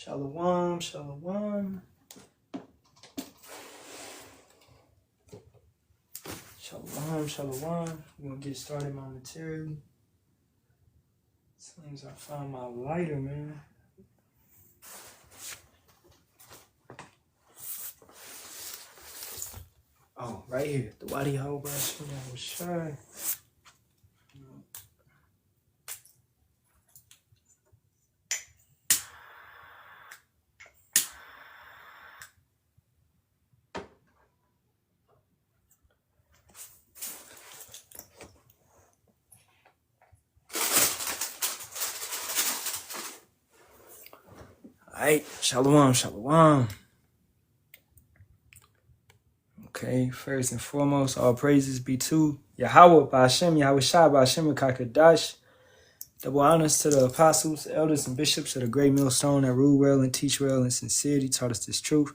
Shalawam, shalawam. Shalawam, shalawam. We're going to get started momentarily. As soon as I find my lighter, man. Oh, right here. The Yahawah, Yahawashi. Alright, shalawam, shalawam. Okay, first and foremost, all praises be to Yahawah, Bahasham, Yahawashi, Bahasham, Kakadash. Double honors to the apostles, elders, and bishops of the great millstone that rule well and teach well in sincerity, taught us this truth.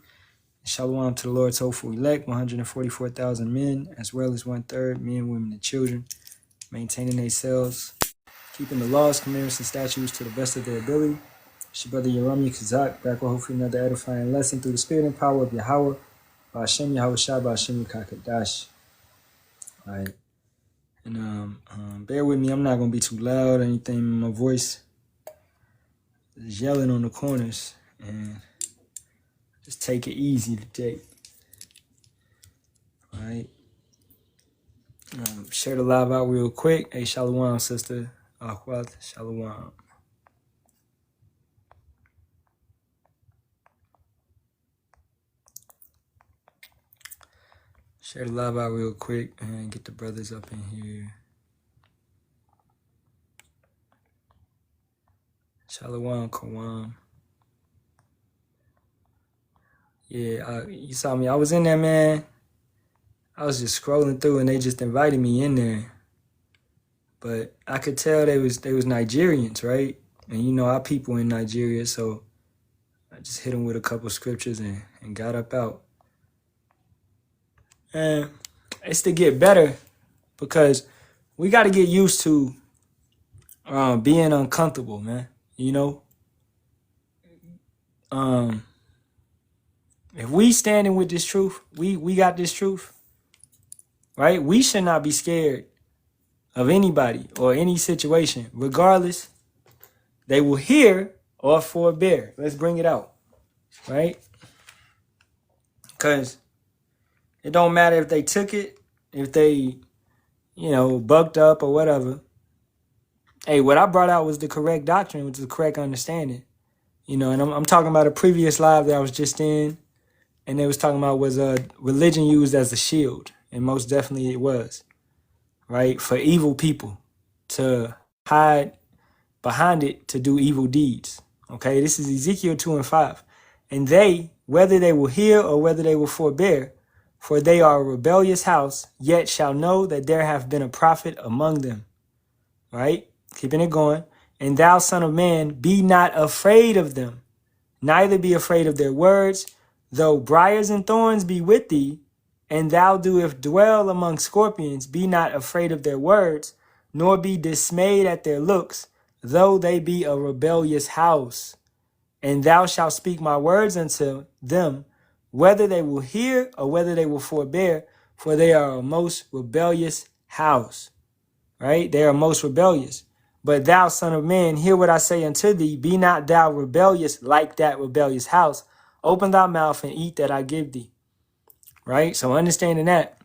And shalawam to the Lord's hopeful elect, 144,000 men, as well as 1/3 men, women, and children, maintaining themselves, keeping the laws, commandments, and statutes to the best of their ability. It's your brother Yerami Kazak, back with hopefully another edifying lesson through the spirit and power of Yahawah, Bahasham, Yahawashi, Bahasham, Kakadash. All right. And bear with me, I'm not going to be too loud or anything. My voice is yelling on the corners. And just take it easy today. All right. Share the live out real quick. Hey, Shalawam, sister. Akhwat, Shalawam. Share the live out real quick and get the brothers up in here. Shalawam, Kawam. Yeah, you saw me. I was in there, man. I was just scrolling through and they just invited me in there. But I could tell they was Nigerians, right? And you know, our people in Nigeria, so I just hit them with a couple scriptures and got up out. And it's to get better because we got to get used to being uncomfortable, man. You know, if we standing with this truth, we got this truth, right? We should not be scared of anybody or any situation, regardless. They will hear or forbear. Let's bring it out, right? Because it don't matter if they took it, if they, you know, bucked up or whatever. Hey, what I brought out was the correct doctrine, which is the correct understanding. You know, and I'm talking about a previous live that I was just in, and they was talking about was religion used as a shield, and most definitely it was, right? For evil people to hide behind it to do evil deeds. Okay, this is Ezekiel 2:5. And they, whether they will hear or whether they will forbear, for they are a rebellious house, yet shall know that there have been a prophet among them. Right? Keeping it going. And thou, son of man, be not afraid of them, neither be afraid of their words, though briars and thorns be with thee, and thou doest dwell among scorpions, be not afraid of their words, nor be dismayed at their looks, though they be a rebellious house. And thou shalt speak my words unto them, whether they will hear or whether they will forbear, for they are a most rebellious house. Right? They are most rebellious. But thou, son of man, hear what I say unto thee. Be not thou rebellious like that rebellious house. Open thy mouth and eat that I give thee. Right? So understanding that,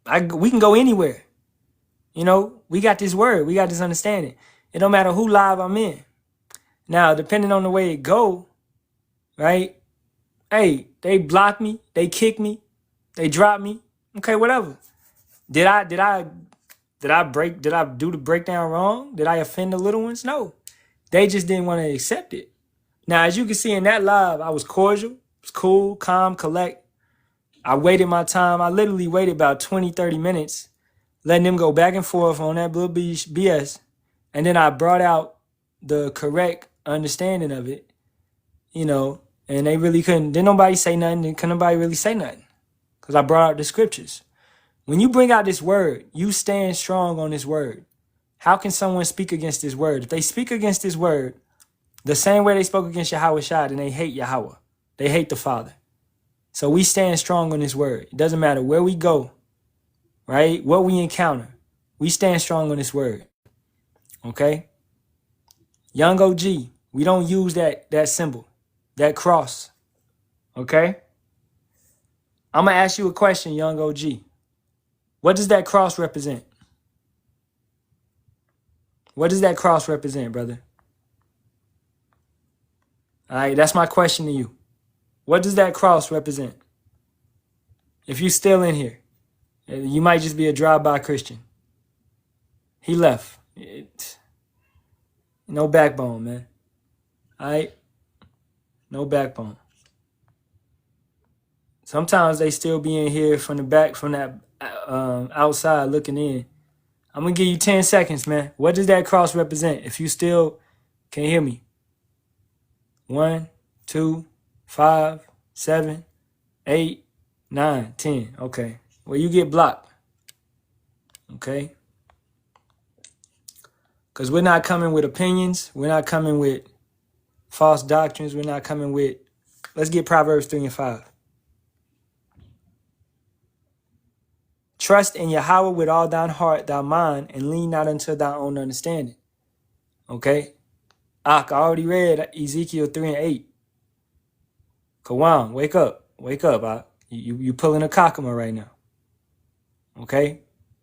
we can go anywhere. You know, we got this word. We got this understanding. It don't matter who live I'm in. Now, depending on the way it go, right? Hey, they block me, they kick me, they drop me. Okay, whatever. Did I do the breakdown wrong? Did I offend the little ones? No. They just didn't want to accept it. Now, as you can see in that live, I was cordial, it was cool, calm, collect. I waited my time. I literally waited about 20, 30 minutes, letting them go back and forth on that little BS. And then I brought out the correct understanding of it, you know, and they really couldn't. Didn't nobody say nothing. Couldn't nobody really say nothing because I brought out the scriptures. When you bring out this word, you stand strong on this word. How can someone speak against this word? If they speak against this word, The same way they spoke against Yahawashi, and they hate Yahawah. They hate the Father. So we stand strong on this word. It doesn't matter where we go, right? What we encounter. We stand strong on this word. Okay? Young OG, we don't use that symbol, that cross. Okay? I'm going to ask you a question, young OG. What does that cross represent? What does that cross represent, brother? All right, that's my question to you. What does that cross represent? If you're still in here, you might just be a drive-by Christian. He left. No backbone, man. All right? No backbone. Sometimes they still be in here from the back, from that outside looking in. I'm going to give you 10 seconds, man. What does that cross represent? If you still can hear me. 1, 2, 5, 7, 8, 9, 10. Okay. Well, you get blocked. Okay. Because we're not coming with opinions. We're not coming with false doctrines. We're not coming with, let's get Proverbs 3 and 5. Trust in Yahawah with all thine heart, thy mind, and lean not unto thy own understanding. Okay? I already read Ezekiel 3 and 8. Kawam, wake up. Wake up. You pulling a cockama right now. Okay?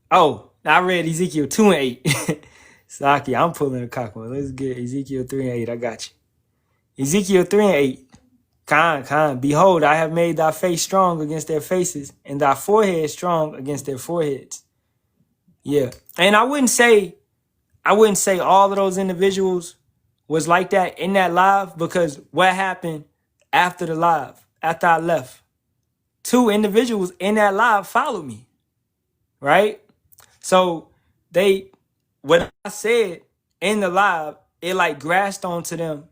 Oh, I read Ezekiel 2 and 8. Saki, I'm pulling a cockama. Let's get Ezekiel 3 and 8. I got you. Ezekiel 3 and 8. Khan. Behold, I have made thy face strong against their faces, and thy forehead strong against their foreheads. Yeah. And I wouldn't say all of those individuals was like that in that live, because what happened after the live, after I left? 2 individuals in that live followed me. Right? So what I said in the live, it like grasped onto them.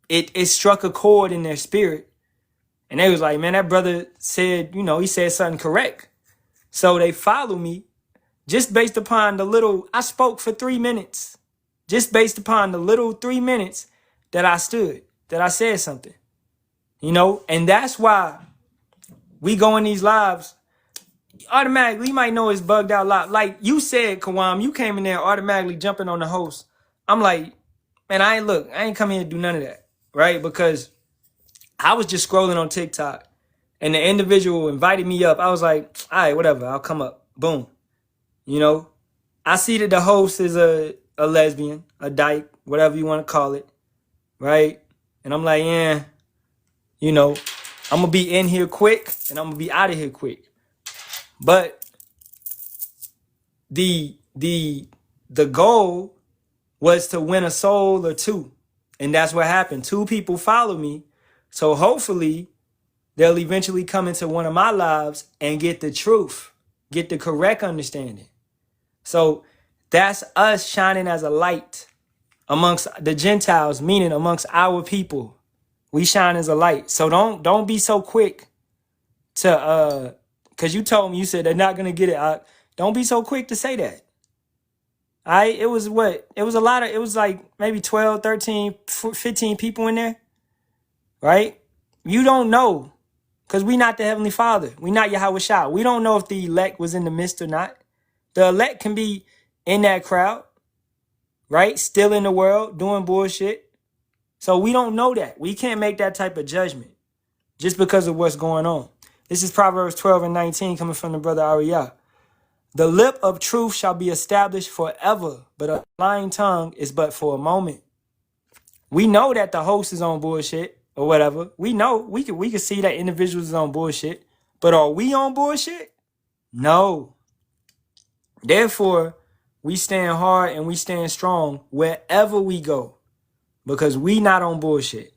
It struck a chord in their spirit. And they was like, man, that brother said, he said something correct. So they followed me just based upon I spoke for 3 minutes. Just based upon the little 3 minutes that I said something. And that's why we go in these lives. Automatically, you might know it's bugged out live. Like you said, Kawam, you came in there automatically jumping on the host. I'm like, man, I ain't come here to do none of that. Right? Because I was just scrolling on TikTok and the individual invited me up. I was like, all right, whatever. I'll come up. Boom. I see that the host is a lesbian, a dyke, whatever you want to call it. Right? And I'm like, yeah, I'm going to be in here quick and I'm going to be out of here quick. But the goal was to win a soul or 2. And that's what happened. 2 people followed me. So hopefully they'll eventually come into one of my lives and get the truth, get the correct understanding. So that's us shining as a light amongst the Gentiles, meaning amongst our people. We shine as a light. So don't be so quick to, because you told me, you said they're not going to get it. Don't be so quick to say that. It was like maybe 12, 13, 15 people in there. Right? You don't know, because we not the Heavenly Father. We not Yahawashi. We don't know if the elect was in the midst or not. The elect can be in that crowd, right? Still in the world, doing bullshit. So we don't know that. We can't make that type of judgment just because of what's going on. This is Proverbs 12 and 19 coming from the brother Ariyah. The lip of truth shall be established forever, but a lying tongue is but for a moment. We know that the host is on bullshit or whatever. We know we can see that individuals is on bullshit, but are we on bullshit? No. Therefore, we stand hard and we stand strong wherever we go, because we not on bullshit.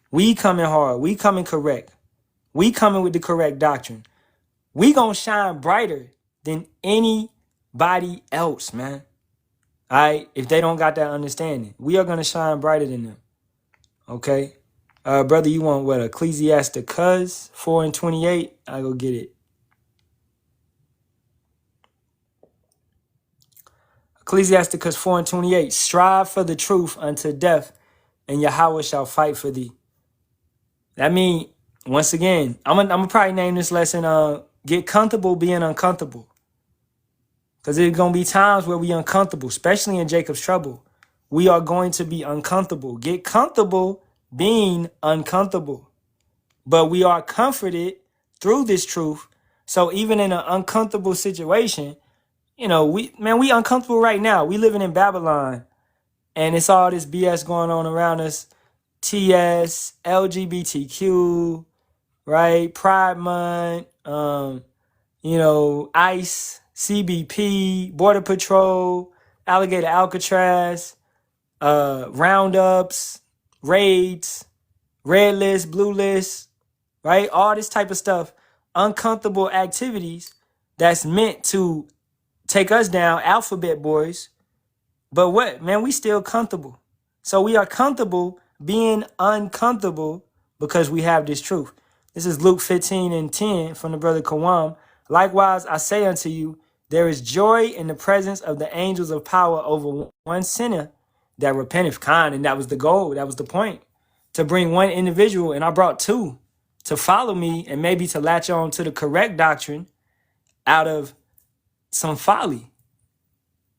We coming hard. We coming correct. We coming with the correct doctrine. We gonna shine brighter than anybody else, man. All right? If they don't got that understanding, we are gonna shine brighter than them. Okay? Brother, you want what? Ecclesiasticus 4 and 28? I go get it. Ecclesiasticus 4 and 28. Strive for the truth unto death, and Yahawah shall fight for thee. That means, once again, I'm gonna probably name this lesson, get comfortable being uncomfortable. Because there's going to be times where we uncomfortable, especially in Jacob's trouble. We are going to be uncomfortable. Get comfortable being uncomfortable. But we are comforted through this truth. So even in an uncomfortable situation, you know, we uncomfortable right now. We living in Babylon. And it's all this BS going on around us. TS, LGBTQ, right? Pride Month, you know, ICE, CBP, Border Patrol, Alligator Alcatraz, roundups, raids, red list, blue list, right? All this type of stuff, uncomfortable activities that's meant to take us down, alphabet boys. But what, man, we still comfortable. So we are comfortable being uncomfortable because we have this truth. This is Luke 15:10 from the brother Kawam. Likewise, I say unto you, there is joy in the presence of the angels of power over one sinner that repenteth. Kind, and that was the goal. That was the point. To bring one individual, and I brought two, to follow me and maybe to latch on to the correct doctrine out of some folly.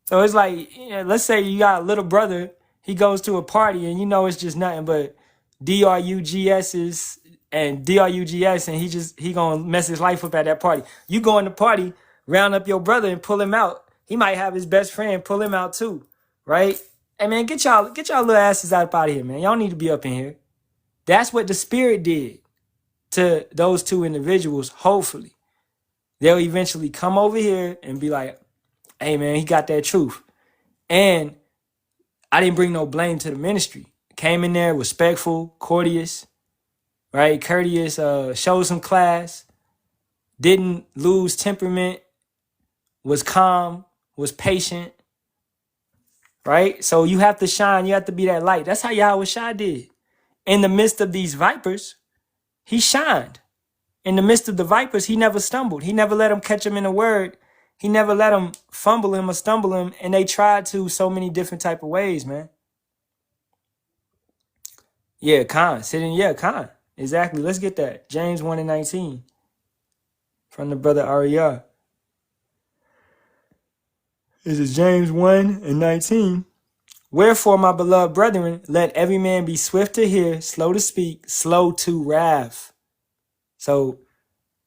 So it's like, you know, let's say you got a little brother, he goes to a party and you know it's just nothing but DRUGS's and DRUGS, and he gonna mess his life up at that party. You go in the party, round up your brother and pull him out. He might have his best friend pull him out too, right? Hey man, get y'all little asses out of here, man. Y'all need to be up in here. That's what the Spirit did to those two individuals. Hopefully, they'll eventually come over here and be like, hey man, he got that truth. And I didn't bring no blame to the ministry. Came in there respectful, courteous, right? Courteous, showed some class, didn't lose temperament, was calm, was patient, right? So you have to shine, you have to be that light. That's how Yahawashi did. In the midst of these vipers, he shined. In the midst of the vipers, he never stumbled. He never let them catch him in a word. He never let them fumble him or stumble him. And they tried to so many different type of ways, man. Yeah, Khan. Sitting, yeah, Khan. Exactly. Let's get that. James 1:19 from the brother Ariyah. This is James 1:19. Wherefore, my beloved brethren, let every man be swift to hear, slow to speak, slow to wrath. So,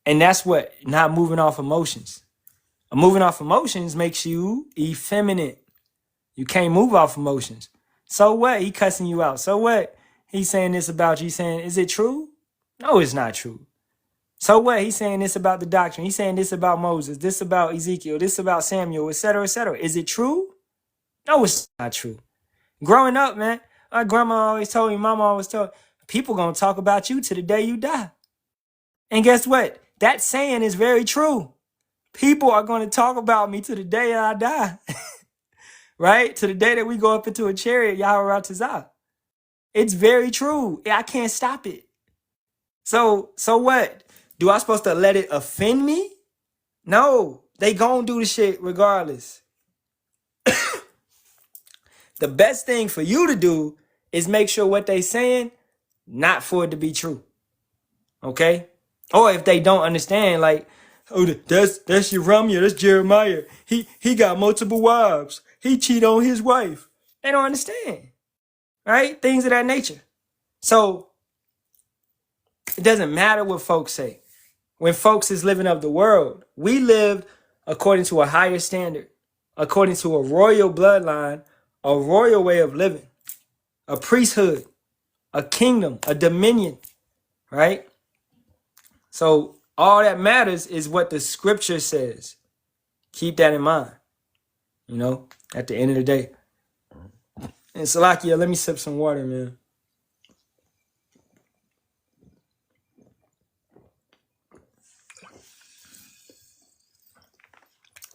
and that's what, not moving off emotions. Moving off emotions makes you effeminate. You can't move off emotions. So what? He cussing you out. So what? He's saying this about you. He's saying, is it true? No, it's not true. So what? He's saying this about the doctrine. He's saying this about Moses, this about Ezekiel, this about Samuel, etc., etc. Is it true? No, it's not true. Growing up, man, my grandma always told me, mama always told me, people gonna talk about you to the day you die. And guess what? That saying is very true. People are going to talk about me to the day I die. Right? To the day that we go up into a chariot, Yahawah. It's very true. I can't stop it. So what? Do I supposed to let it offend me? No. They gonna do the shit regardless. The best thing for you to do is make sure what they saying, not for it to be true. Okay? Or if they don't understand, like, oh, that's Yeremiah, that's Jeremiah. He got multiple wives. He cheat on his wife. They don't understand. Right? Things of that nature. So it doesn't matter what folks say. When folks is living of the world, we lived according to a higher standard, according to a royal bloodline, a royal way of living, a priesthood, a kingdom, a dominion, right? So all that matters is what the scripture says. Keep that in mind, you know, at the end of the day. And Salakia, let me sip some water, man.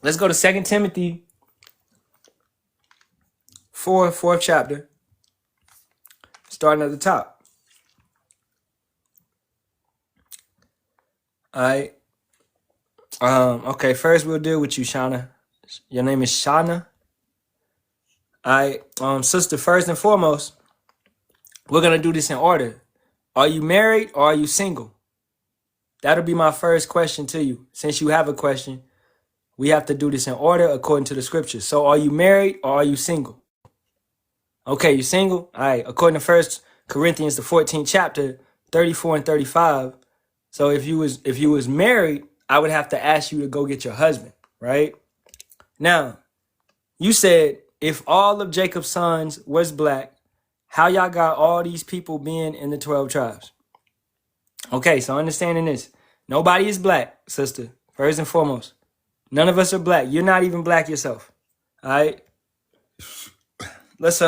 Let's go to 2 Timothy 4, 4th chapter, starting at the top. All right. Okay, first we'll deal with you, Shauna. Your name is Shauna. All right. Sister, first and foremost, We're going to do this in order. Are you married or are you single? That'll be my first question to you. Since you have a question, we have to do this in order according to the scriptures. So are you married or are you single? Okay, you single? All right. According to 1 Corinthians, the 14th chapter, 34 and 35. So if you was married, I would have to ask you to go get your husband, right? Now, you said if all of Jacob's sons was black, how y'all got all these people being in the 12 tribes? Okay, so understanding this. Nobody is black, sister, first and foremost. None of us are black. You're not even black yourself. All right? Let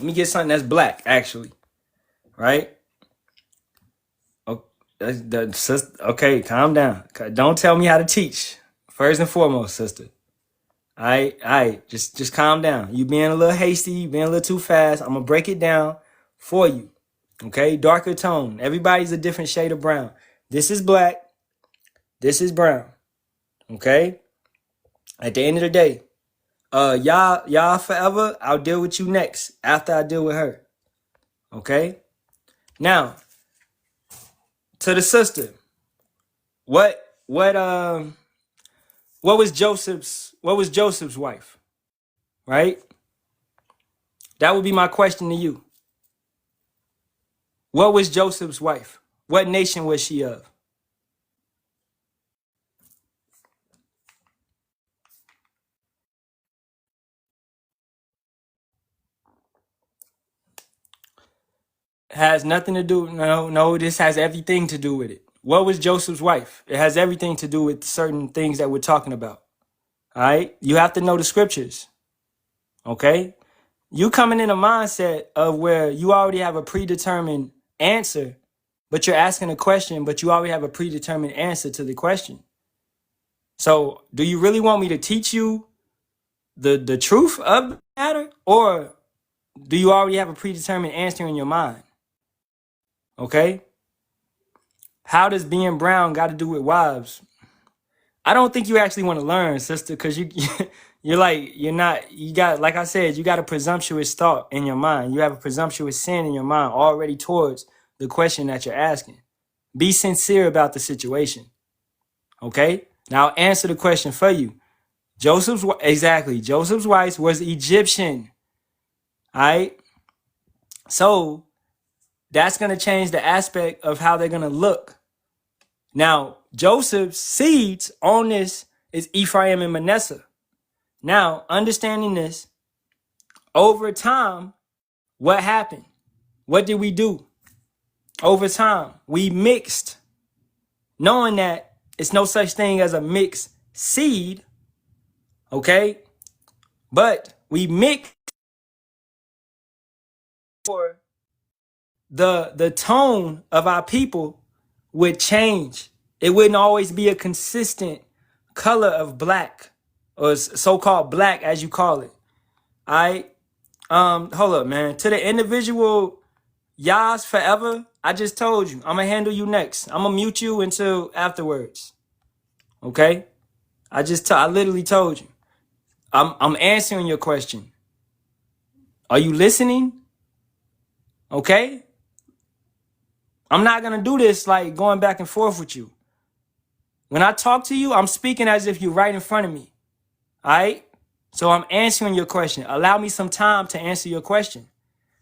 me get something that's black, actually. Right? Okay, calm down. Don't tell me how to teach. First and foremost, sister. All right. Just calm down. You being a little hasty. You being a little too fast. I'm going to break it down for you. Okay? Darker tone. Everybody's a different shade of brown. This is black. This is brown. Okay? At the end of the day, y'all forever, I'll deal with you next after I deal with her. Okay? Now, to the sister, what was Joseph's wife? Right? That would be my question to you. What was Joseph's wife? What nation was she of? Has nothing to do. No, this has everything to do with it. What was Joseph's wife? It has everything to do with certain things that we're talking about. All right? You have to know the scriptures. Okay? You coming in a mindset of where you already have a predetermined answer, but you're asking a question, but you already have a predetermined answer to the question. So do you really want me to teach you the truth of the matter, or do you already have a predetermined answer in your mind? Okay? How does being brown got to do with wives? I don't think you actually want to learn, sister, because you got, like I said, you got a presumptuous thought in your mind. You have a presumptuous sin in your mind already towards the question that you're asking. Be sincere about the situation. Okay? Now I'll answer the question for you. Joseph's wife was Egyptian. All right? So that's going to change the aspect of how they're going to look. Now, Joseph's seeds on this is Ephraim and Manasseh. Now, understanding this, over time, what happened? What did we do? Over time, we mixed, knowing that it's no such thing as a mixed seed, okay? But we mixed for the tone of our people would change. It wouldn't always be a consistent color of black, or so-called black as you call it. All right? Hold up, man. To the individual Yahs forever, I just told you. I'm going to handle you next. I'm going to mute you until afterwards. Okay? I literally told you. I'm answering your question. Are you listening? Okay? I'm not going to do this like going back and forth with you. When I talk to you, I'm speaking as if you're right in front of me. All right? So I'm answering your question. Allow me some time to answer your question.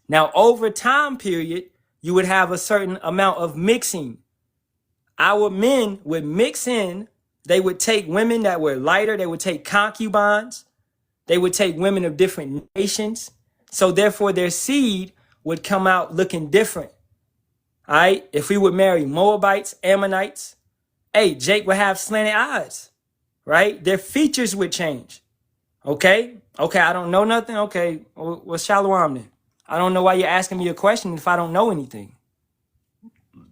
Now, over time period, you would have a certain amount of mixing. Our men would mix in. They would take women that were lighter. They would take concubines. They would take women of different nations. So therefore, their seed would come out looking different. All right? If we would marry Moabites, Ammonites, hey, Jake would have slanted eyes, right? Their features would change. Okay, I don't know nothing. Okay, what's Shalawam then? I don't know why you're asking me a question if I don't know anything.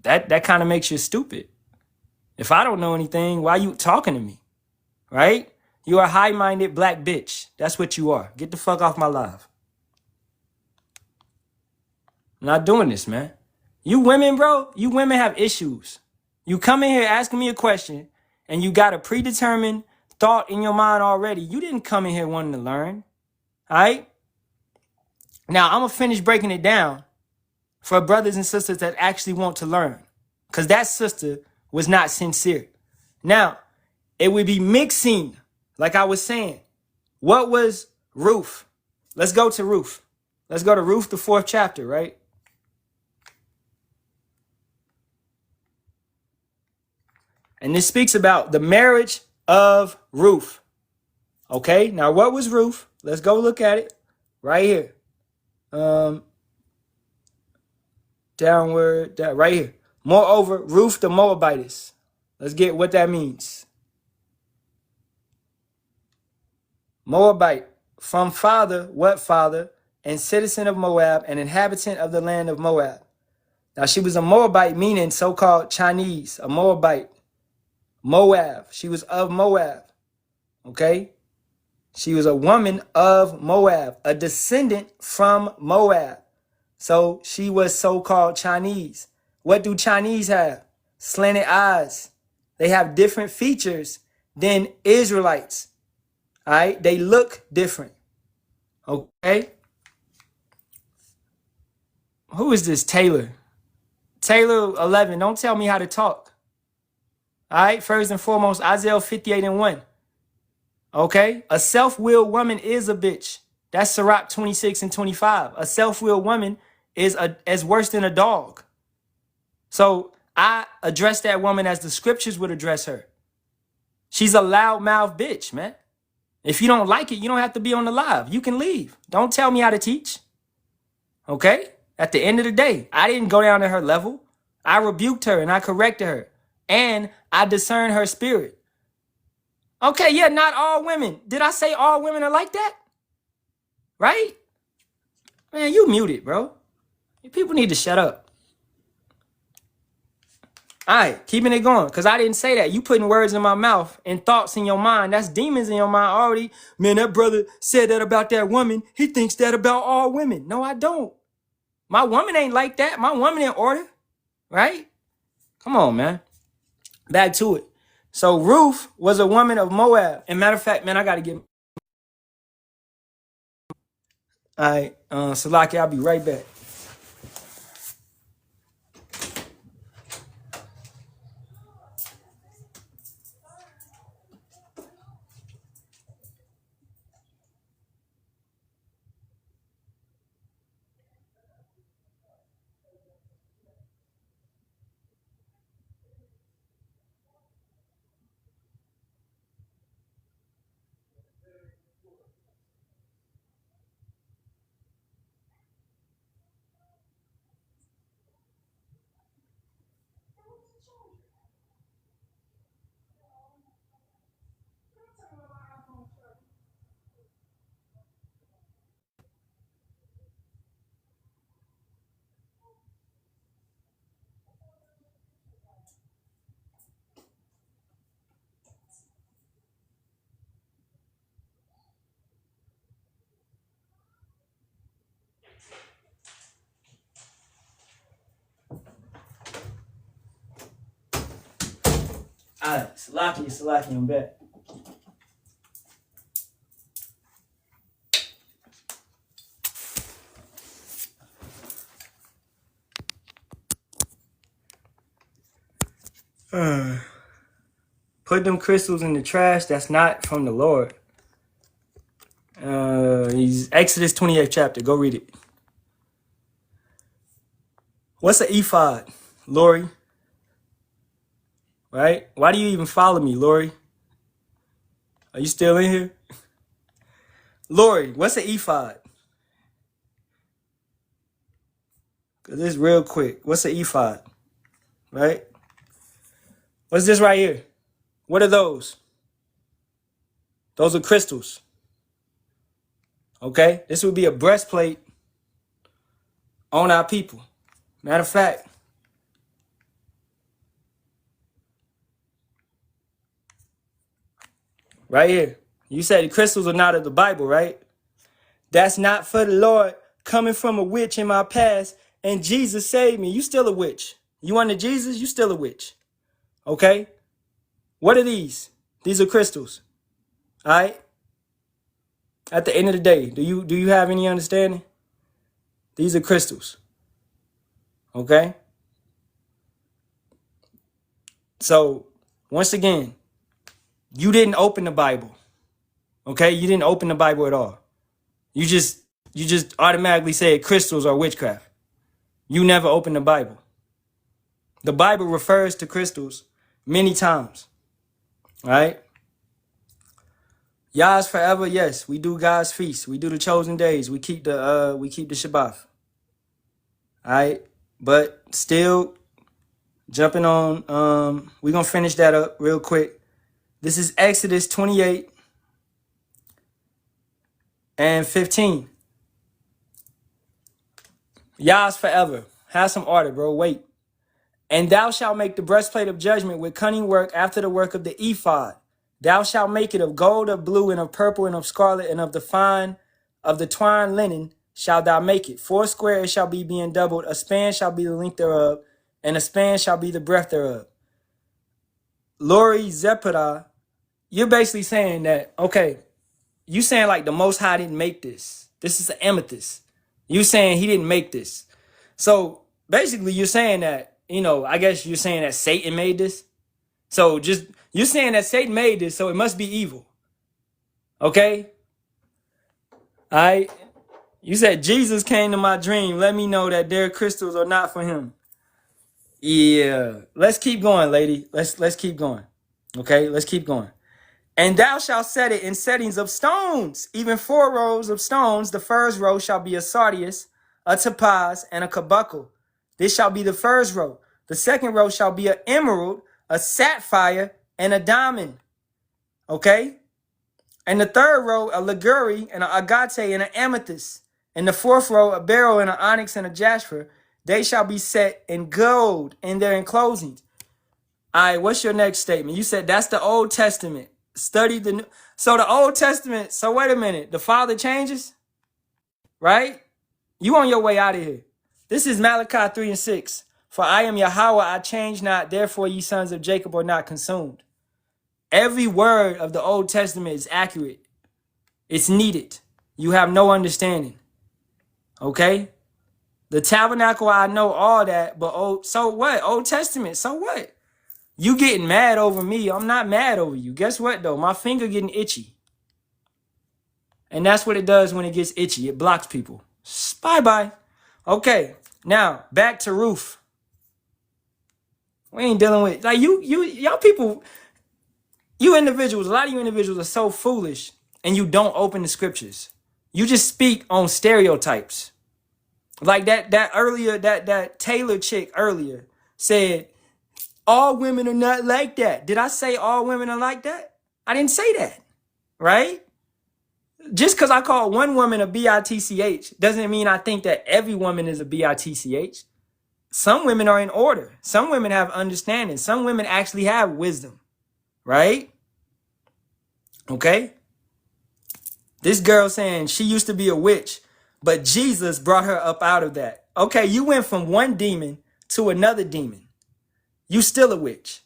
That kind of makes you stupid. If I don't know anything, why are you talking to me? Right? You are a high-minded black bitch. That's what you are. Get the fuck off my live. I'm not doing this, man. You women, bro, you women have issues. You come in here asking me a question and you got a predetermined thought in your mind already. You didn't come in here wanting to learn. All right? Now, I'm going to finish breaking it down. for brothers and sisters that actually want to learn. Because that sister was not sincere. Now, it would be mixing, like I was saying. What was Ruth? Let's go to Ruth. Let's go to Ruth, the 4th chapter, right? And this speaks about the marriage of Ruth. Okay, now what was Ruth? Let's go look at it right here. Downward, right here. Moreover, Ruth the Moabitess. Let's get what that means. Moabite, from father, what father? And citizen of Moab, and inhabitant of the land of Moab. Now she was a Moabite, meaning so-called Chinese, a Moabite. Moab, she was of Moab. Okay? She was a woman of Moab, a descendant from Moab. So she was so-called Chinese. What do Chinese have? Slanted eyes. They have different features than Israelites. All right? They look different. Okay? Who is this? Taylor. Taylor 11. Don't tell me how to talk. All right? First and foremost, Isaiah 58 and 1. Okay? A self-willed woman is a bitch. That's Sirach 26 and 25. A self-willed woman is as worse than a dog. So I address that woman as the scriptures would address her. She's a loud-mouthed bitch, man. If you don't like it, you don't have to be on the live. You can leave. Don't tell me how to teach. Okay? At the end of the day, I didn't go down to her level. I rebuked her and I corrected her. And I discerned her spirit. Okay, yeah, not all women. Did I say all women are like that? Right? Man, you muted, bro. People need to shut up. All right, keeping it going. Because I didn't say that. You putting words in my mouth and thoughts in your mind. That's demons in your mind already. Man, that brother said that about that woman. He thinks that about all women. No, I don't. My woman ain't like that. My woman in order. Right? Come on, man. Back to it. So Ruth was a woman of Moab. And matter of fact, man, I got to get... All right, Salaki, I'll be right back. All right, Salaki, I'm back. Put them crystals in the trash. That's not from the Lord. He's Exodus 28th chapter. Go read it. What's an ephod, Lori? Right? Why do you even follow me, Lori? Are you still in here? Lori, what's an ephod? Cause this real quick. What's an ephod? Right? What's this right here? What are those? Those are crystals. Okay? This would be a breastplate on our people. Matter of fact, right here. You said the crystals are not of the Bible, right? That's not for the Lord coming from a witch in my past and Jesus saved me. You still a witch. You under Jesus, you still a witch. Okay? What are these? These are crystals. All right? At the end of the day, do you have any understanding? These are crystals. Okay? So, once again, you didn't open the Bible. Okay? You didn't open the Bible at all. You just automatically said crystals are witchcraft. You never opened the Bible. The Bible refers to crystals many times. All right? Yah's forever, yes. We do God's feast. We do the chosen days. We keep the Shabbat. All right? But still jumping on, we're gonna finish that up real quick. This is Exodus 28 and 15. Yah's forever. Have some order, bro. Wait. And thou shalt make the breastplate of judgment with cunning work after the work of the ephod. Thou shalt make it of gold, of blue, and of purple, and of scarlet, and of the twine linen shalt thou make it. 4 square it shall be, being doubled. A span shall be the length thereof, and a span shall be the breadth thereof. Lori Zepeda, you're basically saying that, okay, you saying like the Most High didn't make this. This is an amethyst. You saying he didn't make this. So basically you're saying that, I guess you're saying that Satan made this. So you're saying that Satan made this, so it must be evil. Okay? All right? You said Jesus came to my dream. Let me know that their crystals are not for him. Yeah. Let's keep going, lady. Let's keep going. Okay? Let's keep going. And thou shalt set it in settings of stones, even 4 rows of stones. The first row shall be a sardius, a topaz, and a carbuncle. This shall be the first row. The second row shall be an emerald, a sapphire, and a diamond. Okay? And the third row, a liguri, and an agate, and an amethyst. And the fourth row, a beryl, and an onyx, and a jasper. They shall be set in gold in their enclosings. All right, what's your next statement? You said that's the Old Testament. Study the New. So the Old Testament, so wait a minute. The Father changes? Right? You on your way out of here. This is Malachi 3 and 6. For I am Yahawah, I change not, therefore ye sons of Jacob are not consumed. Every word of the Old Testament is accurate. It's needed. You have no understanding. Okay? The tabernacle, I know all that, but so what? Old Testament, so what? You getting mad over me. I'm not mad over you. Guess what, though? My finger getting itchy. And that's what it does when it gets itchy. It blocks people. Bye-bye. Okay, now, back to Ruth. We ain't dealing with, like, y'all people, you individuals, a lot of you individuals are so foolish, and you don't open the scriptures. You just speak on stereotypes. Like that Taylor chick earlier said, all women are not like that. Did I say all women are like that? I didn't say that, right? Just because I call one woman a bitch doesn't mean I think that every woman is a bitch. Some women are in order. Some women have understanding. Some women actually have wisdom, right? Okay? This girl saying she used to be a witch, but Jesus brought her up out of that. Okay, you went from one demon to another demon. You still a witch.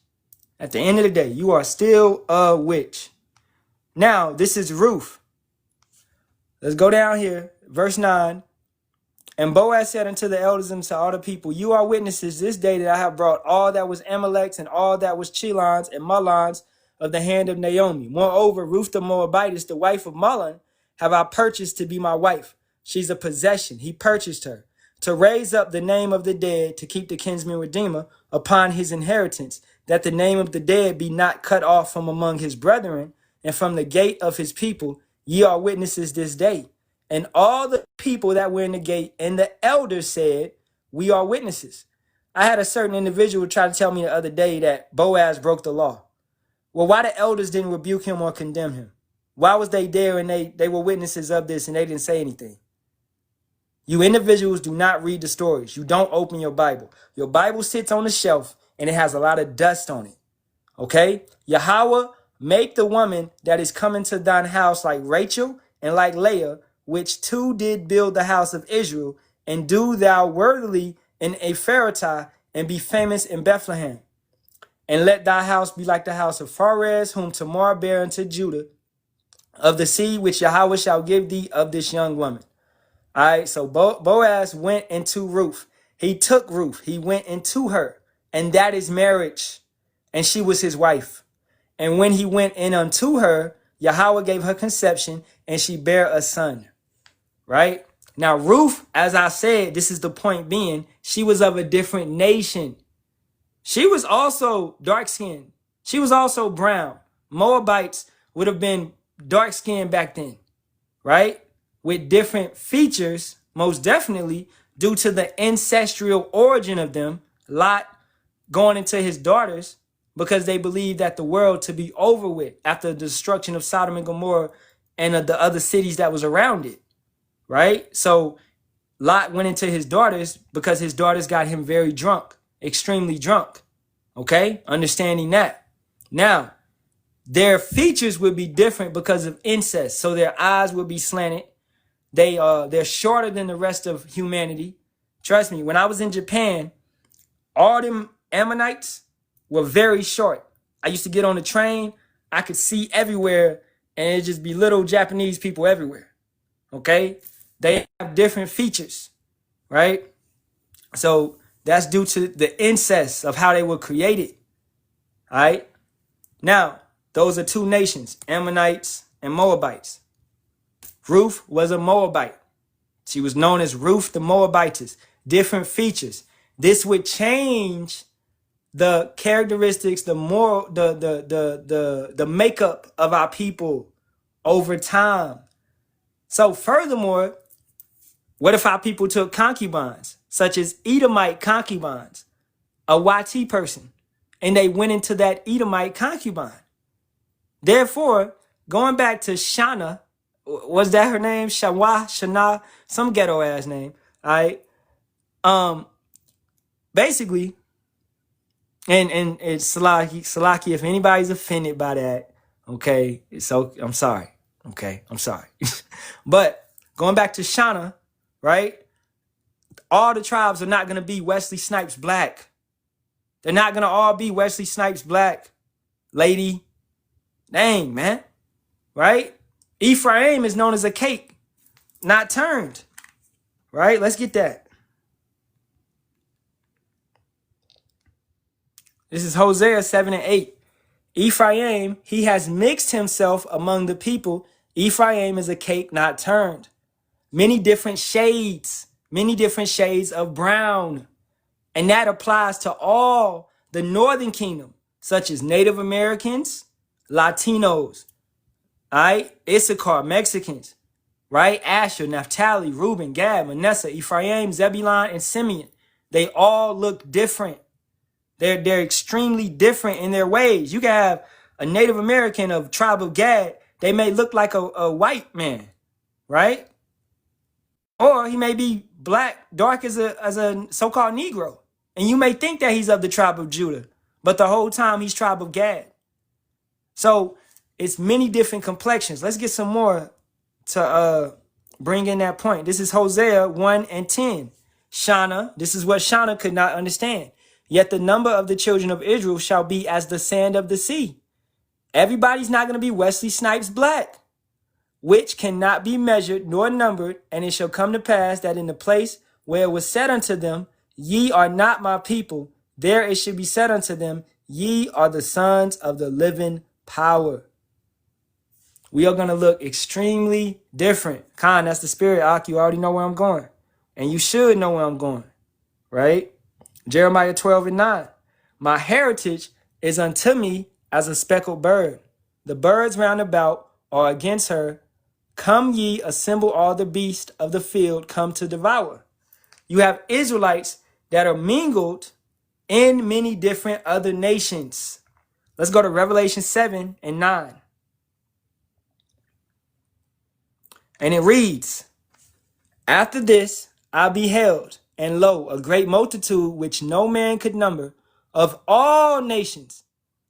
At the end of the day, you are still a witch. Now, this is Ruth. Let's go down here. Verse 9. And Boaz said unto the elders and to all the people, you are witnesses this day that I have brought all that was Amalek's and all that was Chilon's and Mahlon's of the hand of Naomi. Moreover, Ruth the Moabitess, the wife of Mahlon, have I purchased to be my wife. She's a possession. He purchased her to raise up the name of the dead, to keep the kinsman redeemer upon his inheritance, that the name of the dead be not cut off from among his brethren and from the gate of his people. Ye are witnesses this day. And all the people that were in the gate and the elders said, we are witnesses. I had a certain individual try to tell me the other day that Boaz broke the law. Well, why the elders didn't rebuke him or condemn him? Why was they there and they were witnesses of this and they didn't say anything? You individuals do not read the stories. You don't open your Bible. Your Bible sits on the shelf and it has a lot of dust on it. Okay? Yahawah, make the woman that is coming to thine house like Rachel and like Leah, which two did build the house of Israel, and do thou worthily in Ephratah, and be famous in Bethlehem. And let thy house be like the house of Pharez, whom Tamar bare unto Judah, of the seed which Yahawah shall give thee of this young woman. All right, so Boaz went into Ruth. he took Ruth, he went into her, and that is marriage. And she was his wife. And when he went in unto her, Yahawah gave her conception, and she bare a son. Right? Now, Ruth, as I said, this is the point being, she was of a different nation. She was also dark-skinned. She was also brown. Moabites would have been dark-skinned back then, right? With different features, most definitely, due to the ancestral origin of them. Lot going into his daughters because they believed that the world to be over with after the destruction of Sodom and Gomorrah and of the other cities that was around it, right? So Lot went into his daughters because his daughters got him very drunk, extremely drunk, okay? Understanding that. Now, their features would be different because of incest. So their eyes would be slanted. They're shorter than the rest of humanity. Trust me, when I was in Japan, all them Ammonites were very short. I used to get on the train. I could see everywhere, and it'd just be little Japanese people everywhere. Okay? They have different features, right? So that's due to the incest of how they were created. All right? Now, those are two nations, Ammonites and Moabites. Ruth was a Moabite. She was known as Ruth the Moabitess. Different features. This would change the characteristics, the moral, the makeup of our people over time. So furthermore, what if our people took concubines, such as Edomite concubines, a YT person, and they went into that Edomite concubine? Therefore, going back to Shana, was that her name? Shana, some ghetto ass name. All right. Basically, and it's Salaki, if anybody's offended by that, okay, so I'm sorry. Okay, I'm sorry. But going back to Shana, right? All the tribes are not gonna be Wesley Snipes black. They're not gonna all be Wesley Snipes black, lady. Dang, man. Right? Ephraim is known as a cake, not turned. Right? Let's get that. This is Hosea 7 and 8. Ephraim, he has mixed himself among the people. Ephraim is a cake not turned. Many different shades of brown. And that applies to all the northern kingdom, such as Native Americans, Latinos, all right, Issachar, Mexicans, right? Asher, Naphtali, Reuben, Gad, Manasseh, Ephraim, Zebulun, and Simeon. They all look different. They're extremely different in their ways. You can have a Native American of tribe of Gad. They may look like a white man, right? Or he may be black, dark as a so-called Negro. And you may think that he's of the tribe of Judah, but the whole time he's tribe of Gad. So it's many different complexions. Let's get some more to bring in that point. This is Hosea 1 and 10. Shana, this is what Shana could not understand. Yet the number of the children of Israel shall be as the sand of the sea. Everybody's not going to be Wesley Snipes black, which cannot be measured nor numbered. And it shall come to pass that in the place where it was said unto them, ye are not my people, there it should be said unto them, ye are the sons of the living power. We are going to look extremely different. Khan, that's the spirit, Ak. You already know where I'm going. And you should know where I'm going, right? Jeremiah 12 and 9. My heritage is unto me as a speckled bird. The birds round about are against her. Come ye, assemble all the beasts of the field, come to devour. You have Israelites that are mingled in many different other nations. Let's go to Revelation 7 and 9. And it reads, after this I beheld, and lo, a great multitude which no man could number, of all nations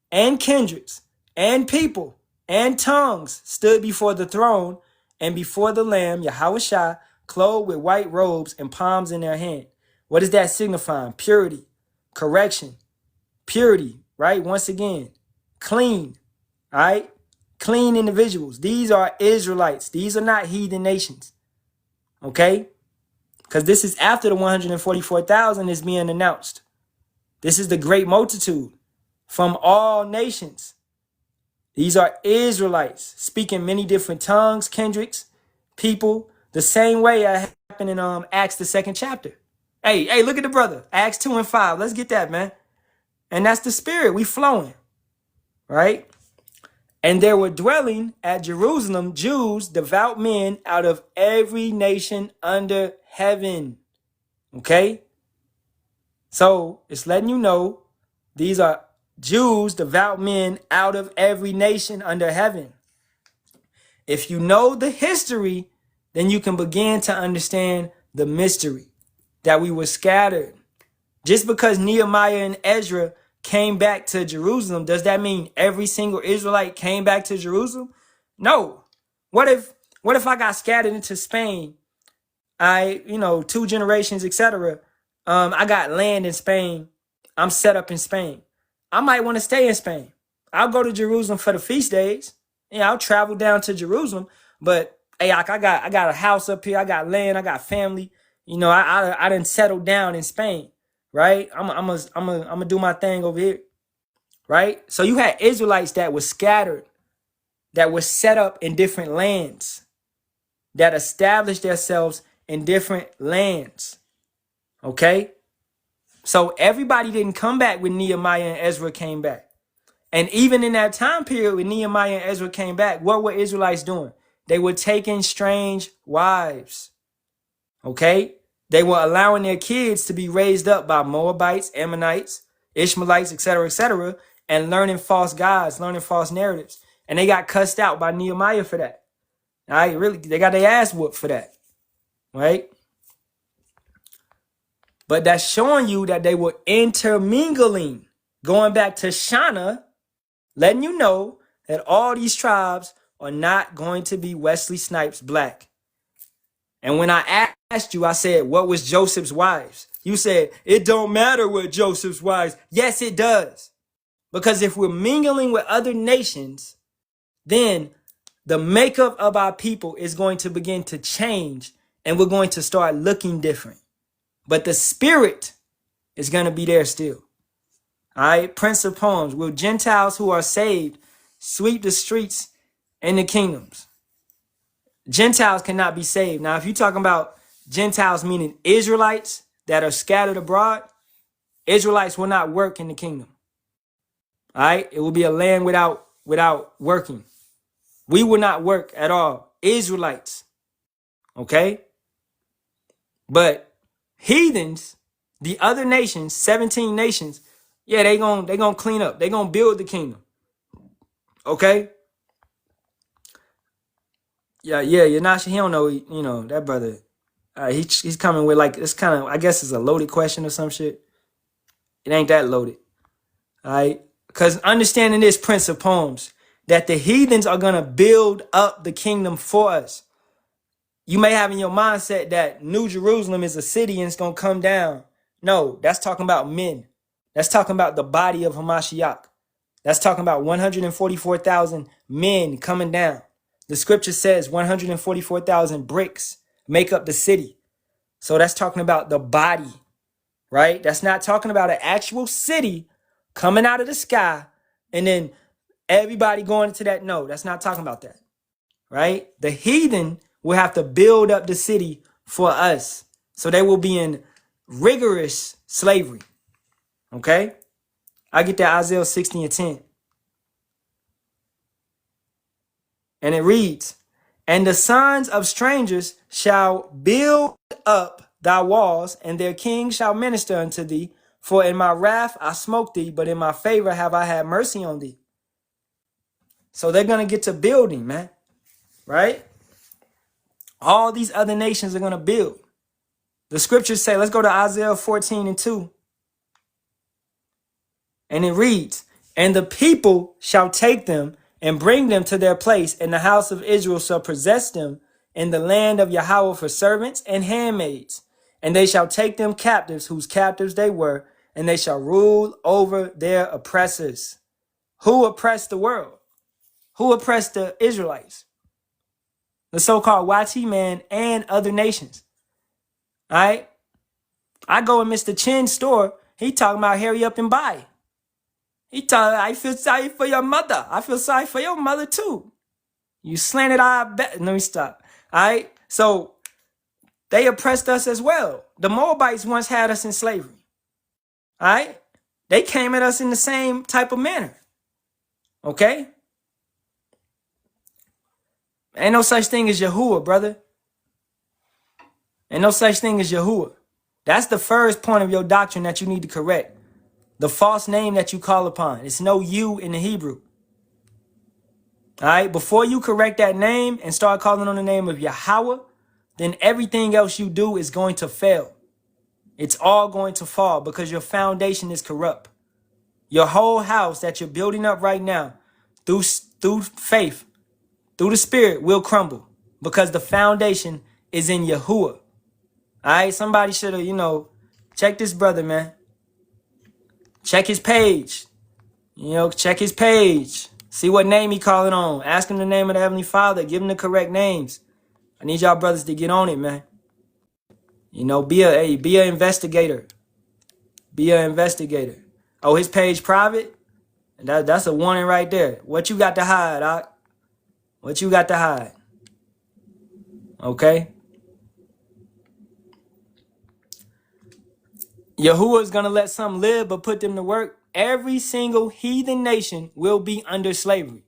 and kindreds and people and tongues stood before the throne and before the Lamb, Yahawashi, clothed with white robes and palms in their hand. What is that signifying? Purity, correction, purity, right? Once again, clean, right? Clean individuals. These are Israelites. These are not heathen nations, okay? because this is after the 144,000 is being announced. This is the great multitude from all nations. These are Israelites speaking many different tongues, kindreds, people, the same way it happened in Acts, the 2nd chapter. Hey, look at the brother. Acts 2 and 5. Let's get that, man. And that's the spirit. We flowing, right? And there were dwelling at Jerusalem Jews, devout men out of every nation under heaven. Okay? So it's letting you know these are Jews, devout men out of every nation under heaven. If you know the history, then you can begin to understand the mystery that we were scattered. Just because Nehemiah and Ezra came back to Jerusalem, does that mean every single Israelite came back to Jerusalem? No. What if I got scattered into Spain? 2 generations, etc. I got land in Spain. I'm set up in Spain. I might want to stay in Spain. I'll go to Jerusalem for the feast days. Yeah, I'll travel down to Jerusalem. But hey, I got a house up here. I got land. I got family. I done settled down in Spain. Right? I'm gonna do my thing over here. Right? So you had Israelites that were scattered, that were set up in different lands, that established themselves in different lands. Okay? So everybody didn't come back when Nehemiah and Ezra came back. And even in that time period when Nehemiah and Ezra came back, what were Israelites doing? They were taking strange wives. Okay? They were allowing their kids to be raised up by Moabites, Ammonites, Ishmaelites, etc., and learning false gods, learning false narratives. And they got cussed out by Nehemiah for that. They got their ass whooped for that. Right? But that's showing you that they were intermingling, going back to Shana, letting you know that all these tribes are not going to be Wesley Snipes black. And when I asked you, I said, what was Joseph's wives? You said, it don't matter what Joseph's wives. Yes, it does. Because if we're mingling with other nations, then the makeup of our people is going to begin to change and we're going to start looking different. But the spirit is going to be there still. All right. Prince of Poems. Will Gentiles who are saved sweep the streets in the kingdoms? Gentiles cannot be saved. Now, if you're talking about Gentiles, meaning Israelites that are scattered abroad, Israelites will not work in the kingdom. All right. It will be a land without working. We will not work at all. Israelites. Okay. But heathens, the other nations, 17 nations, yeah, they gonna clean up. They gonna build the kingdom. Okay? Yeah, Yanashi, he don't know, that brother, he's coming with like, it's kind of, I guess it's a loaded question or some shit. It ain't that loaded. All right? Because understanding this, Prince of Poems, that the heathens are gonna build up the kingdom for us. You may have in your mindset that New Jerusalem is a city and it's going to come down. No, that's talking about men. That's talking about the body of Hamashiach. That's talking about 144,000 men coming down. The scripture says 144,000 bricks make up the city. So that's talking about the body, right? That's not talking about an actual city coming out of the sky and then everybody going into that. No, that's not talking about that, right? The heathen will have to build up the city for us. So they will be in rigorous slavery. Okay? I get that Isaiah 60 and 10. And it reads, and the sons of strangers shall build up thy walls, and their kings shall minister unto thee. For in my wrath I smote thee, but in my favor have I had mercy on thee. So they're going to get to building, man. Right? All these other nations are going to build. The scriptures say, let's go to Isaiah 14 and 2. And it reads, and the people shall take them and bring them to their place, and the house of Israel shall possess them in the land of Yahawah for servants and handmaids. And they shall take them captives, whose captives they were, and they shall rule over their oppressors. Who oppressed the world? Who oppressed the Israelites? The so-called YT man and other nations. All right. I go in Mr. Chin's store. He talking about hurry up and buy. I feel sorry for your mother. I feel sorry for your mother too. You slanted eye. Let me stop. All right. So they oppressed us as well. The Moabites once had us in slavery. All right. They came at us in the same type of manner. Okay. Ain't no such thing as Yahuwah, brother. Ain't no such thing as Yahuwah. That's the first point of your doctrine that you need to correct. The false name that you call upon. It's no you in the Hebrew. All right. Before you correct that name and start calling on the name of Yahawah, then everything else you do is going to fail. It's all going to fall because your foundation is corrupt. Your whole house that you're building up right now through faith, through the Spirit will crumble because the foundation is in Yahuwah. All right. Somebody should have, check this brother, man. Check his page. Check his page. See what name he calling on. Ask him the name of the Heavenly Father. Give him the correct names. I need y'all brothers to get on it, man. Be an investigator. Be an investigator. Oh, his page private? That's a warning right there. What you got to hide, Doc? What you got to hide? Okay? Yahuwah is going to let some live but put them to work. Every single heathen nation will be under slavery.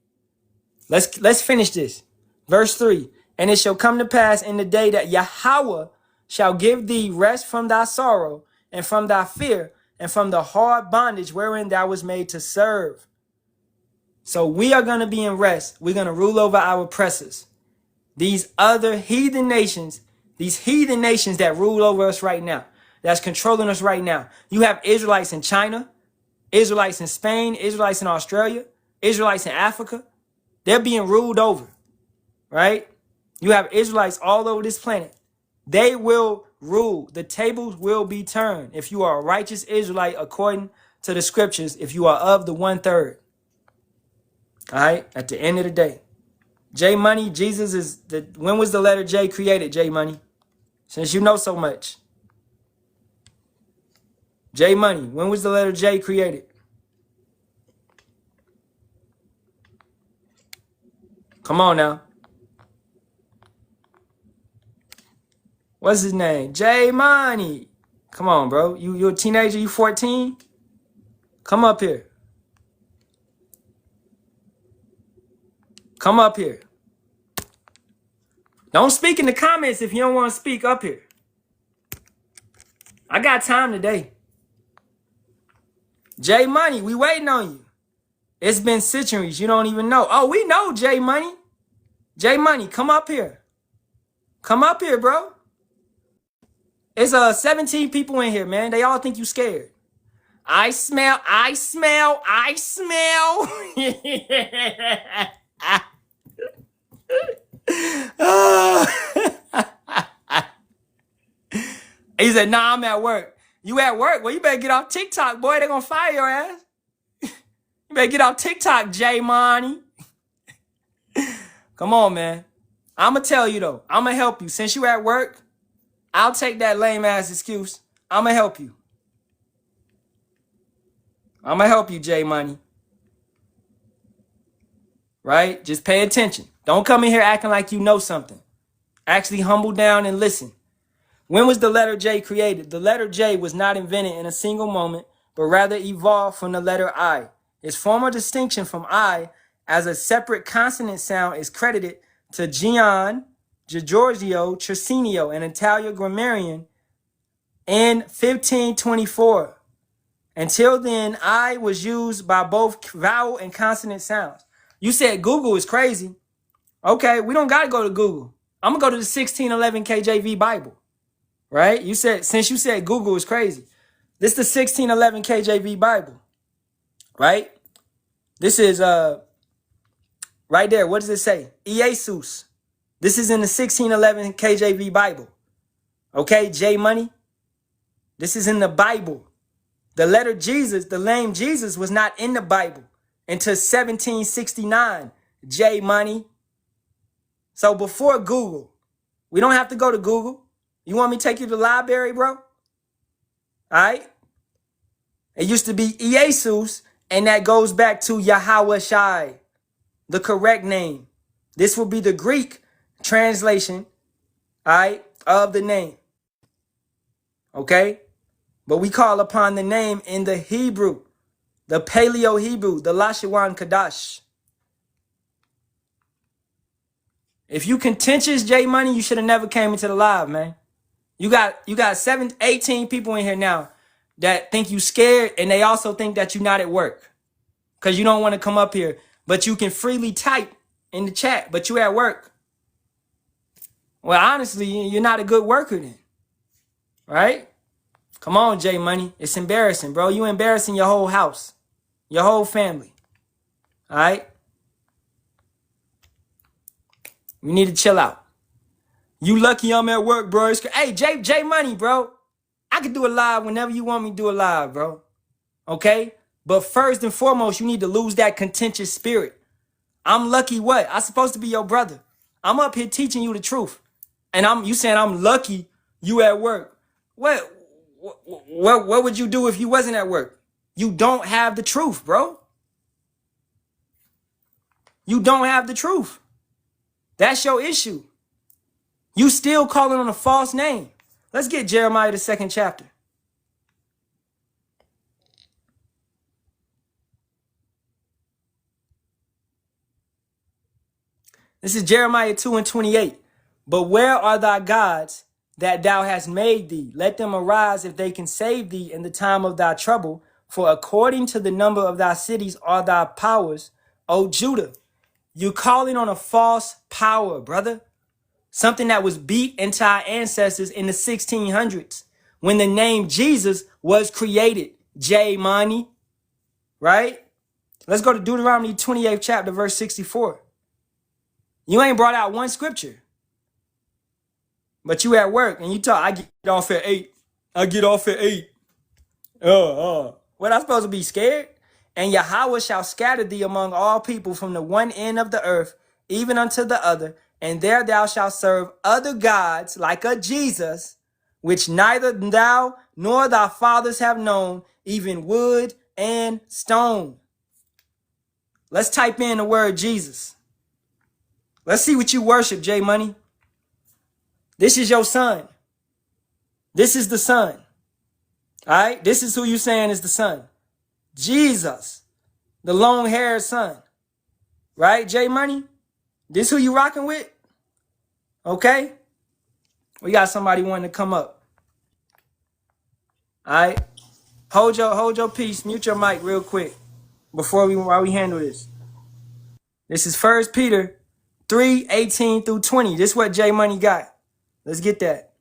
Let's finish this. Verse 3. And it shall come to pass in the day that Yahawah shall give thee rest from thy sorrow and from thy fear and from the hard bondage wherein thou was made to serve. So we are going to be in rest. We're going to rule over our oppressors. These other heathen nations, that rule over us right now, that's controlling us right now. You have Israelites in China, Israelites in Spain, Israelites in Australia, Israelites in Africa. They're being ruled over, right? You have Israelites all over this planet. They will rule. The tables will be turned if you are a righteous Israelite according to the scriptures, if you are of the 1/3. All right, at the end of the day. J Money, Jesus is when was the letter J created, J Money? Since you know so much. J Money, when was the letter J created? Come on now. What's his name? J Money. Come on, bro. You a teenager? You 14? Come up here. Come up here. Don't speak in the comments if you don't want to speak up here. I got time today. J Money, we waiting on you. It's been centuries. You don't even know. Oh, we know J Money. J Money, come up here. Come up here, bro. It's 17 people in here, man. They all think you scared. I smell. He said, nah, I'm at work. You at work? Well, you better get off TikTok, boy. They're going to fire your ass. You better get off TikTok, J Money. Come on, man. I'm going to tell you, though. I'm going to help you. Since you at work, I'll take that lame-ass excuse. I'm going to help you. I'm going to help you, J Money. Right? Just pay attention. Don't come in here acting like you know something. Actually humble down and listen. When was the letter J created? The letter J was not invented in a single moment, but rather evolved from the letter I. Its former distinction from I as a separate consonant sound is credited to Gian Giorgio Tresinio, an Italian grammarian, in 1524. Until then, I was used by both vowel and consonant sounds. You said Google is crazy. Okay, we don't got to go to Google. I'm going to go to the 1611 KJV Bible. Right? Since you said Google is crazy. This is the 1611 KJV Bible. Right? This is right there. What does it say? Jesus. This is in the 1611 KJV Bible. Okay, J Money. This is in the Bible. The letter Jesus, the name Jesus was not in the Bible until 1769. J Money. So before Google, we don't have to go to Google. You want me to take you to the library, bro? All right. It used to be Jesus, and that goes back to Yahawashi, the correct name. This will be the Greek translation, all right, of the name. Okay? But we call upon the name in the Hebrew, the Paleo Hebrew, the Lashawan Kadash. If you contentious, J Money, you should have never came into the live, man. You got 18 people in here now that think you scared, and they also think that you're not at work because you don't want to come up here, but you can freely type in the chat, but you at work. Well, honestly, you're not a good worker then, right? Come on, J Money. It's embarrassing, bro. You embarrassing your whole house, your whole family, all right? You need to chill out. You lucky I'm at work, bro. Hey, J Money, bro. I can do a live whenever you want me to do a live, bro. Okay? But first and foremost, you need to lose that contentious spirit. I'm lucky what? I'm supposed to be your brother. I'm up here teaching you the truth. And you saying I'm lucky you at work. What would you do if you wasn't at work? You don't have the truth, bro. You don't have the truth. That's your issue. You still calling on a false name. Let's get Jeremiah, the 2nd chapter. This is Jeremiah 2:28. But where are thy gods that thou hast made thee? Let them arise if they can save thee in the time of thy trouble. For according to the number of thy cities are thy powers, O Judah. You calling on a false power, brother. Something that was beat into our ancestors in the 1600s when the name Jesus was created. J Money, right? Let's go to Deuteronomy 28th chapter, verse 64. You ain't brought out one scripture, but you at work and you talk, I get off at 8. I get off at 8. What, I supposed to be scared? And Yahawah shall scatter thee among all people from the one end of the earth, even unto the other. And there thou shalt serve other gods like a Jesus, which neither thou nor thy fathers have known, even wood and stone. Let's type in the word Jesus. Let's see what you worship, J Money. This is your son. This is the son. All right? This is who you saying is the son. Jesus, the long-haired son. Right, J Money? This who you rocking with? Okay? We got somebody wanting to come up. All right? Hold your peace. Mute your mic real quick while we handle this. This is 1 Peter 3:18 through 20. This is what J Money got. Let's get that.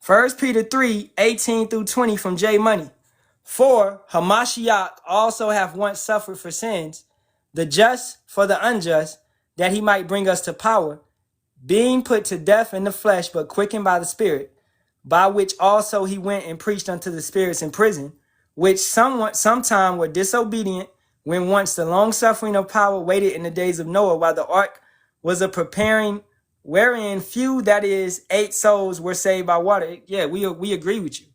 1 Peter 3:18 through 20 from J Money. For Hamashiach also hath once suffered for sins, the just for the unjust, that he might bring us to power, being put to death in the flesh, but quickened by the Spirit, by which also he went and preached unto the spirits in prison, which sometime were disobedient, when once the long suffering of power waited in the days of Noah, while the ark was a preparing, wherein few, that is, 8 souls were saved by water. Yeah, we agree with you.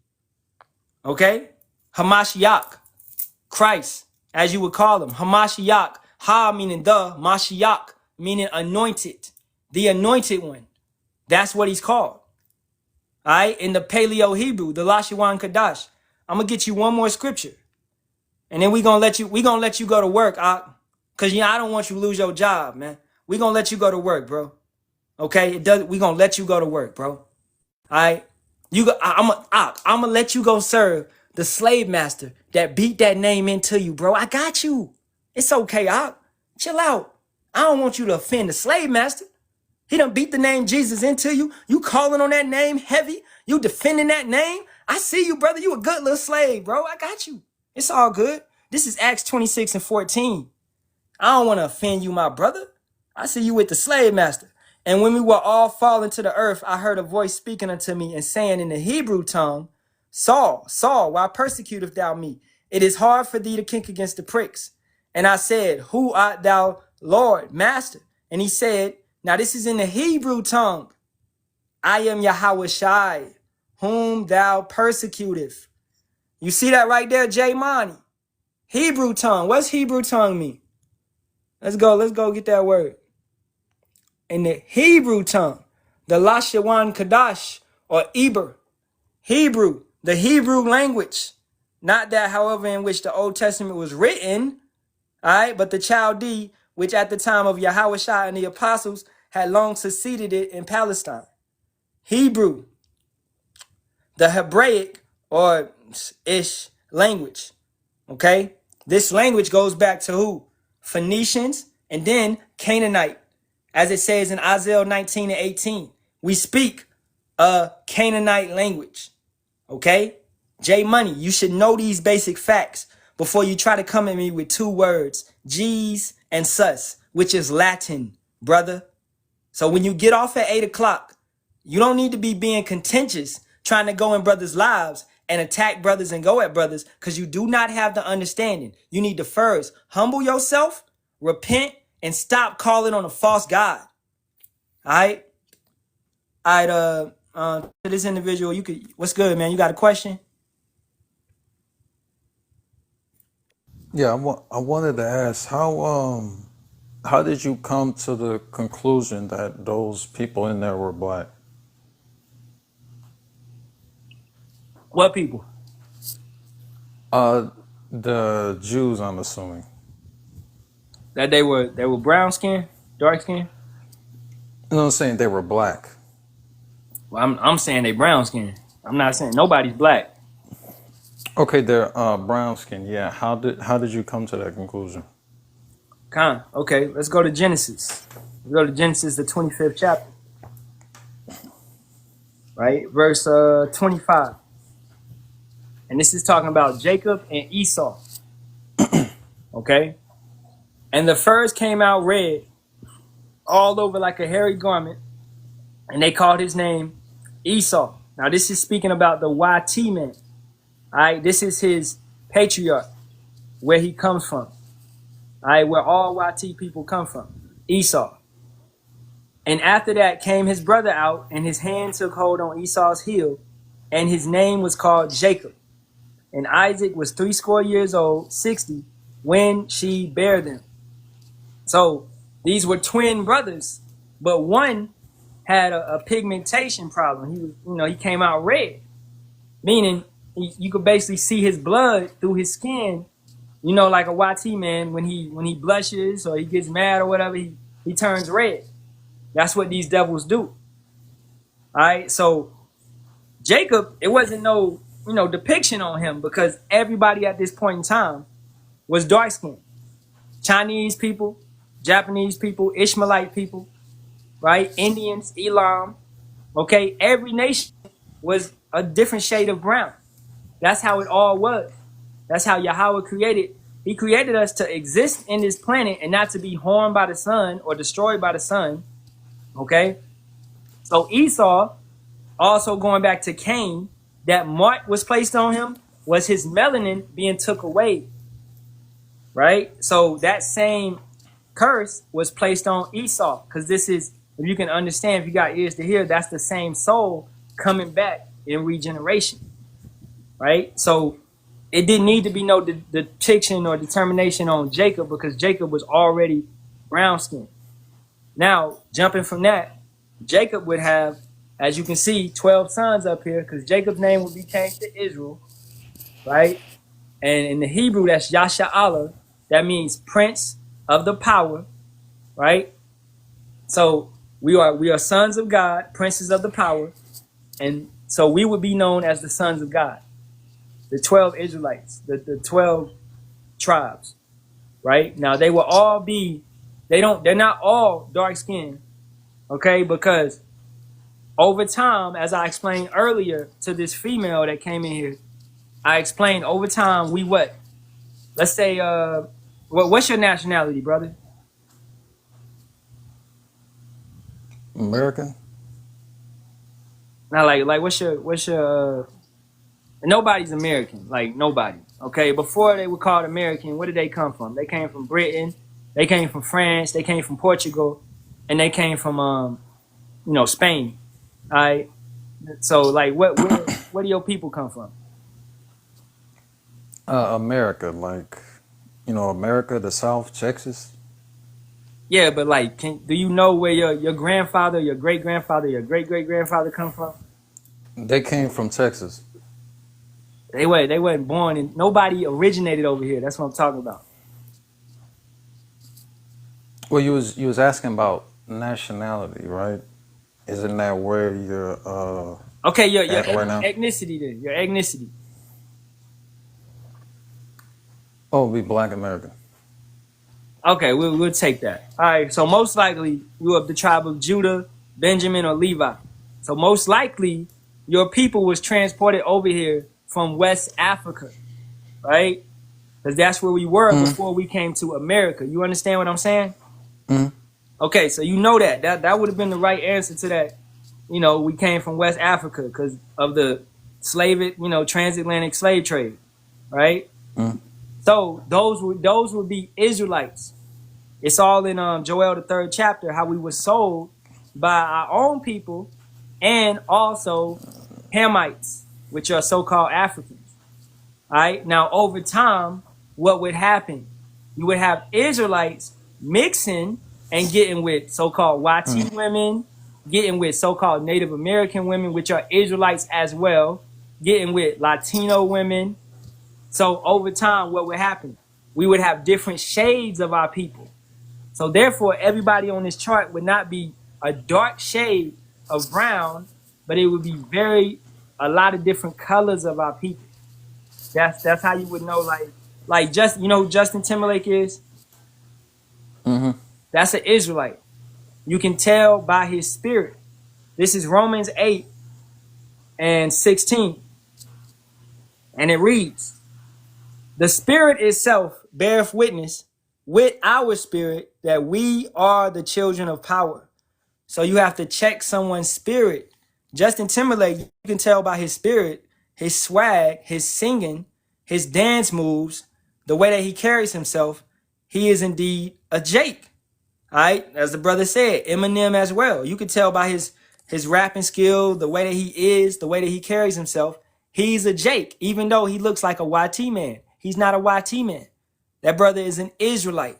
Okay? Hamashiach, Christ, as you would call him. Hamashiach, Ha meaning the, Mashiach meaning anointed, the anointed one. That's what he's called. All right? In the Paleo Hebrew, the Lashawan Kadash. I'm gonna get you one more scripture, and then we gonna let you go to work, cause I don't want you to lose your job, man. We gonna let you go to work, bro. Okay? We gonna let you go to work, bro. All right? I'm gonna let you go serve the slave master that beat that name into you, bro. I got you. It's okay, chill out. I don't want you to offend the slave master. He done beat the name Jesus into you. You calling on that name heavy. You defending that name. I see you, brother. You a good little slave, bro. I got you. It's all good. This is Acts 26:14. I don't want to offend you, my brother. I see you with the slave master. And when we were all fallen to the earth, I heard a voice speaking unto me and saying in the Hebrew tongue, Saul, Saul, why persecutest thou me? It is hard for thee to kick against the pricks. And I said, who art thou, Lord, master? And he said, now this is in the Hebrew tongue. I am Yahawashi, whom thou persecutest. You see that right there, J Money? Hebrew tongue. What's Hebrew tongue mean? Let's go get that word. In the Hebrew tongue, the Lashawan Kadash, or Eber. Hebrew, the Hebrew language. Not that, however, in which the Old Testament was written, all right, but the Chaldee, which at the time of Yahawashi and the apostles had long succeeded it in Palestine. Hebrew, the Hebraic or Ish language, okay? This language goes back to who? Phoenicians and then Canaanite. As it says in Isaiah 19 and 18, we speak a Canaanite language, okay? J Money, you should know these basic facts before you try to come at me with two words, G's and sus, which is Latin, brother. So when you get off at 8 o'clock, you don't need to be being contentious, trying to go in brothers' lives and attack brothers and go at brothers, because you do not have the understanding. You need to first humble yourself, repent, and stop calling on a false god. All right? All right, to this individual, what's good, man? You got a question? Yeah, I wanted to ask how did you come to the conclusion that those people in there were black? What people? The Jews, I'm assuming. That they were brown skin, dark skin? No, I'm saying they were black. Well, I'm saying they brown skin. I'm not saying nobody's black. Okay, they're brown skin. Yeah. How did you come to that conclusion? Okay, let's go to Genesis. Let's go to Genesis, the 25th chapter. Right? Verse 25. And this is talking about Jacob and Esau. Okay? And the furs came out red, all over like a hairy garment, and they called his name Esau. Now, this is speaking about the YT man. All right? This is his patriarch, where he comes from. All right? Where all YT people come from. Esau. And after that came his brother out, and his hand took hold on Esau's heel, and his name was called Jacob. And Isaac was 60 years old, 60, when she bare them. So these were twin brothers, but one had a pigmentation problem. He was, he came out red, meaning you could basically see his blood through his skin. Like a YT man, when he blushes or he gets mad or whatever, he turns red. That's what these devils do. All right, so Jacob, it wasn't no depiction on him, because everybody at this point in time was dark skinned. Chinese people, Japanese people, Ishmaelite people, right? Indians, Elam. Okay, every nation was a different shade of brown. That's how it all was. That's how Yahawah created. He created us to exist in this planet and not to be harmed by the sun or destroyed by the sun. Okay, so Esau, also going back to Cain, that mark was placed on him was his melanin being took away, right? So that same curse was placed on Esau, because this is, if you can understand, if you got ears to hear, that's the same soul coming back in regeneration, right? So it didn't need to be no depiction or determination on Jacob, because Jacob was already brown skinned. Now, jumping from that, Jacob would have, as you can see, 12 sons up here, because Jacob's name would be changed to Israel, right? And in the Hebrew, that's Yasharahla. That means prince of the power, right? So we are sons of God, princes of the power. And so we would be known as the sons of God, the 12 Israelites, the 12 tribes, right? Now, they will all be, they're not all dark skinned, okay? Because over time, as I explained earlier to this female that came in here, I explained over time, we what? Let's say, what's your nationality, brother? American. Now, like, what's your, nobody's American, like nobody, okay? Before they were called American, where did they come from? They came from Britain, they came from France, they came from Portugal, and they came from, Spain. All right. So like, where do your people come from? America, like, America, the South, Texas. Yeah, but like, do you know where your grandfather, your great grandfather, your great great grandfather come from? They came from Texas. They weren't born and nobody originated over here. That's what I'm talking about. Well, you was asking about nationality, right? Isn't that where you're Okay, your at right now? ethnicity then. Your ethnicity. Oh, be Black American. Okay, we'll take that. All right. So most likely you of the tribe of Judah, Benjamin, or Levi. So most likely your people was transported over here from West Africa, right? Because that's where we were Mm, before we came to America. You understand what I'm saying? mm, Okay, so you know that would have been the right answer to that. You know, we came from West Africa because of the transatlantic slave trade, right? mm, So those would be Israelites. It's all in Joel the third chapter how we were sold by our own people and also Hamites, which are so-called Africans. All right. Now, over time, what would happen? You would have Israelites mixing and getting with so-called YT mm, women, getting with so-called Native American women, which are Israelites as well, getting with Latino women. So over time, what would happen? We would have different shades of our people. So therefore, everybody on this chart would not be a dark shade of brown, but it would be a lot of different colors of our people. That's how you would know, like just who Justin Timberlake is. mm-hmm. That's an Israelite. You can tell by his spirit. This is Romans 8:16, and it reads, "The Spirit itself beareth witness with our spirit that we are the children of power." So you have to check someone's spirit. Justin Timberlake, you can tell by his spirit, his swag, his singing, his dance moves, the way that he carries himself. He is indeed a Jake. All right, as the brother said, Eminem as well. You can tell by his rapping skill, the way that he is, the way that he carries himself. He's a Jake, even though he looks like a YT man. He's not a YT man. That brother is an Israelite.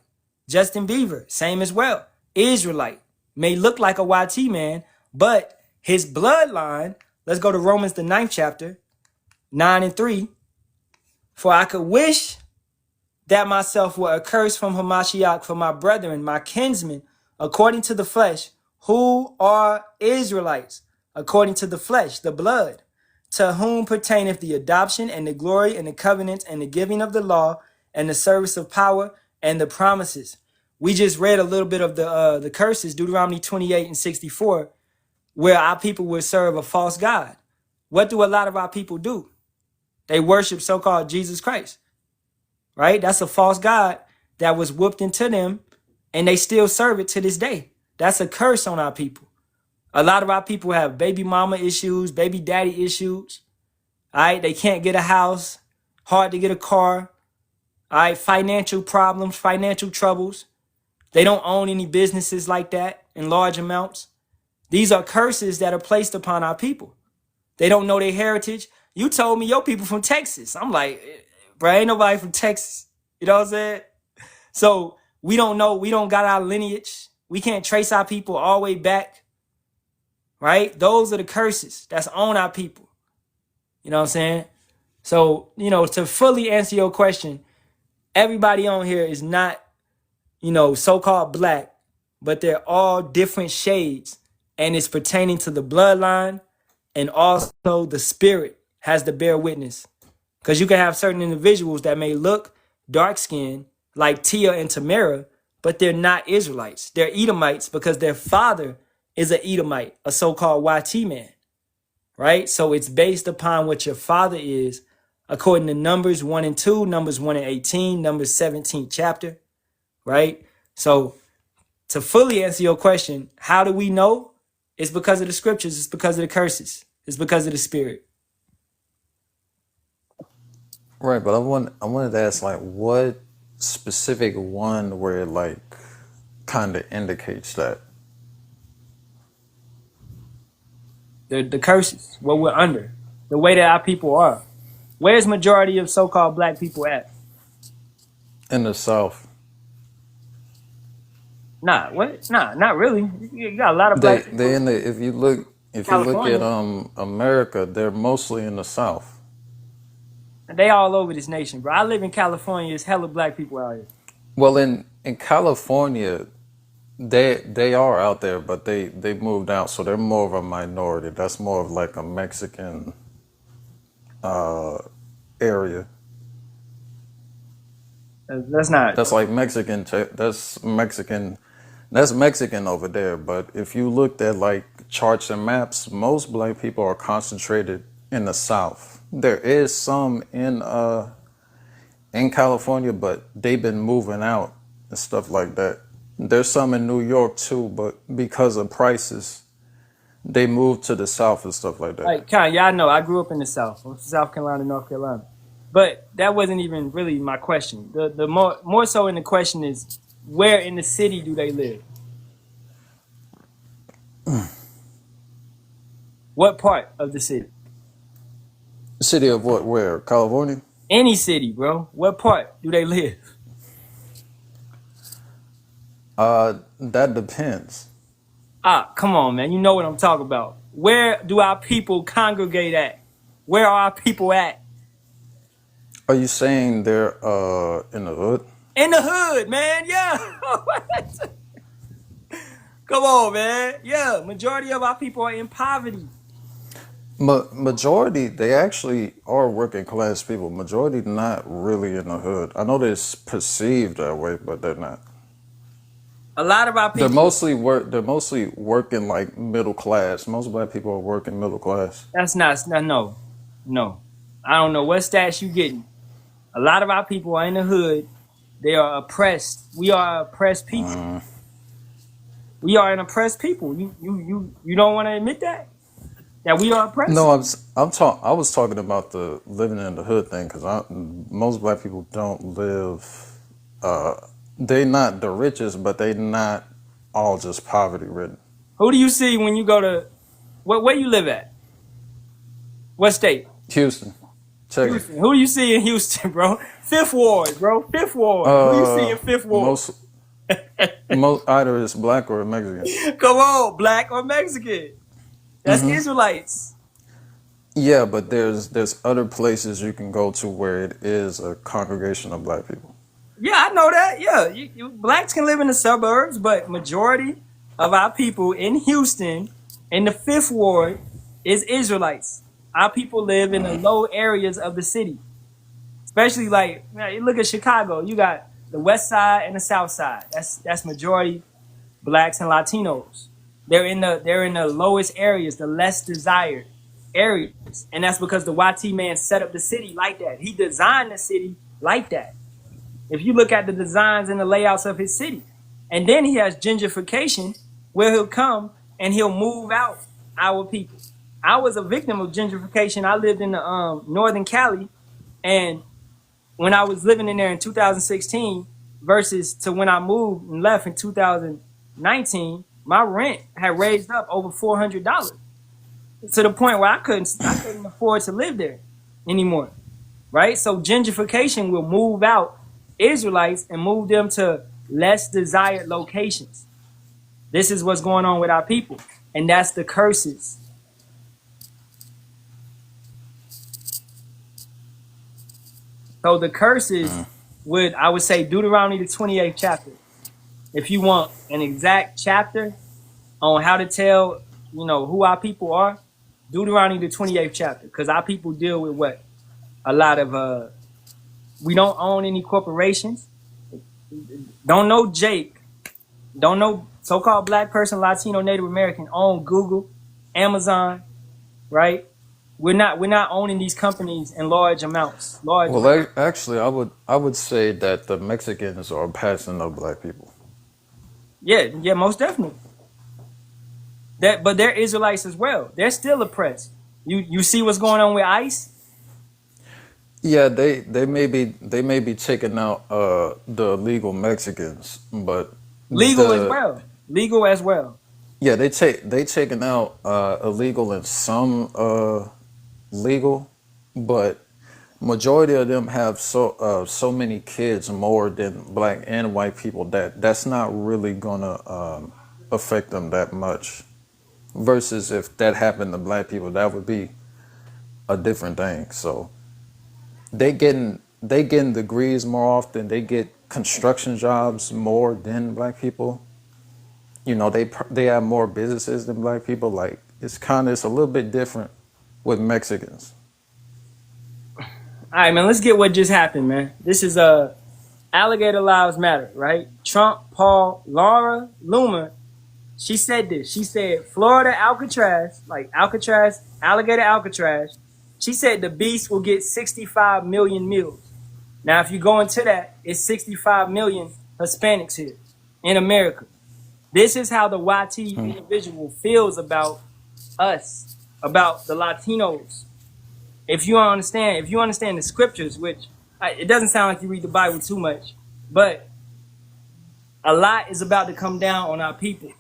Justin Bieber, same as well. Israelite. May look like a YT man, but his bloodline, let's go to Romans the 9th chapter, 9:3. For I could wish that myself were accursed from Hamashiach for my brethren, my kinsmen, according to the flesh, who are Israelites, according to the flesh, the blood, to whom pertaineth the adoption and the glory and the covenant and the giving of the law and the service of power and the promises. We just read a little bit of the curses, Deuteronomy 28:64, where our people would serve a false god. What do a lot of our people do? They worship so-called Jesus Christ, right? That's a false god that was whooped into them, and they still serve it to this day. That's a curse on our people. A lot of our people have baby mama issues, baby daddy issues. All right, they can't get a house, hard to get a car. All right, financial problems, financial troubles. They don't own any businesses like that in large amounts. These are curses that are placed upon our people. They don't know their heritage. You told me your people from Texas. I'm like, bro, ain't nobody from Texas. You know what I'm saying? So we don't know. We don't got our lineage. We can't trace our people all the way back, right? Those are the curses that's on our people. You know what I'm saying? So, to fully answer your question, everybody on here is not, so-called black, but they're all different shades, and it's pertaining to the bloodline, and also the spirit has to bear witness. Because you can have certain individuals that may look dark-skinned, like Tia and Tamara, but they're not Israelites. They're Edomites because their father is an Edomite, a so-called YT man, right? So it's based upon what your father is, according to Numbers 1 and 2, Numbers 1 and 18, Numbers 17th chapter, right? So to fully answer your question, how do we know? It's because of the scriptures. It's because of the curses. It's because of the spirit. Right, but I wanted to ask, like, what specific one where it, like, kind of indicates that? The curses, what we're under, the way that our people are. Where's majority of so-called black people at? In the South. Nah, what? Nah, not really. You got a lot of black They people in the if you look at California. America, they're mostly in the South. They all over this nation, bro. I live in California. There's hella black people out here. Well, in California, they are out there, but they moved out, so they're more of a minority. That's more of like a Mexican area. That's not. That's like That's Mexican over there. But if you looked at like charts and maps, most black people are concentrated in the South. There is some in California, but they've been moving out and stuff like that. There's some in New York too, but because of prices, they moved to the South and stuff like that. Like, y'all know I grew up in the South, from South Carolina, North Carolina. But that wasn't even really my question. The more so in the question is, where in the city do they live? What part of the city? City of what? Where? California? Any city, bro. What part do they live? That depends. Ah, come on, man. You know what I'm talking about. Where do our people congregate at? Where are our people at? Are you saying they're in the hood? In the hood, man. Yeah. Come on, man. Yeah. Majority of our people are in poverty. Majority, they actually are working class people. Majority not really in the hood. I know they're perceived that way, but they're not. A lot of our people. They're mostly working like middle class. Most black people are working middle class. That's not. No. I don't know what stats you getting. A lot of our people are in the hood. They are oppressed. We are oppressed people. We are an oppressed people. You don't want to admit that we are oppressed. No, I was talking about the living in the hood thing because most black people don't live. They not the richest, but they not all just poverty ridden. Who do you see when you go to where you live at? What state? Houston. Check Houston. Who do you see in Houston, bro? Fifth Ward, bro. Fifth Ward. Who you see in Fifth Ward? Most either it's black or Mexican. Come on, black or Mexican. That's Israelites. Yeah, but there's other places you can go to where it is a congregation of black people. Yeah, I know that. Yeah, blacks can live in the suburbs, but majority of our people in Houston, in the Fifth Ward, is Israelites. Our people live in the low areas of the city, especially like you look at Chicago. You got the West Side and the South Side. That's majority blacks and Latinos. They're in the lowest areas, the less desired areas, and that's because the YT man set up the city like that. He designed the city like that. If you look at the designs and the layouts of his city, and then he has gentrification, where he'll come and he'll move out our people. I was a victim of gentrification. I lived in the Northern Cali, and when I was living in there in 2016 versus to when I moved and left in 2019, my rent had raised up over $400 to the point where I couldn't afford to live there anymore, right? So gentrification will move out Israelites and move them to less desired locations. This is what's going on with our people, and that's the curses. So the curses I would say Deuteronomy the 28th chapter. If you want an exact chapter on how to tell, who our people are, Deuteronomy the 28th chapter, because our people deal with what? A lot of, we don't own any corporations. Don't know Jake. Don't know so-called black person, Latino, Native American own Google, Amazon, right? We're not owning these companies in large amounts. Actually, I would say that the Mexicans are passing up black people. Yeah, most definitely. But they're Israelites as well. They're still oppressed. You see what's going on with ICE? Yeah, they may be taking out the illegal Mexicans, but legal as well. Yeah, they taking out illegal and some legal, but majority of them have so many kids more than black and white people that that's not really gonna affect them that much. Versus if that happened to black people, that would be a different thing. So they getting degrees more often. They get construction jobs more than black people. You know, they have more businesses than black people. Like it's a little bit different with Mexicans. All right, man. Let's get what just happened, man. This is Alligator Lives Matter, right? Trump, Paul, Laura Loomer. She said this. She said Florida Alcatraz, like Alcatraz, alligator Alcatraz. She said the beast will get 65 million meals. Now, if you go into that, it's 65 million Hispanics here in America. This is how the YT individual feels about us, about the Latinos. If you understand the scriptures, which it doesn't sound like you read the Bible too much, but a lot is about to come down on our people.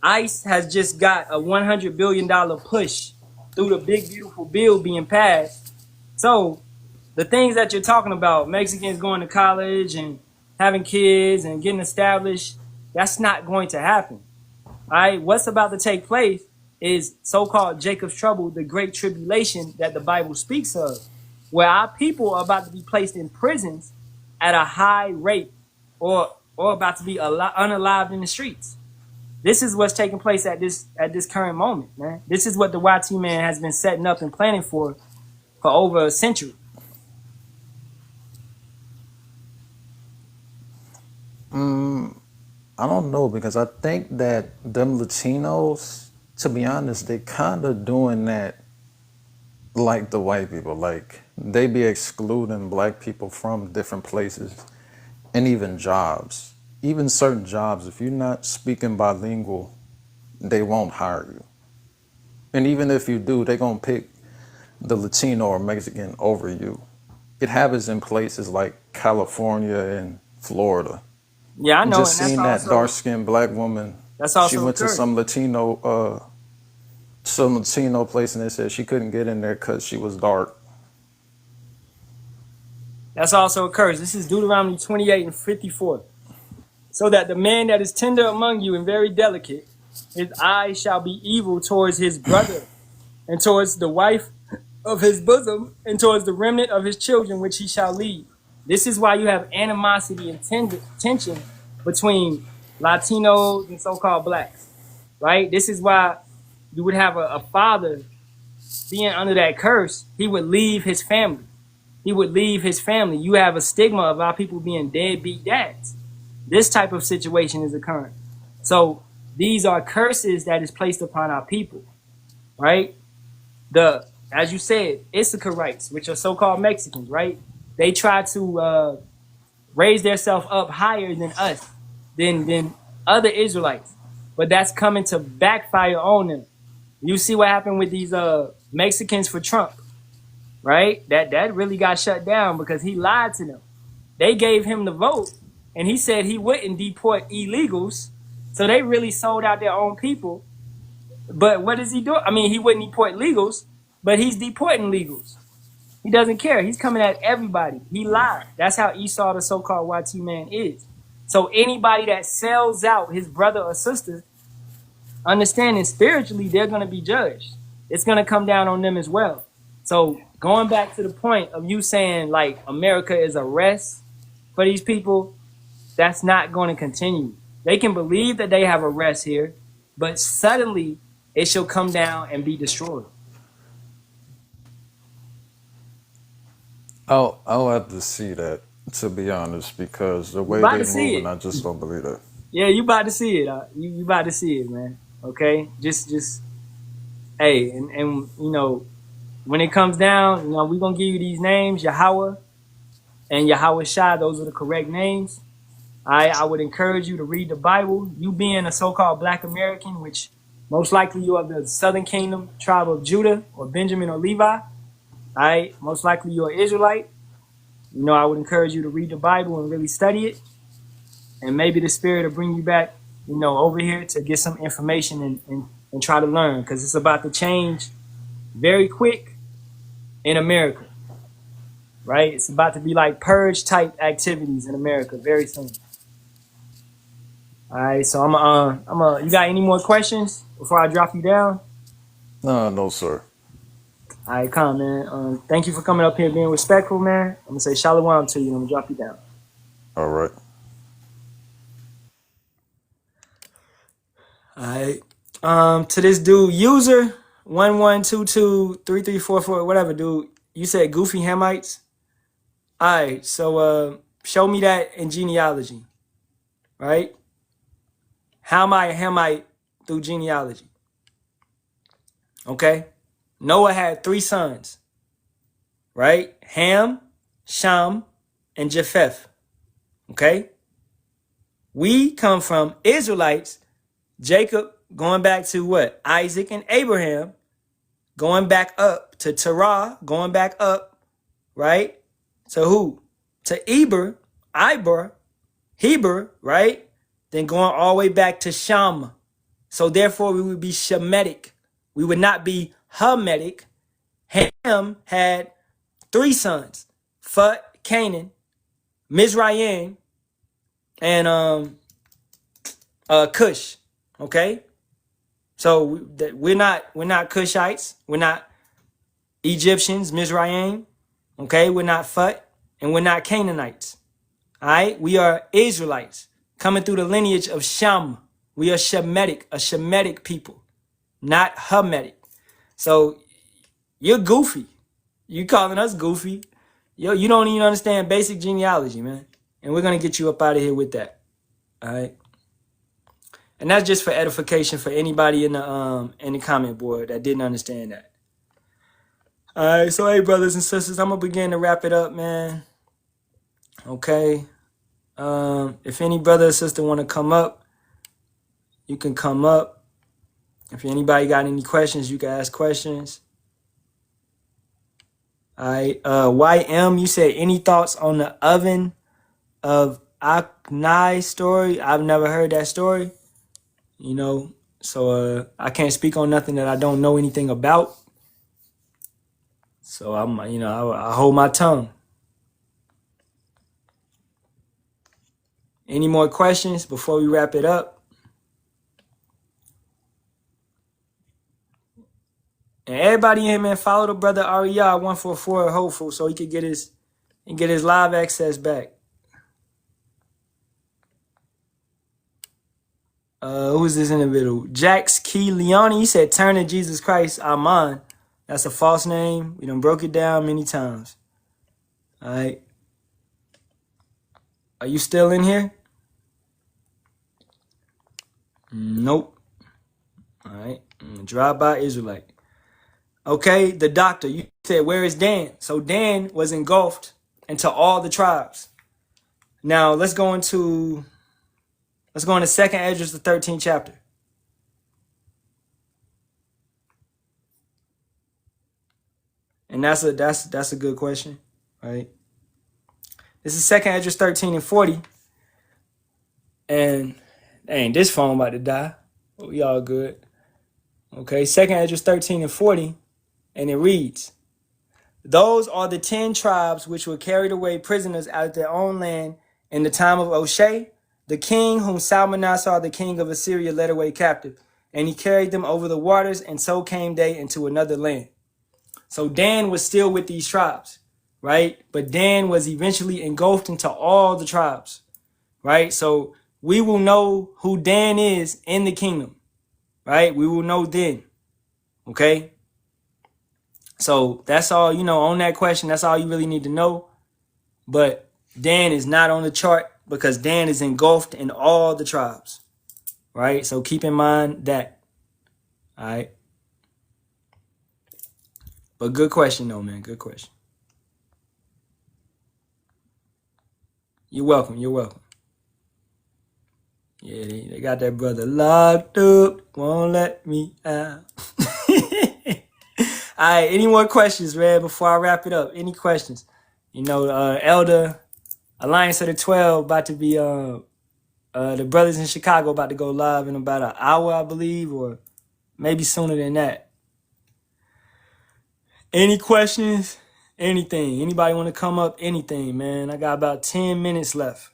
ICE has just got a $100 billion push through the big, beautiful bill being passed. So the things that you're talking about, Mexicans going to college and having kids and getting established, that's not going to happen. All right, what's about to take place is so-called Jacob's trouble, the great tribulation that the Bible speaks of, where our people are about to be placed in prisons at a high rate or about to be unalived in the streets. This is what's taking place at this current moment, man. This is what the YT man has been setting up and planning for over a century. I don't know because I think that them Latinos, to be honest, they kind of doing that like the white people. Like they be excluding black people from different places and even jobs. Even certain jobs, if you're not speaking bilingual, they won't hire you. And even if you do, they're going to pick the Latino or Mexican over you. It happens in places like California and Florida. Yeah, I know. Just and seeing that dark-skinned black woman. That's also she went occurred. to some Latino place, and they said she couldn't get in there because she was dark. That's also occurs. This is Deuteronomy 28 and 54. So that the man that is tender among you and very delicate, his eyes shall be evil towards his brother, and towards the wife of his bosom, and towards the remnant of his children which he shall lead. This is why you have animosity and tension between Latinos and so-called blacks, right? This is why you would have a father being under that curse. He would leave his family. He would leave his family. You have a stigma of our people being deadbeat dads. This type of situation is occurring. So these are curses that is placed upon our people, right? As you said, Issacharites, which are so-called Mexicans, right? They try to raise themselves up higher than us, than other Israelites. But that's coming to backfire on them. You see what happened with these Mexicans for Trump, right? That really got shut down because he lied to them. They gave him the vote, and he said he wouldn't deport illegals. So they really sold out their own people. But what is he doing? I mean, he wouldn't deport legals, but he's deporting legals. He doesn't care. He's coming at everybody. He lied. That's how Esau, the so-called YT man, is. So anybody that sells out his brother or sister, understanding spiritually, they're going to be judged. It's going to come down on them as well. So going back to the point of you saying, like, America is a rest for these people, that's not going to continue. They can believe that they have a rest here, but suddenly it shall come down and be destroyed. I'll have to see that, to be honest, because the way About they're to see moving, it. I just don't believe that. Yeah, you about to see it. You about to see it, man. Okay, just hey, and you know, when it comes down, you know, we're gonna give you these names, Yahawah and Yahawashi. Those are the correct names. I would encourage you to read the Bible. You being a so-called Black American, which most likely you are the Southern Kingdom tribe of Judah or Benjamin or Levi. Most likely you're an Israelite. You know, I would encourage you to read the Bible and really study it. And maybe the Spirit will bring you back over here to get some information and try to learn, because it's about to change very quick in America, right? It's about to be like purge type activities in America very soon. All right, so you got any more questions before I drop you down? No, sir. All right, come, man. Thank you for coming up here being respectful, man. I'm gonna say Shalawam to you. I'm gonna drop you down. All right. All right. To this dude, user 11223344, whatever, dude. You said goofy Hamites. All right, so show me that in genealogy, right? How am I a Hamite through genealogy? Okay. Noah had 3 sons, right? Ham, Sham, and Japheth. Okay. We come from Israelites, Jacob going back to what? Isaac and Abraham, going back up to Terah, going back up, right? To who? To Heber, right? Then going all the way back to Sham. So therefore we would be Shemitic. We would not be Hamitic. Ham had 3 sons, Phut, Canaan, Mizraim, and Cush. Okay? So we're not Cushites. We're not Egyptians, Mizraim. Okay? We're not Phut, and we're not Canaanites. All right? We are Israelites coming through the lineage of Sham. We are Shemitic, a Shemitic people, not Hamitic. So you're goofy. You calling us goofy. You don't even understand basic genealogy, man. And we're going to get you up out of here with that. All right? And that's just for edification for anybody in the comment board that didn't understand that. All right, so hey, brothers and sisters, I'm going to begin to wrap it up, man. Okay. If any brother or sister want to come up, you can come up. If anybody got any questions, you can ask questions. All right. YM, you said any thoughts on the oven of Aknai story? I've never heard that story. So I can't speak on nothing that I don't know anything about. So I hold my tongue. Any more questions before we wrap it up? And everybody in here, man, follow the brother Ariyah 144 hopeful so he could get his live access back. Who's this individual? Jax Key Leone. He said, turn to Jesus Christ, Aman. That's a false name. We done broke it down many times. All right. Are you still in here? Nope. All right. Drive by Israelite. Okay, the doctor. You said, where is Dan? So Dan was engulfed into all the tribes. Now let's go into 2nd Esdras, the 13th chapter. And that's a good question, right? This is 2nd Esdras 13 and 40. And dang, this phone about to die. We all good. Okay, 2nd Esdras 13 and 40. And it reads, those are the 10 tribes which were carried away prisoners out of their own land in the time of Oshé, the king whom Salmanasar, the king of Assyria, led away captive. And he carried them over the waters, and so came they into another land. So Dan was still with these tribes, right? But Dan was eventually engulfed into all the tribes, right? So we will know who Dan is in the kingdom, right? We will know then, okay? So that's all, on that question, that's all you really need to know. But Dan is not on the chart because Dan is engulfed in all the tribes, right? So keep in mind that, all right? But good question, though, man. Good question. You're welcome. You're welcome. Yeah, they got that brother locked up. Won't let me out. All right, any more questions, man, before I wrap it up? Any questions? Elder Alliance of the 12 about to be The brothers in Chicago about to go live in about an hour, I believe, or maybe sooner than that. Any questions? Anything? Anybody want to come up? Anything, man? I got about 10 minutes left.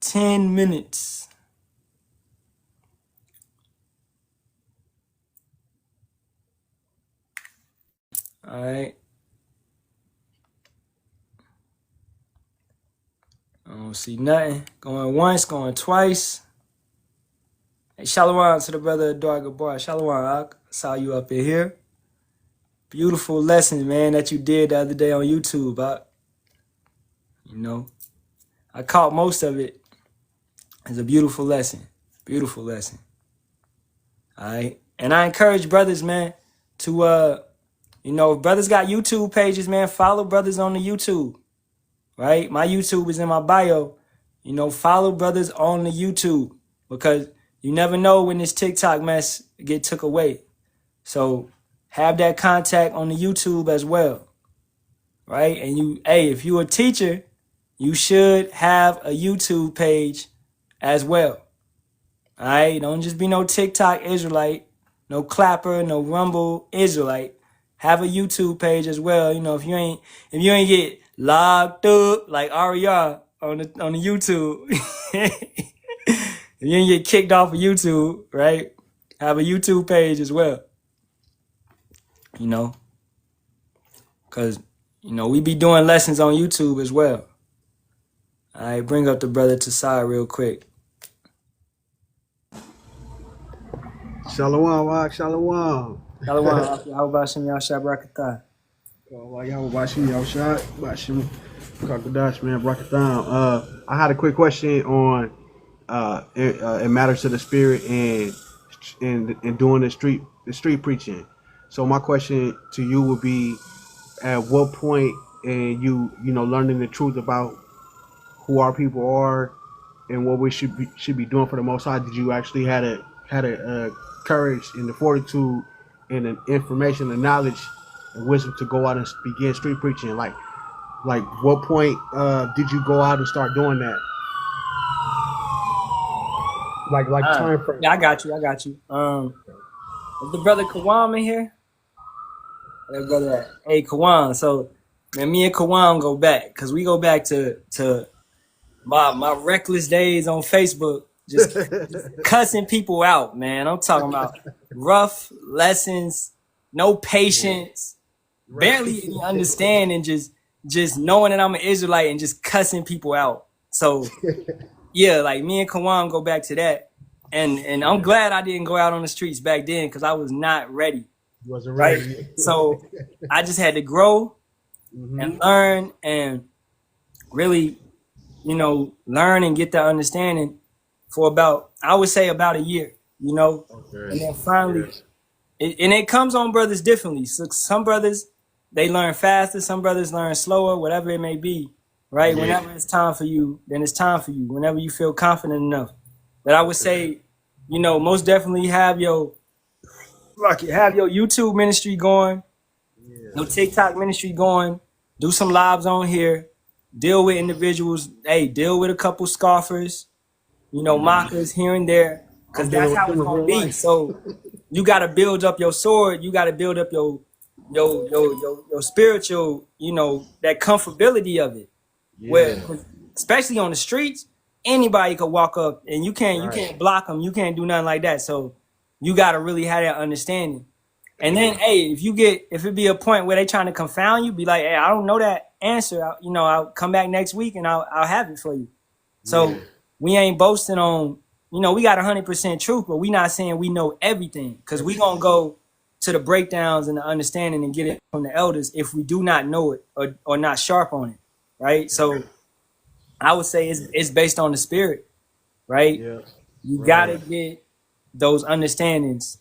10 minutes. All right. I don't see nothing. Going once, going twice. Hey, Shalawam to the brother Darga Bar. Shalawam, I saw you up in here. Beautiful lesson, man, that you did the other day on YouTube. You know, I caught most of it. It's a beautiful lesson. Beautiful lesson. All right. And I encourage brothers, man, to, you know, if brothers got YouTube pages, man, follow brothers on the YouTube. Right? My YouTube is in my bio. You know, follow brothers on the YouTube because you never know when this TikTok mess get took away. So have that contact on the YouTube as well. Right? And you, hey, if you're a teacher, you should have a YouTube page as well. All right? Don't just be no TikTok Israelite, no clapper, no rumble Israelite. Have a YouTube page as well. You know, if you ain't get locked up like Aria on the YouTube, if you ain't get kicked off of YouTube, right? Have a YouTube page as well. You know, because you know we be doing lessons on YouTube as well. All right, bring up the brother Tasai real quick. Shalawam, Shalawam. Shalawam, Bahasham, Yasharahla. Yahawashi, Bahasham, Kakadash, man, Brakatham. I had a quick question on it matters to the spirit and doing the street preaching. So my question to you would be, at what point in you know learning the truth about who our people are and what we should be doing for the Most High, did you actually had a courage and the fortitude and the information, the knowledge and wisdom to go out and begin street preaching? Like what point did you go out and start doing that? Like time frame. Yeah, I got you. Is the brother Kawam in here? That brother, hey Kawam. So, man, me and Kawam go back because we go back to my reckless days on Facebook, just cussing people out, man. I'm talking about rough lessons, no patience, barely any understanding, just knowing that I'm an Israelite and just cussing people out. So yeah, like me and Kawam go back to that. And I'm glad I didn't go out on the streets back then because I was not ready. You wasn't ready. Right? So I just had to grow and learn and really, you know, learn and get that understanding for about, I would say about a year, you know. Okay. And then finally, it comes on brothers differently. So some brothers, they learn faster. Some brothers learn slower, whatever it may be, right? Yeah. Whenever it's time for you, then it's time for you. Whenever you feel confident enough. But I would say, you know, most definitely have your YouTube ministry going, your TikTok ministry going, do some lives on here, deal with individuals, deal with a couple scoffers, you know, mockers here and there, because that's how it's gonna be. So you gotta build up your sword, you gotta build up your spiritual, you know, that comfortability of it. Yeah. Where especially on the streets, anybody could walk up and you can't block them, you can't do nothing like that. So you gotta really have that understanding. And then, if it be a point where they trying to confound you, be like, hey, I don't know that answer. I'll come back next week and I'll have it for you. So we ain't boasting on, you know, we got 100% truth, but we not saying we know everything because we gonna go to the breakdowns and the understanding and get it from the elders if we do not know it or not sharp on it, right? So I would say it's based on the spirit, right? Yeah. You gotta get those understandings,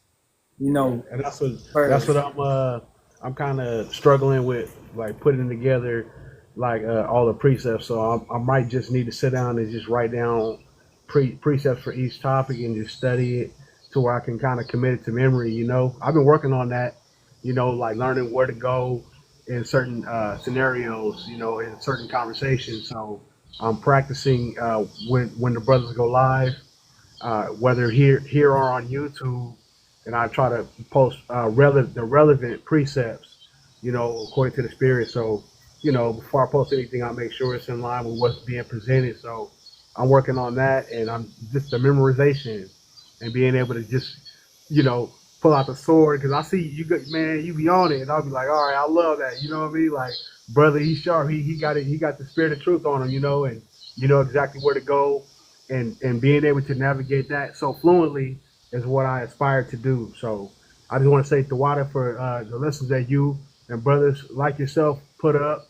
you know. And that's what I'm kind of struggling with, like putting together like all the precepts. So I might just need to sit down and just write down precepts for each topic and just study it to where I can kind of commit it to memory. You know, I've been working on that, you know, like learning where to go in certain scenarios, you know, in certain conversations. So I'm practicing when the brothers go live, whether here or on YouTube, and I try to post the relevant precepts, according to the spirit. So, before I post anything, I make sure it's in line with what's being presented. So, I'm working on that, and I'm just the memorization and being able to just, you know, pull out the sword because I see you, man. You be on it, and I'll be like, all right, I love that. You know what I mean? Like, brother, he's sharp. He got it. He got the spirit of truth on him. And you know exactly where to go, and being able to navigate that so fluently is what I aspire to do. So I just want to say to Wada for the lessons that you and brothers like yourself put up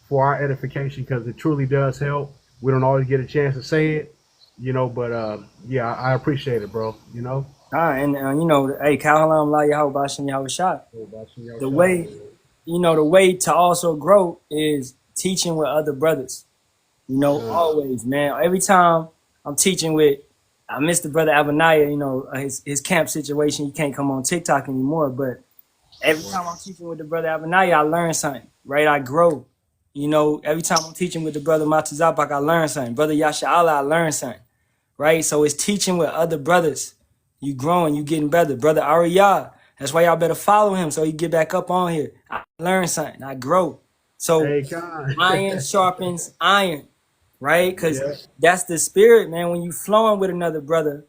for our edification because it truly does help. We don't always get a chance to say it, but yeah, I appreciate it, bro. And hey, Halalyam la Yahawah Bahasham Yahawashi. The way, the way to also grow is teaching with other brothers. Always, man. Every time I'm teaching with, I miss the brother Abaniah, his camp situation. He can't come on TikTok anymore, but every time I'm teaching with the brother Abaniah, I learn something, right? I grow. Every time I'm teaching with the brother Matazabak, I learn something. Brother Yasharahla, I learn something, right? So it's teaching with other brothers. You growing, you getting better. Brother Ariyah, that's why y'all better follow him so he get back up on here. I learn something, I grow. So Hey, Con. iron sharpens iron, right? Because Yeah. that's the spirit, man. When you flowing with another brother,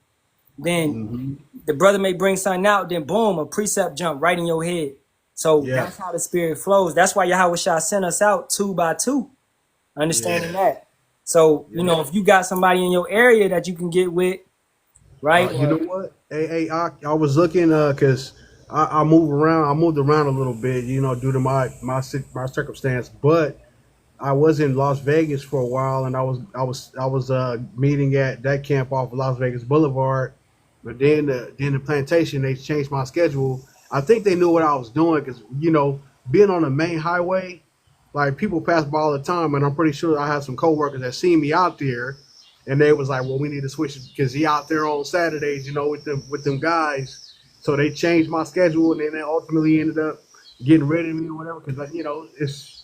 then Hmm. the brother may bring something out, then boom, a precept jump right in your head. So Yeah. that's how the spirit flows. That's why Yahawashi sent us out 2 by 2, understanding Yeah. that. So, Yeah. if you got somebody in your area that you can get with, right? You know Or what? Hey, I was looking because I move around. I moved around a little bit, due to my circumstance. But I was in Las Vegas for a while, and I was meeting at that camp off of Las Vegas Boulevard. But then the plantation they changed my schedule. I think they knew what I was doing because being on the main highway, like people pass by all the time, and I'm pretty sure I had some coworkers that seen me out there, and they was like, "Well, we need to switch because he out there on Saturdays, with them guys." So they changed my schedule, and then they ultimately ended up getting rid of me or whatever because it's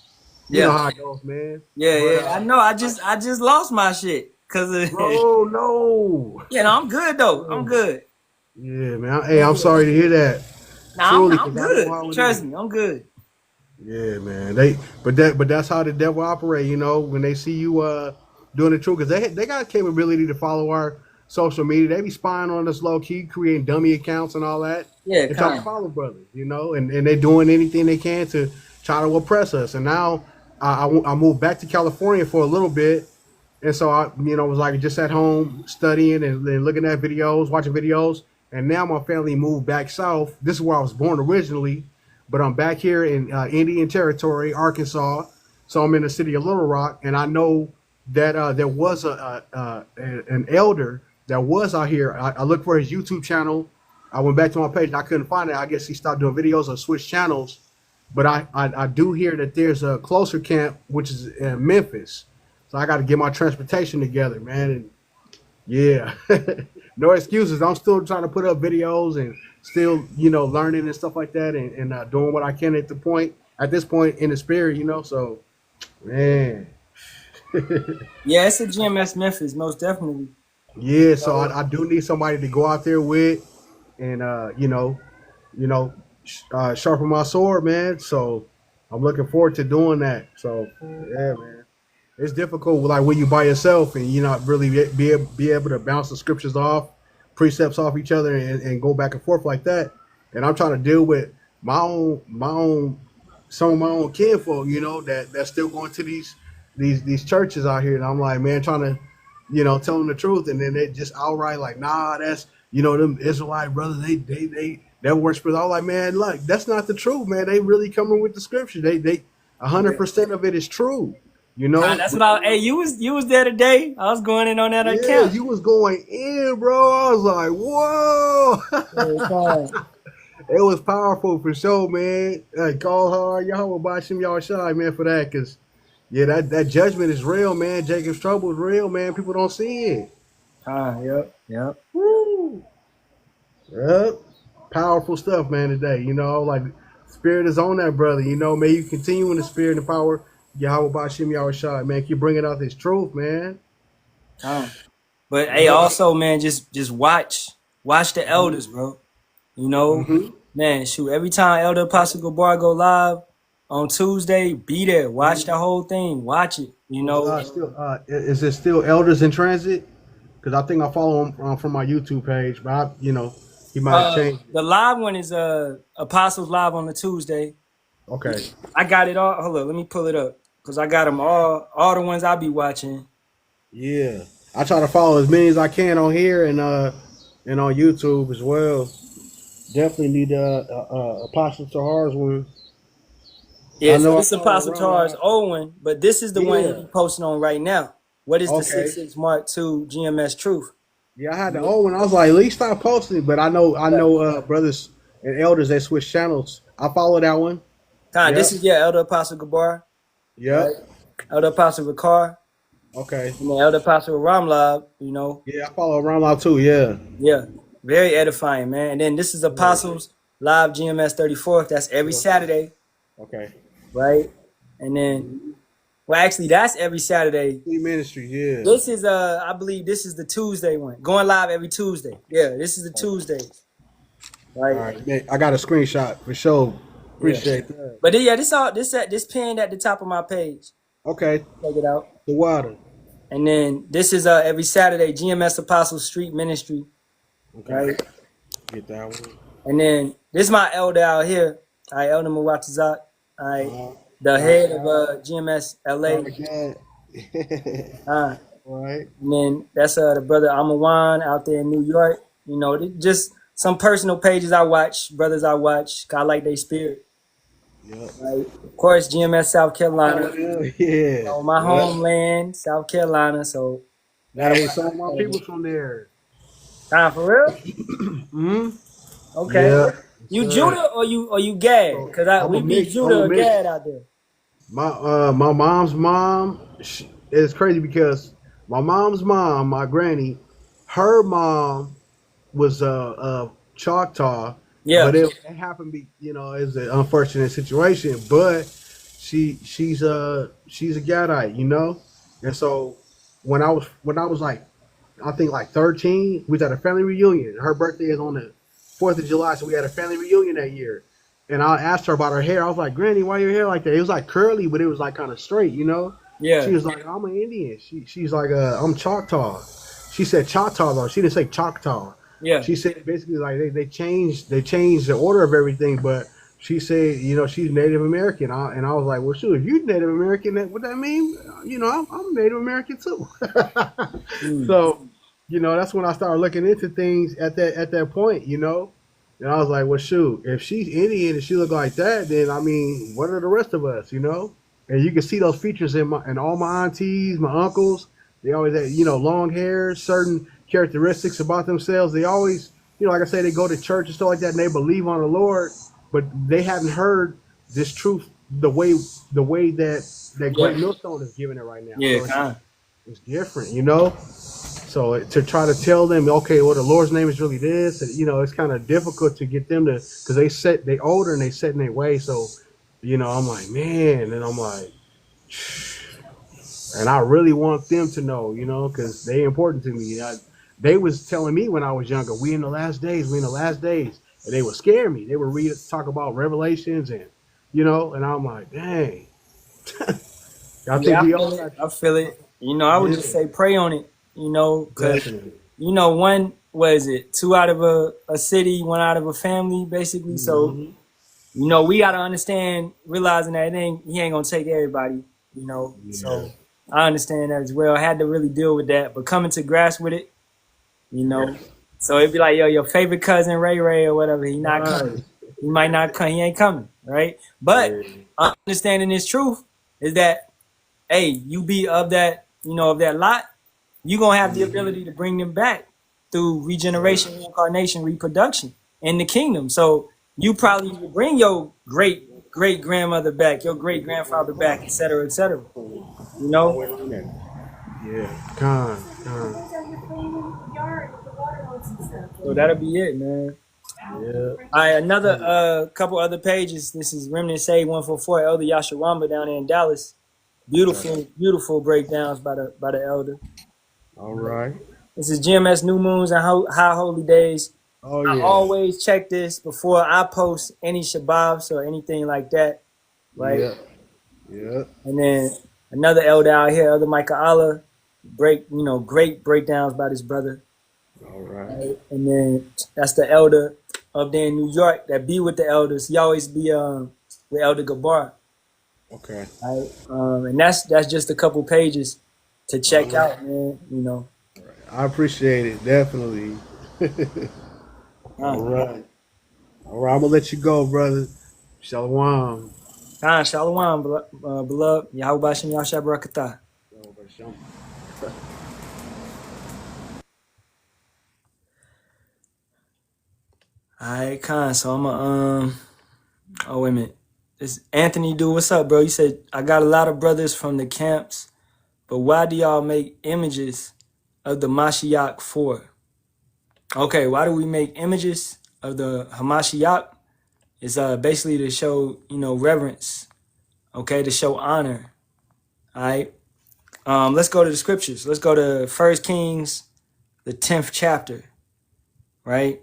yeah, how it goes, man. yeah, But yeah. I know. I just lost my shit because bro, no. I'm good though. I'm good. Yeah, man. Hey, I'm I'm good. sorry to hear that. Nah, I'm Truly, I'm because I know good. how it Trust is. me, I'm good. Yeah, man. But that's how the devil operate. When they see you doing the truth, because they got capability to follow our social media. They be spying on us low key, creating dummy accounts and all that, Yeah, and trying to kind. follow brothers. And they doing anything they can to try to oppress us. And now I moved back to California for a little bit. And so I was like just at home studying and looking at videos, watching videos. And now my family moved back south. This is where I was born originally, but I'm back here in Indian Territory, Arkansas. So I'm in the city of Little Rock, and I know that there was an elder that was out here. I looked for his YouTube channel. I went back to my page and I couldn't find it. I guess he stopped doing videos or switched channels. But I do hear that there's a closer camp, which is in Memphis. So I got to get my transportation together, man. And yeah, no excuses. I'm still trying to put up videos and still, learning and stuff like that, and doing what I can at this point in the spirit. So man, Yeah, it's a GMS Memphis, most definitely. yeah. So So I do need somebody to go out there with, and you know, sharpen my sword, man. So I'm looking forward to doing that. So yeah, man. It's difficult, like when you by yourself and you not really be able to bounce the scriptures off, precepts off each other, and go back and forth like that. And I'm trying to deal with my own, some of my own kinfolk, that's still going to these churches out here. And I'm like, man, trying to, tell them the truth, and then they just outright like, nah, that's them Israelite brothers, they that worshipers. I was like, man, look, that's not the truth, man. They really coming with the scripture. They yeah. 100% of it is true. That's what hey, you was there today. I was going in on that Yeah, account. you was going in, bro. I was like, Yeah, whoa. kind. It was powerful for sure, man. Call hard, Yahawah Bahasham Yahawashi, man, for that. Because, yeah, that judgment is real, man. Jacob's trouble is real, man. People don't see it. Yep, yep. Woo. Yep. Powerful stuff, man, today. Like, spirit is on that, brother. May you continue in the spirit and power Yahawah Bahasham Yahawashi, man, keep bringing out this truth, man. But hey, Yep. also, man, just watch the elders, bro. You know, Mm-hmm. man, shoot, every time Elder Apostle Gabar go live on Tuesday, be there. Watch the whole thing. Watch it. You know. Is it still elders in transit? Because I think I follow him from my YouTube page, but he might have changed it. The live one is Apostles Live on the Tuesday. Okay. I got it all. Hold on, let me pull it up. Cause I got them all the ones I be watching. Yeah. I try to follow as many as I can on here and on YouTube as well. Definitely need Apostle Tahar's one. Yeah, I so know I this is follow Apostle around a Charles lot. Owen, but this is the one he Yeah. be posting on right now. What is the Okay. 6.6 Mark II GMS Truth? Yeah, I had the old one. I was like, at least stop posting it. But I know brothers and elders that switch channels. I follow that one. This Yep. is Elder Apostle Gabar, right? Yep. Elder Apostle Ricard, Okay. and then Elder Apostle Ramlab, Yeah, I follow around a lot too. Yeah. Yeah, very edifying, man. And then this is Apostles Live GMS 34th. That's every Saturday, Okay. right? And then, well, actually, that's every Saturday. Ministry. Yeah. This is I believe this is the Tuesday one, going live every Tuesday. Yeah, this is the Tuesday, right? All right. Man, I got a screenshot for sure. Yeah. Appreciate that. But yeah, this pinned at the top of my page. Okay. Check it out. The water. And then this is every Saturday, GMS Apostles Street Ministry, Okay. right? Get that one. And then this is my elder out here, Elder Muwatazak, the head of GMS LA. Right. And then that's the brother Amawan out there in New York. Just some personal pages I watch, brothers I watch. I like their spirit. Yep. Right? Of course, GMS South Carolina. Yeah. My homeland, South Carolina. So Hey, some of my people from there. for real? Hmm. Okay. Yeah. You Judah or you Gad? Because we be Judah or Gad out there. My mom's mom. It's crazy because my mom's mom, my granny, her mom was Choctaw. Yeah. But it happened to be, it's an unfortunate situation. But she's a Gadite, And so when I was like, I think like 13, we was at a family reunion. Her birthday is on the 4th of July, so we had a family reunion that year. And I asked her about her hair. I was like, Granny, why your hair like that? It was like curly, but it was like kind of straight, Yeah. She was like, I'm an Indian. She's like, I'm Choctaw. She said Choctaw though. She didn't say Choctaw. Yeah. She said basically like they changed the order of everything, but she said, she's Native American. And I was like, well, shoot, if you're Native American, what that mean? I'm Native American too. So, that's when I started looking into things at that point, And I was like, well, shoot, if she's Indian and she look like that, then I mean, what are the rest of us, And you can see those features in all my aunties, my uncles. They always had, long hair, certain characteristics about themselves. They always, like I say, they go to church and stuff like that, and they believe on the Lord, but they hadn't heard this truth the way that Great Millstone is giving it right now. Yeah, so it's different, So to try to tell them, okay, well, the Lord's name is really this, and, it's kind of difficult to get them to, because they older and they set in their way. So, I'm like, man, and I'm like, and I really want them to know, because they important to me. They was telling me when I was younger, we in the last days, and they would scare me. They would talk about Revelations and, and I'm like, dang. I feel it. I would just say pray on it, because, one, what is it? 2 out of a city, 1 out of a family, basically. So, we got to understand, realizing that he ain't going to take everybody, So I understand that as well. I had to really deal with that, but coming to grasp with it, So it'd be like, yo, your favorite cousin Ray Ray or whatever, he not coming. He might not come. He ain't coming, right? But understanding this truth is that, hey, you be of that, of that lot, you going to have the ability to bring them back through regeneration, reincarnation, reproduction in the kingdom. So you probably will bring your great-great-grandmother back, your great-grandfather back, et cetera, et cetera. Yeah, con. So that'll be it, man. Yeah. All right, another couple other pages. This is Remnant Say 144, Elder Yasharahla down there in Dallas. Okay. Beautiful breakdowns by the elder. All right. This is GMS New Moons and High Holy Days. Oh I yeah. always check this before I post any Shabbos or anything like that, right? Yeah. Yeah. And then another elder out here, Elder Micah Allah, great breakdowns by this brother. All right. Right? And then that's the elder up there in New York that be with the elders. He always be with Elder Gabar. Okay. Right? And that's just a couple pages to All check right. out, man. I appreciate it. Definitely. All Uh, right. All right. I'm gonna let you go, brother. Shalawam. Shalawam, beloved. Bahasham, Yasharahla. All right, Khan. So I'm a oh wait a minute. This Anthony dude, what's up, bro? You said I got a lot of brothers from the camps, but why do y'all make images of the Mashiach for? Okay, why do we make images of the Hamashiach? It's basically to show, reverence, okay, to show honor. All right. Let's go to the scriptures. Let's go to First Kings, the 10th chapter, right?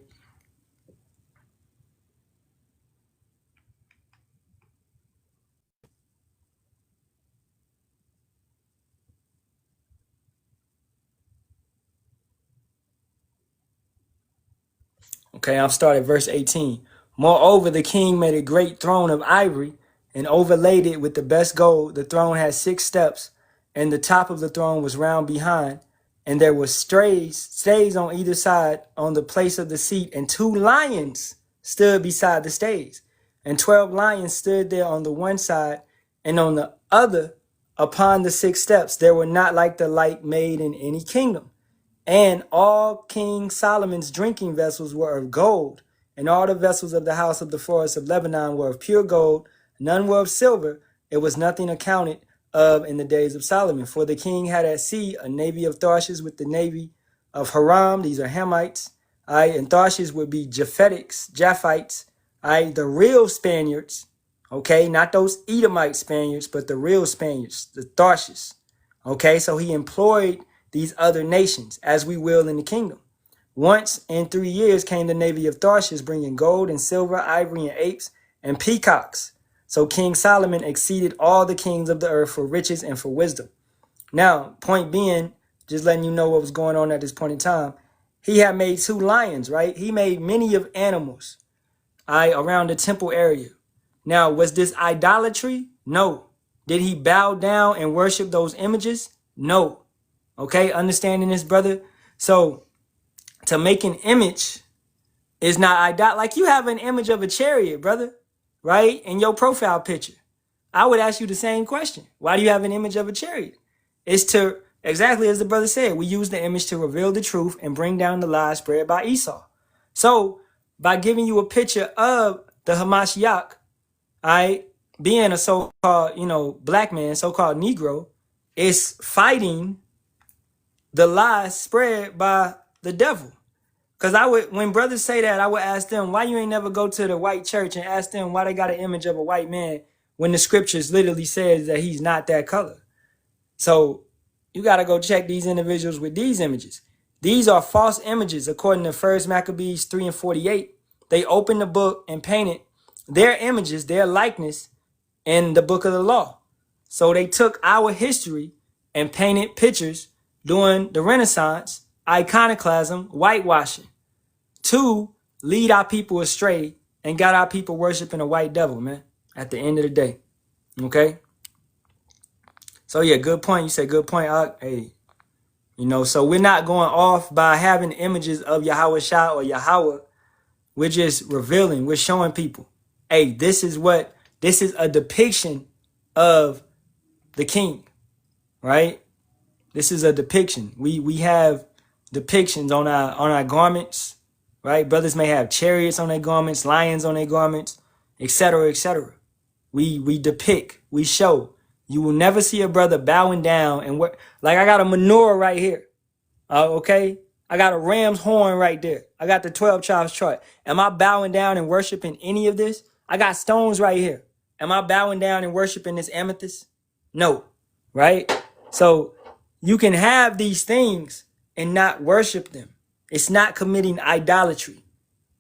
Okay, I'll start at verse 18. Moreover, the king made a great throne of ivory and overlaid it with the best gold. The throne had 6 steps, and the top of the throne was round behind, and there were stays on either side on the place of the seat, and 2 lions stood beside the stays, and 12 lions stood there on the one side, and on the other upon the 6 steps. There were not like the like made in any kingdom. And all King Solomon's drinking vessels were of gold, and all the vessels of the house of the forest of Lebanon were of pure gold, none were of silver. It was nothing accounted of in the days of Solomon. For the king had at sea a navy of Tharshish with the navy of Haram. These are Hamites. And Tharshish would be Japhites. The real Spaniards. Okay, not those Edomite Spaniards, but the real Spaniards, the Tharshish. Okay, so he employed these other nations, as we will in the kingdom. Once in 3 years came the navy of Tharshish, bringing gold and silver, ivory and apes and peacocks. So King Solomon exceeded all the kings of the earth for riches and for wisdom. Now, point being, just letting you know what was going on at this point in time, he had made 2 lions, right? He made many of animals, around the temple area. Now, was this idolatry? No. Did he bow down and worship those images? No. Okay, understanding this, brother? So, to make an image is not idolatry. Like you have an image of a chariot, brother, right? In your profile picture. I would ask you the same question. Why do you have an image of a chariot? It's to, exactly as the brother said, we use the image to reveal the truth and bring down the lies spread by Esau. So, by giving you a picture of the Hamashiach, being a so-called, black man, so-called Negro, is fighting the lies spread by the devil. Because when brothers say that, I would ask them, why you ain't never go to the white church and ask them why they got an image of a white man when the scriptures literally says that he's not that color. So you got to go check these individuals with these images. These are false images, according to 1 Maccabees 3 and 48. They opened the book and painted their images, their likeness in the book of the law. So they took our history and painted pictures during the Renaissance, iconoclasm, whitewashing, to lead our people astray and got our people worshiping a white devil, man, at the end of the day. Okay? So yeah, good point. You said good point. Hey, so we're not going off by having images of Yahawashi or Yahawah. We're just revealing, we're showing people, hey, this is a depiction of the king, right? This is a depiction. We have depictions on our garments, right? Brothers may have chariots on their garments, lions on their garments, etc., etc. We depict, we show. You will never see a brother bowing down and work. Like I got a menorah right here. Okay? I got a ram's horn right there. I got the 12 tribes chart. Am I bowing down and worshiping any of this? I got stones right here. Am I bowing down and worshiping this amethyst? No. right? So you can have these things and not worship them. It's not committing idolatry,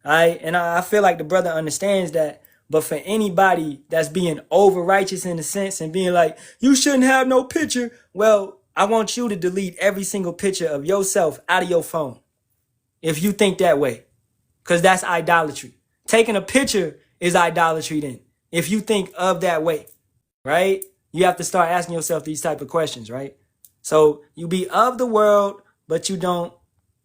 all right? And I feel like the brother understands that. But for anybody that's being over righteous in a sense and being like, you shouldn't have no picture, well, I want you to delete every single picture of yourself out of your phone if you think that way, because that's idolatry. Taking a picture is idolatry then, if you think of that way, right? You have to start asking yourself these type of questions, right? So you be of the world, but you don't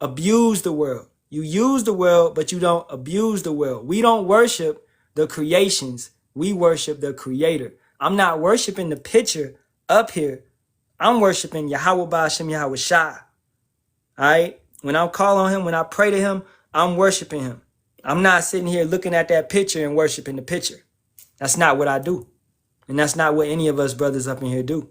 abuse the world. You use the world, but you don't abuse the world. We don't worship the creations. We worship the creator. I'm not worshiping the picture up here. I'm worshiping Yahawah, Bahasham, Yahawashi. All right? When I call on him, when I pray to him, I'm worshiping him. I'm not sitting here looking at that picture and worshiping the picture. That's not what I do. And that's not what any of us brothers up in here do.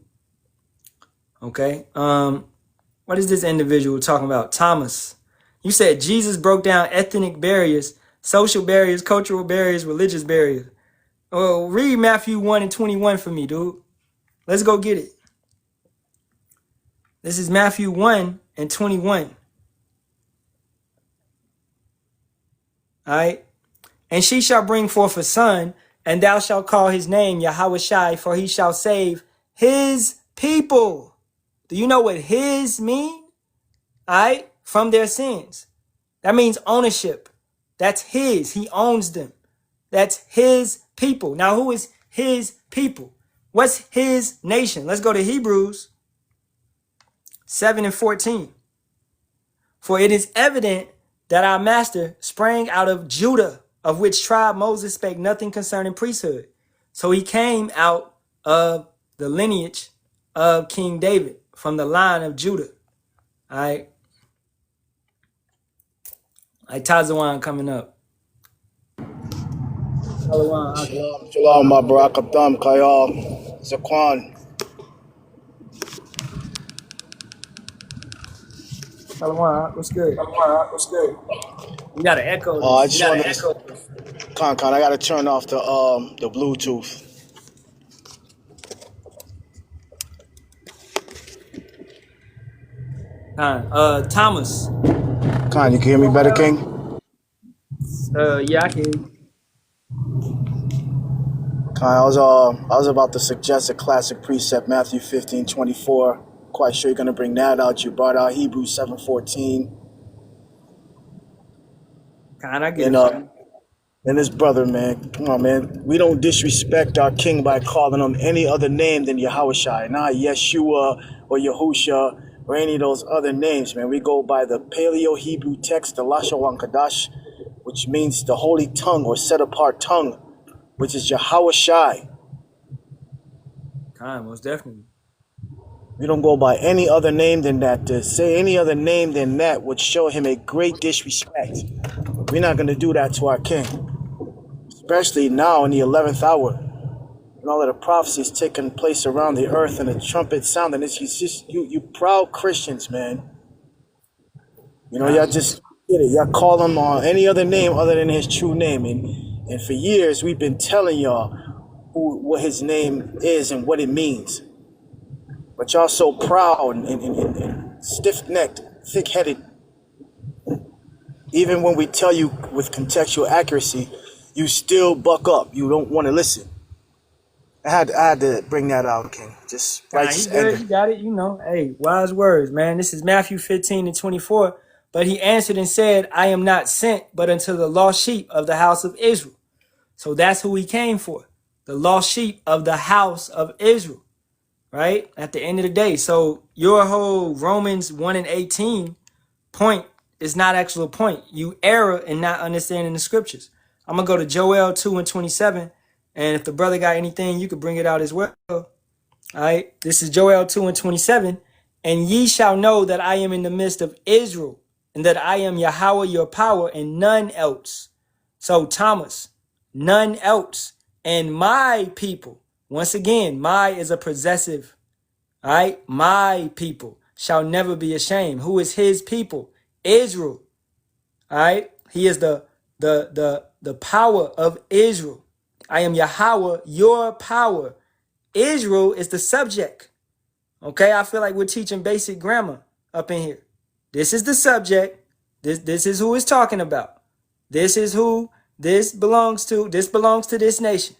Okay? What is this individual talking about? Thomas. You said Jesus broke down ethnic barriers, social barriers, cultural barriers, religious barriers. Oh, read Matthew 1 and 21 for me, dude. Let's go get it. This is Matthew 1 and 21. All right? And she shall bring forth a son, and thou shalt call his name Yahawashi, for he shall save his people. Do you know what his mean? All right? From their sins. That means ownership. That's his. He owns them. That's his people. Now, who is his people? What's his nation? Let's go to Hebrews 7 and 14. For it is evident that our master sprang out of Judah, of which tribe Moses spake nothing concerning priesthood. So he came out of the lineage of King David, from the line of Judah. All right. Like Tazawan coming up. Shalawam. Shalawam, my Barak, Ahtham, Kayal, Zaquan. Shalawam. What's good? You got to echo I this. just want to, I got to turn off the Bluetooth. Thomas. Khan, you can hear me better, King? Yeah, I can. Khan, I was about to suggest a classic precept, Matthew 15:24. Quite sure you're gonna bring that out. You brought out Hebrews 7:14. I get it. And his brother, man, come on, man. We don't disrespect our king by calling him any other name than Yahawashi, not Yeshua or Yahusha or any of those other names, man. We go by the Paleo-Hebrew text, the Lashon Kadash, which means the holy tongue or set-apart tongue, which is Yahawashi. Most definitely. We don't go by any other name than that. To say any other name than that would show him a great disrespect. We're not going to do that to our king. Especially now in the 11th hour, and all of the prophecies taking place around the earth and the trumpet sounding. It's just you proud Christians, man. You know, y'all just get it. Y'all call him on any other name other than his true name. And for years, we've been telling y'all what his name is and what it means. But y'all so proud and stiff-necked, thick-headed. Even when we tell you with contextual accuracy, you still buck up. You don't want to listen. I had to bring that out, King. Just right. You got it. You know, hey, wise words, man. This is Matthew 15 and 24. But he answered and said, I am not sent but unto the lost sheep of the house of Israel. So that's who he came for. The lost sheep of the house of Israel. Right? At the end of the day. So your whole Romans 1 and 18 point is not actually a point. You error in not understanding the scriptures. I'm going to go to Joel 2 and 27. And if the brother got anything, you could bring it out as well. All right. This is Joel 2 and 27. And ye shall know that I am in the midst of Israel, and that I am Yahawah your power, and none else. So Thomas, none else. And my people, once again, my is a possessive. All right. My people shall never be ashamed. Who is his people? Israel. All right. He is the power of Israel. I am Yahawah, your power. Israel is the subject. Okay, I feel like we're teaching basic grammar up in here. This is the subject. This is who it's talking about. This is who this belongs to. This belongs to this nation,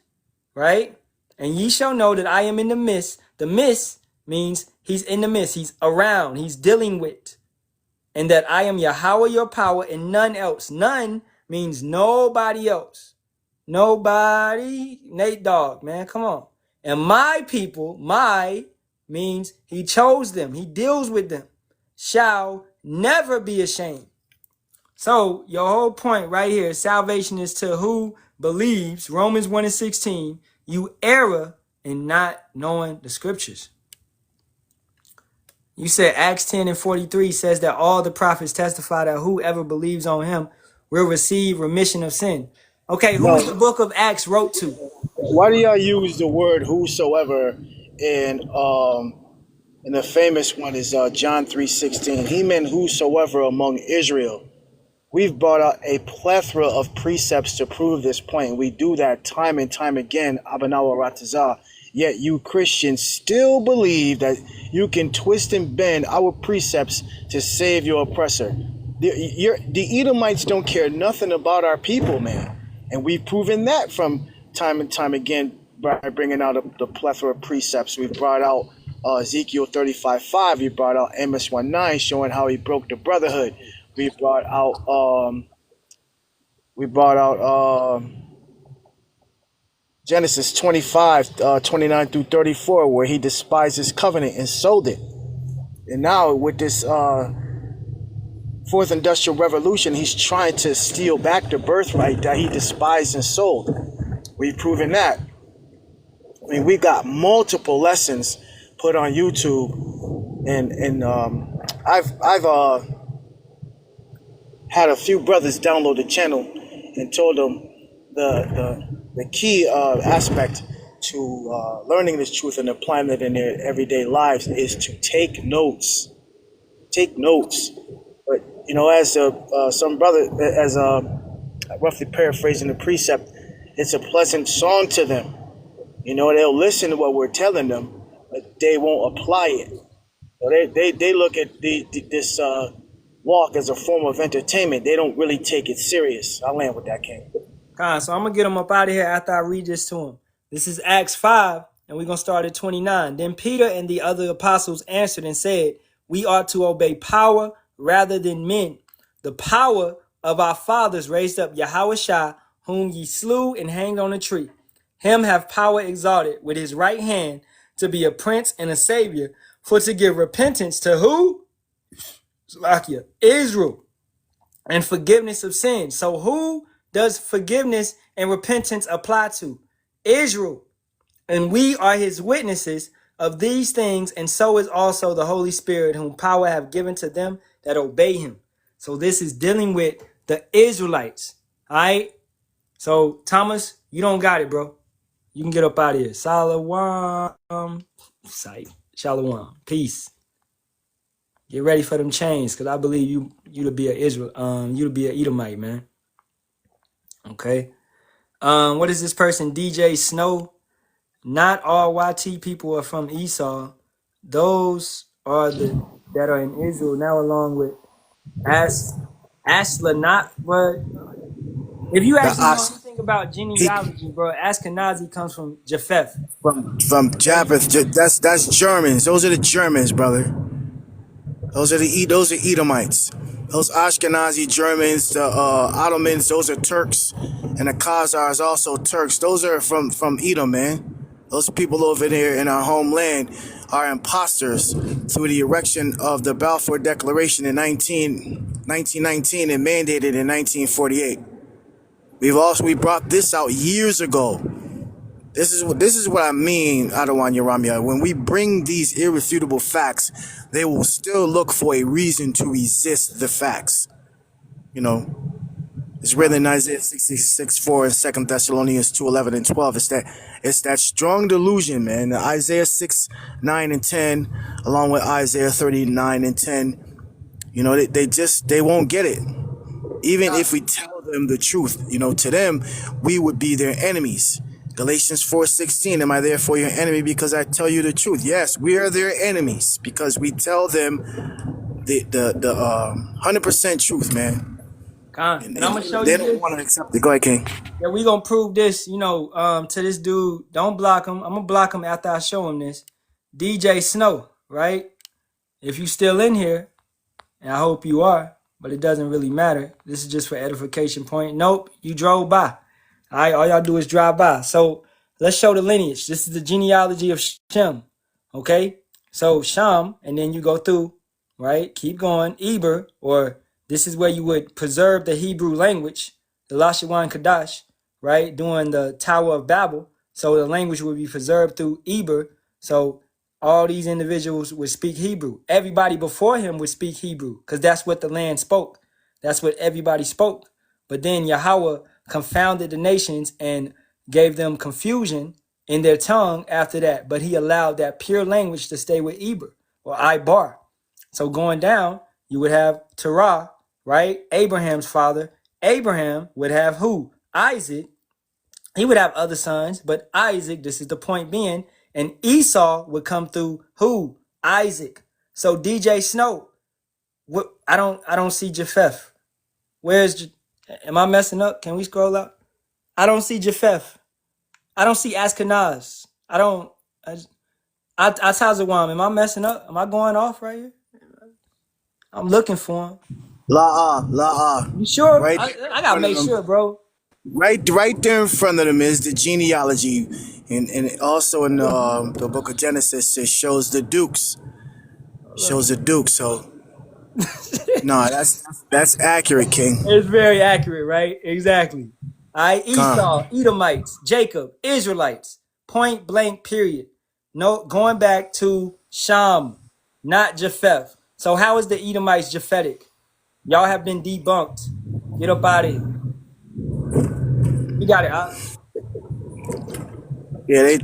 right? And ye shall know that I am in the midst. The midst means he's in the midst. He's around. He's dealing with. And that I am Yahawah, your power, and none else. None means nobody else. Nobody. Nate Dogg, man, come on. And my people, my means he chose them. He deals with them. Shall never be ashamed. So your whole point right here, salvation is to who believes, Romans 1:16, you error in not knowing the scriptures. You said Acts 10:43 says that all the prophets testify that whoever believes on him will receive remission of sin. Okay, who's the book of Acts wrote to? Why do y'all use the word whosoever in the famous one is John 3:16? He meant whosoever among Israel. We've brought out a plethora of precepts to prove this point. We do that time and time again, Abanawa Ratazah. Yet you Christians still believe that you can twist and bend our precepts to save your oppressor. The Edomites don't care nothing about our people, man. And we've proven that from time and time again by bringing out the plethora of precepts. We've brought out Ezekiel 35:5. We brought out Amos 1:9, showing how he broke the brotherhood. We brought out Genesis 25:29 through 34, where he despised his covenant and sold it. And now with this fourth industrial revolution, he's trying to steal back the birthright that he despised and sold. We've proven that. I mean, we got multiple lessons put on YouTube, and I've had a few brothers download the channel and told them the key aspect to learning this truth and applying it in their everyday lives is to take notes. Take notes. But, you know, as some brother, as roughly paraphrasing the precept, it's a pleasant song to them. You know, they'll listen to what we're telling them, but they won't apply it. So they look at this walk as a form of entertainment. They don't really take it serious. I'll land with that, King. So I'm going to get him up out of here after I read this to him. This is Acts 5, and we're going to start at 29. Then Peter and the other apostles answered and said, we ought to obey power rather than men. The power of our fathers raised up Yahawashi, whom ye slew and hanged on a tree. Him have power exalted with his right hand to be a prince and a savior, for to give repentance to who? Israel, and forgiveness of sins. So who does forgiveness and repentance apply to? Israel. And we are his witnesses of these things, and so is also the Holy Spirit, whom power have given to them that obey him. So this is dealing with the Israelites. All right? So, Thomas, you don't got it, bro. You can get up out of here. Shalawam. Shalawam. Peace. Get ready for them chains, because I believe you to be an you to be an Edomite, man. Okay. What is this person? DJ Snow. Not all YT people are from Esau. Those are the that are in Israel now, along with Ashla. Not, but if you actually know anything about genealogy, bro, Ashkenazi comes from Japheth. From Japheth. That's Germans. Those are the Germans, brother. Those are Edomites. Those Ashkenazi Germans, the Ottomans, those are Turks, and the Khazars also Turks. Those are from Edom, man. Those people over there in our homeland are imposters through the erection of the Balfour Declaration in 1919 and mandated in 1948. We brought this out years ago. This is what I mean, Adawan Yaramia. When we bring these irrefutable facts, they will still look for a reason to resist the facts. You know, it's written in Isaiah 66:4 and 2 Thessalonians 2:11 and 12. It's that strong delusion, man. Isaiah 6:9 and 10, along with Isaiah 39 and 10. You know, they won't get it. Even if we tell them the truth, you know, to them, we would be their enemies. Galatians 4:16, am I therefore your enemy because I tell you the truth? Yes, we are their enemies because we tell them the 100% truth, man. Con. And And I'm gonna show they you don't this. want to accept it. Go ahead, King. Yeah, we gonna prove this, to this dude. Don't block him. I'm gonna block him after I show him this. DJ Snow, right? If you still in here, and I hope you are, but it doesn't really matter. This is just for edification point. Nope, you drove by. All right, all y'all do is drive by. So let's show the lineage. This is the genealogy of Shem. Okay, so Sham, and then you go through, right? Keep going. Eber, or this is where you would preserve the Hebrew language, the Lashawan Kadash, right? During the Tower of Babel. So the language would be preserved through Eber. So all these individuals would speak Hebrew. Everybody before him would speak Hebrew because that's what the land spoke. That's what everybody spoke. But then Yahawah confounded the nations and gave them confusion in their tongue after that. But he allowed that pure language to stay with Eber or Ibar. So going down, you would have Terah, right? Abraham's father. Abraham would have who? Isaac. He would have other sons, but Isaac, this is the point being, and Esau would come through who? Isaac. So DJ Snow, what I don't see Japheth. Am I messing up? Can we scroll up? I don't see Japheth. I don't see Ashkenaz. Atazawam. Am I messing up? Am I going off right here? I'm looking for him. La. You sure? Right there I in gotta front of make them. sure, bro. Right there in front of them is the genealogy, and also in the book of Genesis it shows the dukes. Shows the dukes. So no, that's accurate, King. It's very accurate, right? Exactly. Esau, Con. Edomites, Jacob, Israelites. Point blank, period. No, going back to Sham, not Japheth. So how is the Edomites Japhetic? Y'all have been debunked. Get up out of here. You got it, huh? Yeah,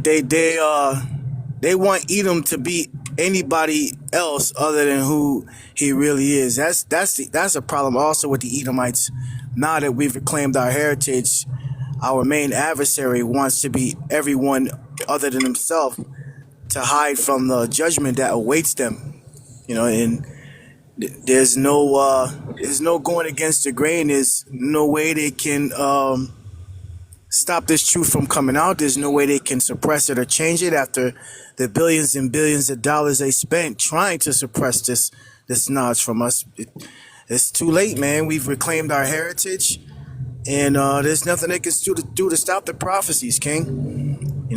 they want Edom to be anybody else other than who he really is. That's a problem also with the Edomites. Now that we've reclaimed our heritage, our main adversary wants to be everyone other than himself to hide from the judgment that awaits them. And there's no going against the grain. There's no way they can stop this truth from coming out. There's no way they can suppress it or change it after the billions and billions of dollars they spent trying to suppress this knowledge from us. It's too late, man. We've reclaimed our heritage, and there's nothing they can do to stop the prophecies, King.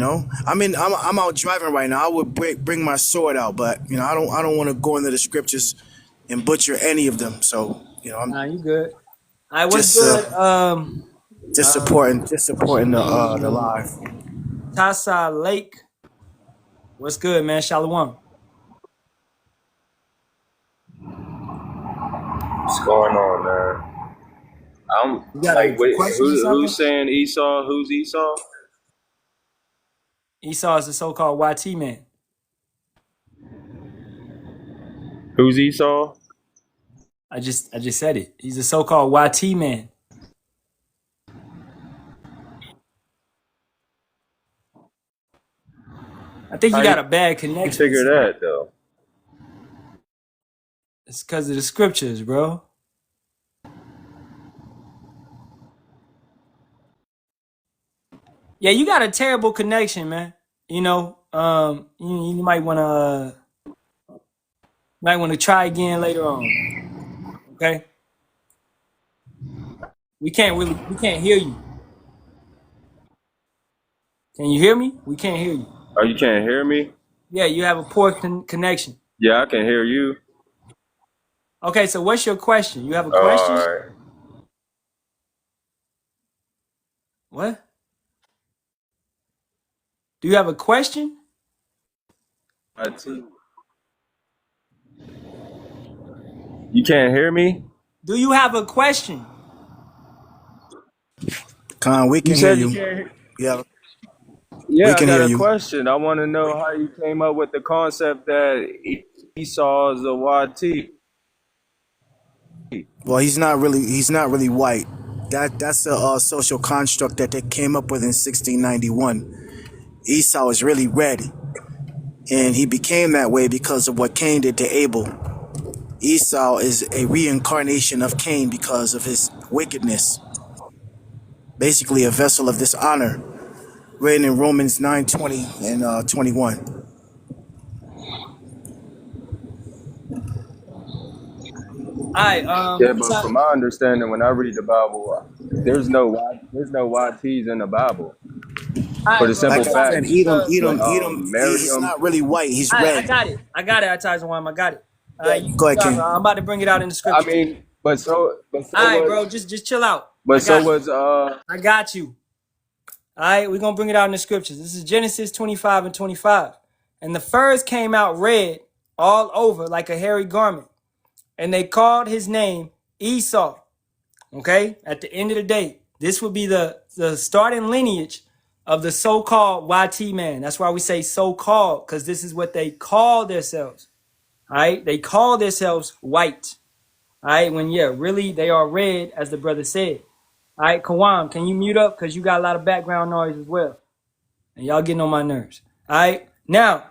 I'm out driving right now. I would bring my sword out, but I don't want to go into the scriptures and butcher any of them. So I'm Nah, you good. All right, what's just good? supporting the live. Tasa Lake. What's good, man? Shalawam. What's going on, man? I'm You got like, a wait, question or something? who's saying Esau? Who's Esau? Esau is the so-called YT man. Who's Esau? I just said it. He's the so-called YT man. I think How you got you a bad connection. figure that though? It's because of the scriptures, bro. Yeah, you got a terrible connection, man. You might wanna try again later on, man. Okay? We can't hear you. Can you hear me? We can't hear you. Oh, you can't hear me? Yeah, you have a poor connection. Yeah, I can hear you. Okay, so what's your question? You have a Oh, question? all right. What? Do you have a question? You can't hear me? Do you have a question? Con, we You can hear said you you. can't hear. Yeah, we Yeah, I can got hear a you. question. I want to know how you came up with the concept that Esau is a YT. Well, he's not really white. that's a social construct that they came up with in 1691. Esau is really red, and he became that way because of what Cain did to Abel. Esau is a reincarnation of Cain because of his wickedness. Basically, a vessel of dishonor, written in Romans 9:20 and 21. All right, Yeah, but from my understanding, when I read the Bible, there's no YTs in the Bible all for right, the bro. simple Like I So fact said, this is Edom, he's Miriam. not really white, he's I red. got it. I got it. I I got it. Yeah, You go ahead, got it, bro. King. I'm about to bring it out in the I scriptures. mean, but so All right, was bro. Just chill out. but I so got you. was I got you. All right, we're gonna bring it out in the scriptures. This is Genesis 25 and 25. And the furs came out red all over like a hairy garment. And they called his name Esau. Okay? At the end of the day, this would be the starting lineage of the so-called YT man. That's why we say so-called, because this is what they call themselves. All right? They call themselves white. All right? When, yeah, really they are red, as the brother said. All right, Kawam, can you mute up? Because you got a lot of background noise as well. And y'all getting on my nerves. All right? Now,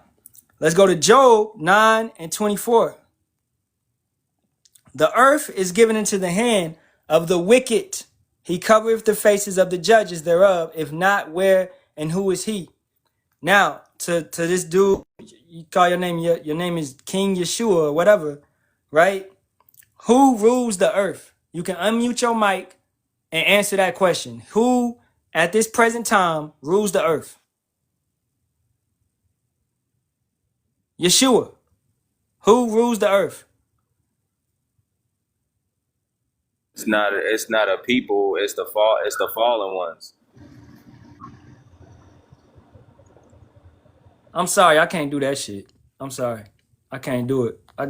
let's go to Job 9 and 24. The earth is given into the hand of the wicked. He covereth the faces of the judges thereof. If not, where and who is he? Now, to this dude, you call your name, your name is King Yeshua or whatever, right? Who rules the earth? You can unmute your mic and answer that question. Who, at this present time, rules the earth? Yeshua. Who rules the earth? it's not a people, it's the fallen ones. I'm sorry, I can't do that shit. I'm sorry. I can't do it. I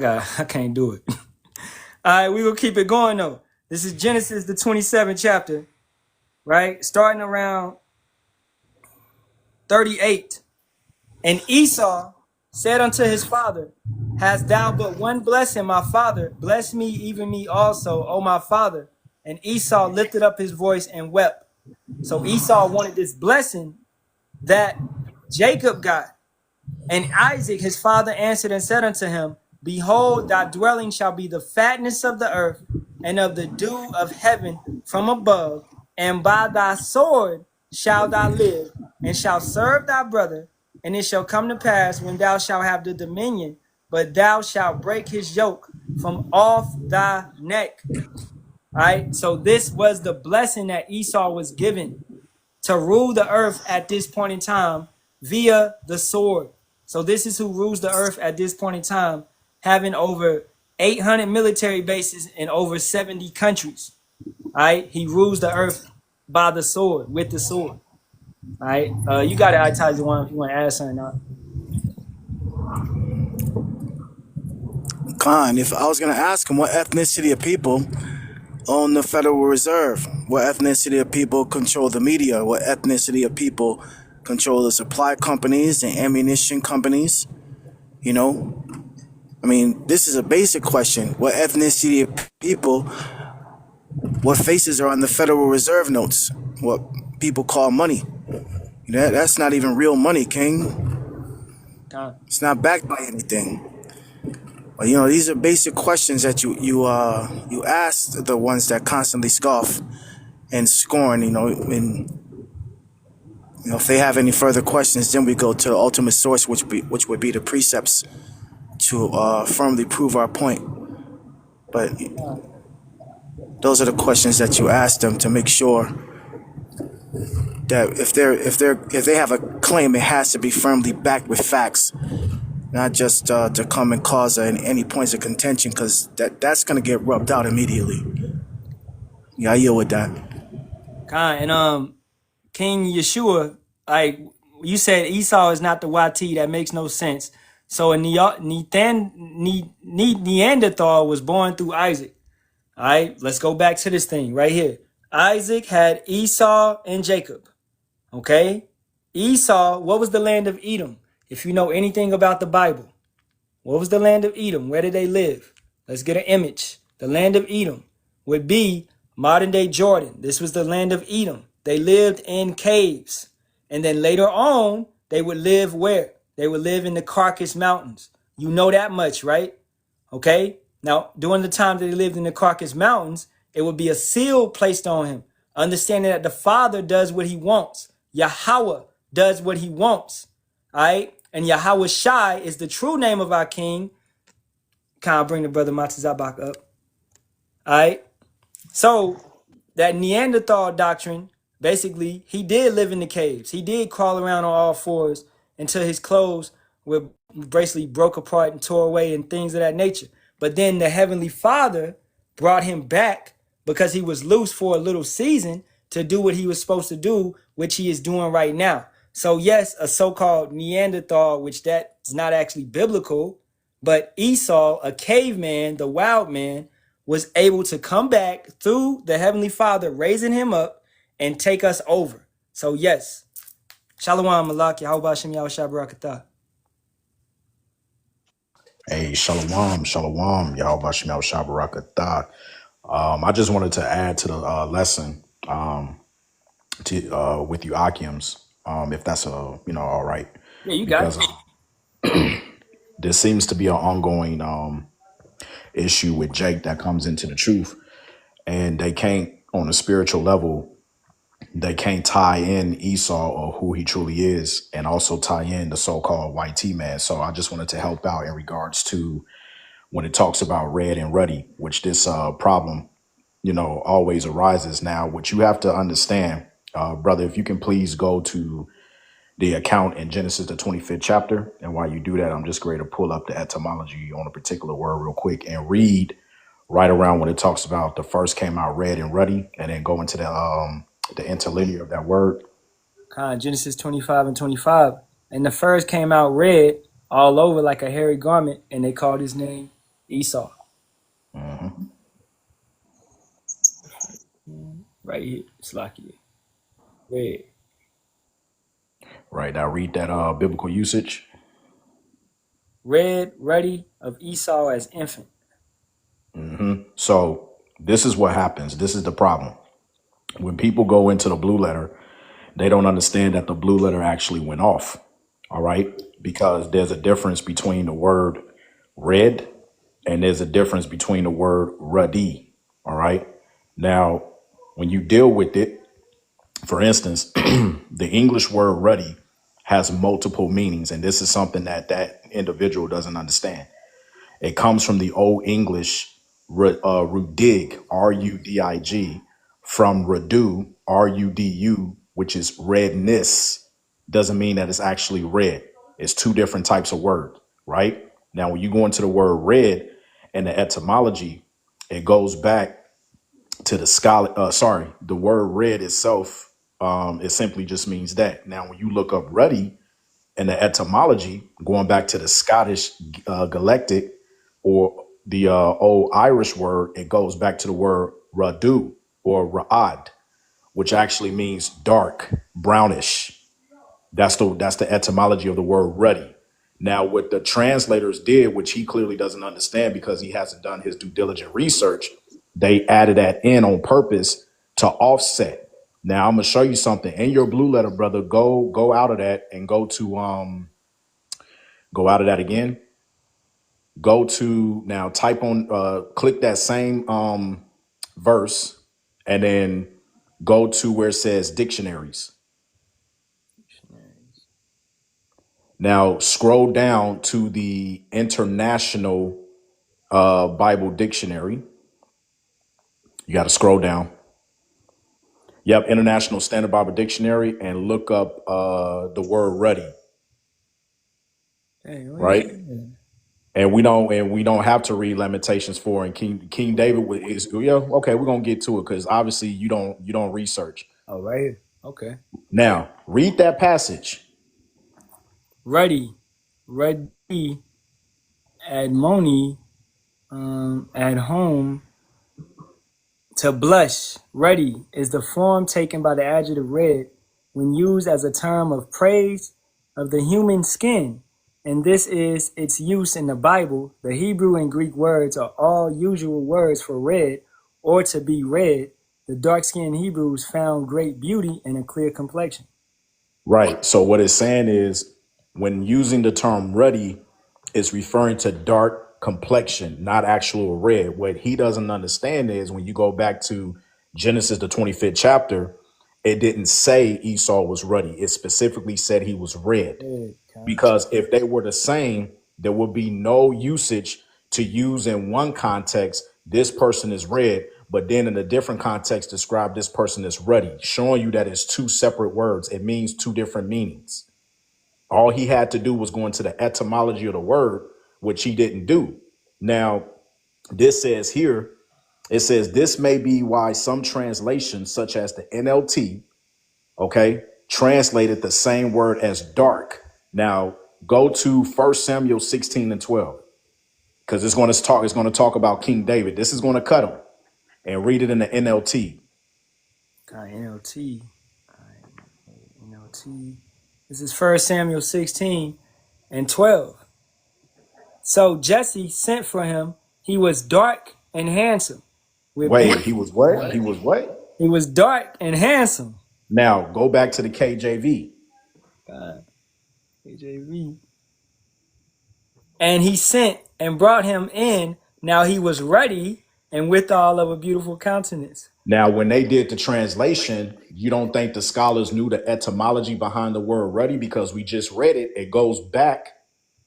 can't do it. All right, we will keep it going though. This is Genesis, the 27th chapter, right? Starting around 38. And Esau said unto his father, hast thou but one blessing, my father? Bless me, even me also, O my father. And Esau lifted up his voice and wept. So Esau wanted this blessing that Jacob got. And Isaac, his father, answered and said unto him, behold, thy dwelling shall be the fatness of the earth and of the dew of heaven from above, and by thy sword shalt thou live, and shalt serve thy brother. And it shall come to pass, when thou shalt have the dominion, but thou shalt break his yoke from off thy neck. All right, so this was the blessing that Esau was given to rule the earth at this point in time via the sword. So this is who rules the earth at this point in time, having over 800 military bases in over 70 countries. All right, he rules the earth by the sword, with the sword. All right, you got it, Itajuan, if you want to add something out. Khan, if I was going to ask him what ethnicity of people own the Federal Reserve, what ethnicity of people control the media, what ethnicity of people control the supply companies and ammunition companies, you know? I mean, this is a basic question. What ethnicity of people, what faces are on the Federal Reserve notes, what people call money? That's not even real money, King. It's not backed by anything. But, you know, these are basic questions that you ask the ones that constantly scoff and scorn, and if they have any further questions, then we go to the ultimate source, which would be the precepts to firmly prove our point. But those are the questions that you ask them to make sure that if they have a claim, it has to be firmly backed with facts, not just to come and cause any points of contention, because that's going to get rubbed out immediately. Yeah, I yield with that. And King Yeshua, like you said, Esau is not the YT. That makes no sense. So a Neanderthal was born through Isaac. All right, let's go back to this thing right here. Isaac had Esau and Jacob. Okay, Esau, what was the land of Edom? If you know anything about the Bible, what was the land of Edom? Where did they live? Let's get an image. The land of Edom would be Modern day Jordan. This was the land of Edom. They lived in caves. And then later on, they would live where? They would live in the Caucasus Mountains. You know that much, right? Okay? Now, during the time that he lived in the Caucasus Mountains, it would be a seal placed on him, understanding that the Father does what he wants. Yahawah does what he wants. All right? And Yahawashi is the true name of our king. Can I bring the brother Matazabak up? All right? So, that Neanderthal doctrine, basically, he did live in the caves. He did crawl around on all fours until his clothes were basically broke apart and tore away and things of that nature. But then the Heavenly Father brought him back because he was loose for a little season to do what he was supposed to do, which he is doing right now. So yes, a so-called Neanderthal, which that's not actually biblical, but Esau, a caveman, the wild man, was able to come back through the Heavenly Father raising him up and take us over. So yes, Shalawam, Malak, Bahasham, Yahawashi, Barak. Hey, Shalawam, Shalawam, Yahawashi, Barak. I just wanted to add to the lesson with you Akims, if that's all right, Yeah, you got because it. there seems to be an ongoing issue with Jake that comes into the truth, and they can't, on a spiritual level, they can't tie in Esau or who he truly is, and also tie in the so-called white T-man. So I just wanted to help out in regards to when it talks about red and ruddy, which this problem, always arises. Now, what you have to understand, brother, if you can please go to the account in Genesis, the 25th chapter. And while you do that, I'm just going to pull up the etymology on a particular word real quick and read right around when it talks about the first came out red and ruddy, and then go into the interlinear of that word. Genesis 25 and 25. And the first came out red all over like a hairy garment, and they called his name Esau. Mm-hmm. Right here, Slacky. Red. Right. Now read that biblical usage. Red, ruddy of Esau as infant. Mm-hmm. So this is what happens. This is the problem. When people go into the blue letter, they don't understand that the blue letter actually went off. All right. Because there's a difference between the word red and there's a difference between the word ruddy. All right. Now, when you deal with it, for instance, the English word ruddy has multiple meanings. And this is something that individual doesn't understand. It comes from the Old English rudig, R-U-D-I-G, from redu, R-U-D-U, which is redness. Doesn't mean that it's actually red. It's two different types of words, right? Now, when you go into the word red and the etymology, it goes back to the word red itself. It simply just means that. Now, when you look up ruddy and the etymology, going back to the Scottish Galactic or the old Irish word, it goes back to the word radu or ra'ad, which actually means dark, brownish. That's the etymology of the word ruddy. Now, what the translators did, which he clearly doesn't understand because he hasn't done his due diligent research, they added that in on purpose to offset. Now, I'm gonna show you something in your blue letter, brother. Go out of that and go out of that again. Go to now, type on, click that same verse, and then go to where it says dictionaries. Now scroll down to the International Bible Dictionary. You got to scroll down. Yep, International Standard Bible Dictionary, and look up the word ruddy. Hey, right? And we don't have to read Lamentations 4 and King David is okay, we're gonna get to it because obviously you don't research. Oh, right here. Okay. Now read that passage. Ready, admoni, at home, to blush. Ready is the form taken by the adjective red when used as a term of praise of the human skin, and this is its use in the Bible. The Hebrew and Greek words are all usual words for red or to be red, The dark-skinned Hebrews found great beauty and a clear complexion. Right. So what it's saying is when using the term ruddy, it's referring to dark complexion, not actual red. What he doesn't understand is when you go back to Genesis, the 25th chapter, it didn't say Esau was ruddy. It specifically said he was red. Red, Because if they were the same, there would be no usage to use in one context, this person is red, but then in a different context, describe this person as ruddy, showing you that it's two separate words. It means two different meanings. All he had to do was go into the etymology of the word, which he didn't do. Now, this says here, it says this may be why some translations, such as the NLT, okay, translated the same word as dark. Now go to 1 Samuel 16 and 12, because it's going to talk about King David. This is going to cut him, and read it in the NLT. NLT. NLT. This is 1 Samuel 16 and 12. So Jesse sent for him. He was dark and handsome. Wait, he was what? He was what? He was dark and handsome. Now go back to the KJV. KJV. And he sent and brought him in. Now he was ruddy and withal of a beautiful countenance. Now, when they did the translation, you don't think the scholars knew the etymology behind the word ruddy? Because we just read it. It goes back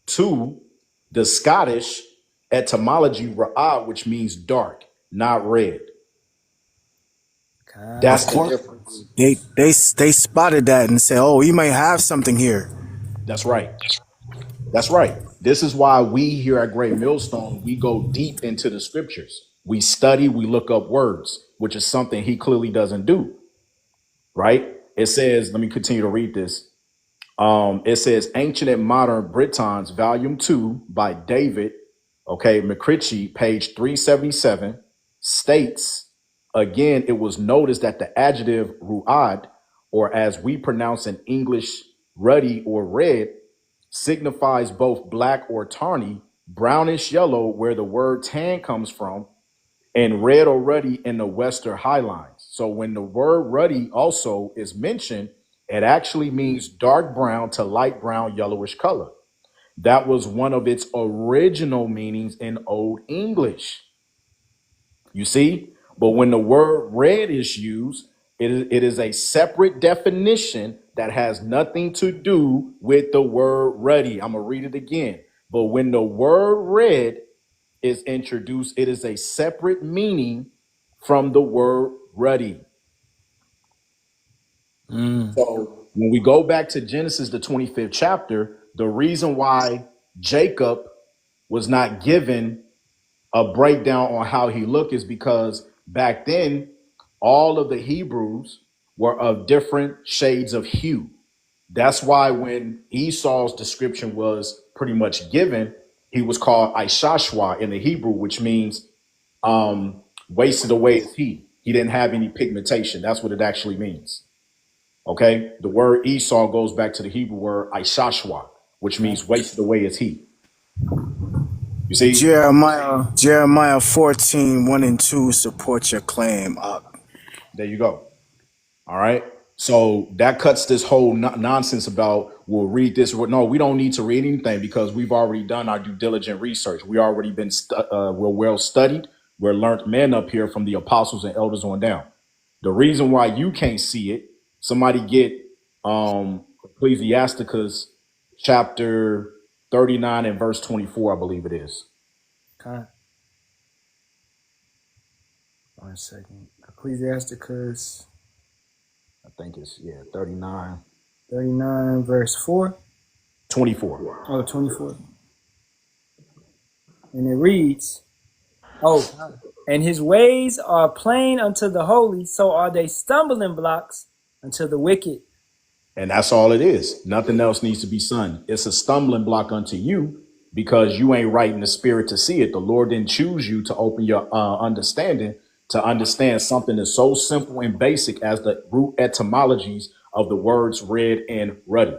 to the Scottish etymology, ra'ah, which means dark, not red. That's the difference. They spotted that and said, "Oh, you might have something here." That's right. That's right. This is why we here at Great Millstone, we go deep into the scriptures. We study, we look up words, which is something he clearly doesn't do. Right? It says, let me continue to read this. It says Ancient and Modern Britons, Volume 2 by David, McCritchie, page 377, states, again, it was noticed that the adjective ru'ad, or as we pronounce in English, ruddy or red, signifies both black or tawny, brownish yellow, where the word tan comes from, and red or ruddy in the Western Highlines. So when the word ruddy also is mentioned, it actually means dark brown to light brown, yellowish color. That was one of its original meanings in Old English. You see? But when the word red is used, it is a separate definition that has nothing to do with the word ruddy. I'm going to read it again. But when the word red is introduced, it is a separate meaning from the word ruddy. So when we go back to Genesis, the 25th chapter, the reason why Jacob was not given a breakdown on how he looked is because back then, all of the Hebrews were of different shades of hue. That's why when Esau's description was pretty much given, he was called Yasharahla in the Hebrew, which means wasted away is he. He didn't have any pigmentation. That's what it actually means. Okay, the word Esau goes back to the Hebrew word Yasharahla, which means wasted away is he. You see, Jeremiah 14, 1 and 2 support your claim. There you go. All right. So that cuts this whole nonsense about we'll read this. No, we don't need to read anything because we've already done our due diligent research. We already been we're well studied. We're learned men up here from the apostles and elders on down. The reason why you can't see it, somebody get Ecclesiasticus chapter 39 and verse 24, I believe it is. Okay. 1 second. Ecclesiasticus. I think it's 39. 39 verse 4. 24. Oh, 24. And it reads, and his ways are plain unto the holy, so are they stumbling blocks unto the wicked. And that's all it is. Nothing else needs to be sung. It's a stumbling block unto you because you ain't right in the spirit to see it. The Lord didn't choose you to open your understanding to understand something that's so simple and basic as the root etymologies of the words red and ruddy.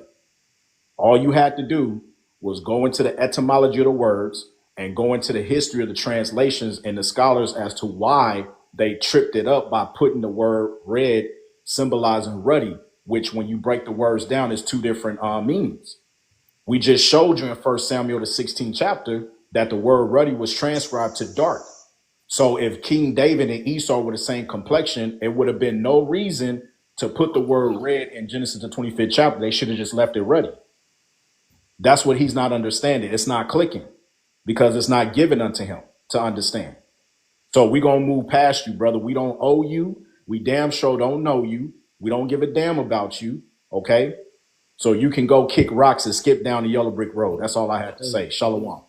All you had to do was go into the etymology of the words and go into the history of the translations and the scholars as to why they tripped it up by putting the word red symbolizing ruddy, which when you break the words down is two different meanings. We just showed you in 1 Samuel, the 16th chapter, that the word ruddy was transcribed to dark. So if King David and Esau were the same complexion, it would have been no reason to put the word red in Genesis, the 25th chapter. They should have just left it ruddy. That's what he's not understanding. It's not clicking because it's not given unto him to understand. So we're going to move past you, brother. We don't owe you. We damn sure don't know you. We don't give a damn about you. Okay. So you can go kick rocks and skip down the yellow brick road. That's all I have to say. Shalawam.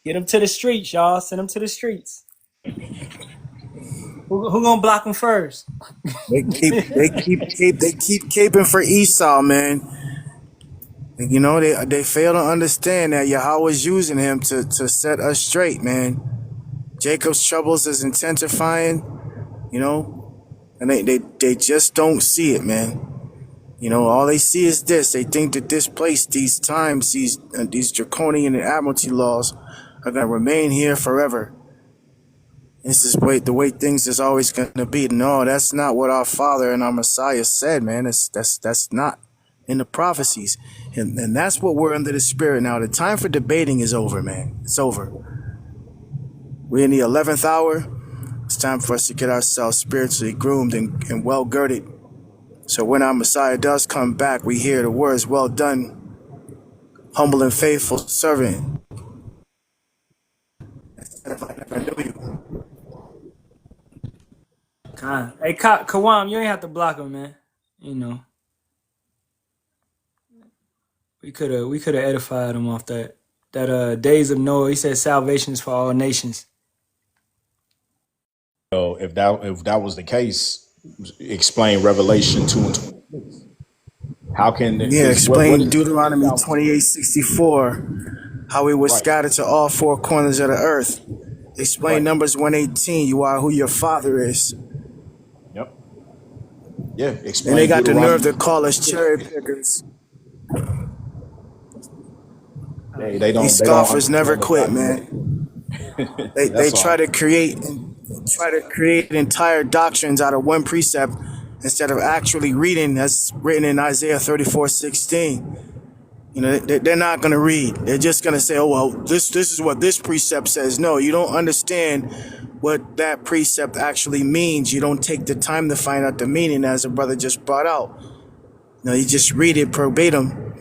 Get them to the streets, y'all. Send them to the streets. Who gonna block them first? They keep caping for Esau, man. You know, they fail to understand that Yahawah is using him to set us straight, man. Jacob's troubles is intensifying, you know, and they just don't see it, man. You know, all they see is this. They think that this place, these times, these draconian and admiralty laws are going to remain here forever. This is the way things is always going to be. No, that's not what our Father and our Messiah said, man. That's not in the prophecies. And that's what we're under the Spirit now. The time for debating is over, man. It's over. We're in the 11th hour. It's time for us to get ourselves spiritually groomed and well girded. So when our Messiah does come back, we hear the words, well done, humble and faithful servant. I never knew you. Hey, Kawam, you ain't have to block him, man. You know, we could have edified him off that days of Noah. He said salvation is for all nations. So if that was the case, explain Revelation 2 and 26. How can explain Deuteronomy 28:64, how we were scattered to all four corners of the earth. Explain Numbers 1:18, you are who your father is. Yep. Yeah. Explain. And they got the nerve to call us cherry pickers. These scoffers never quit, man. They try to create entire doctrines out of one precept instead of actually reading that's written in Isaiah 34:16. You know, they're not going to read. They're just going to say, oh, well, this is what this precept says. No, you don't understand what that precept actually means. You don't take the time to find out the meaning, as a brother just brought out. No, you just read it verbatim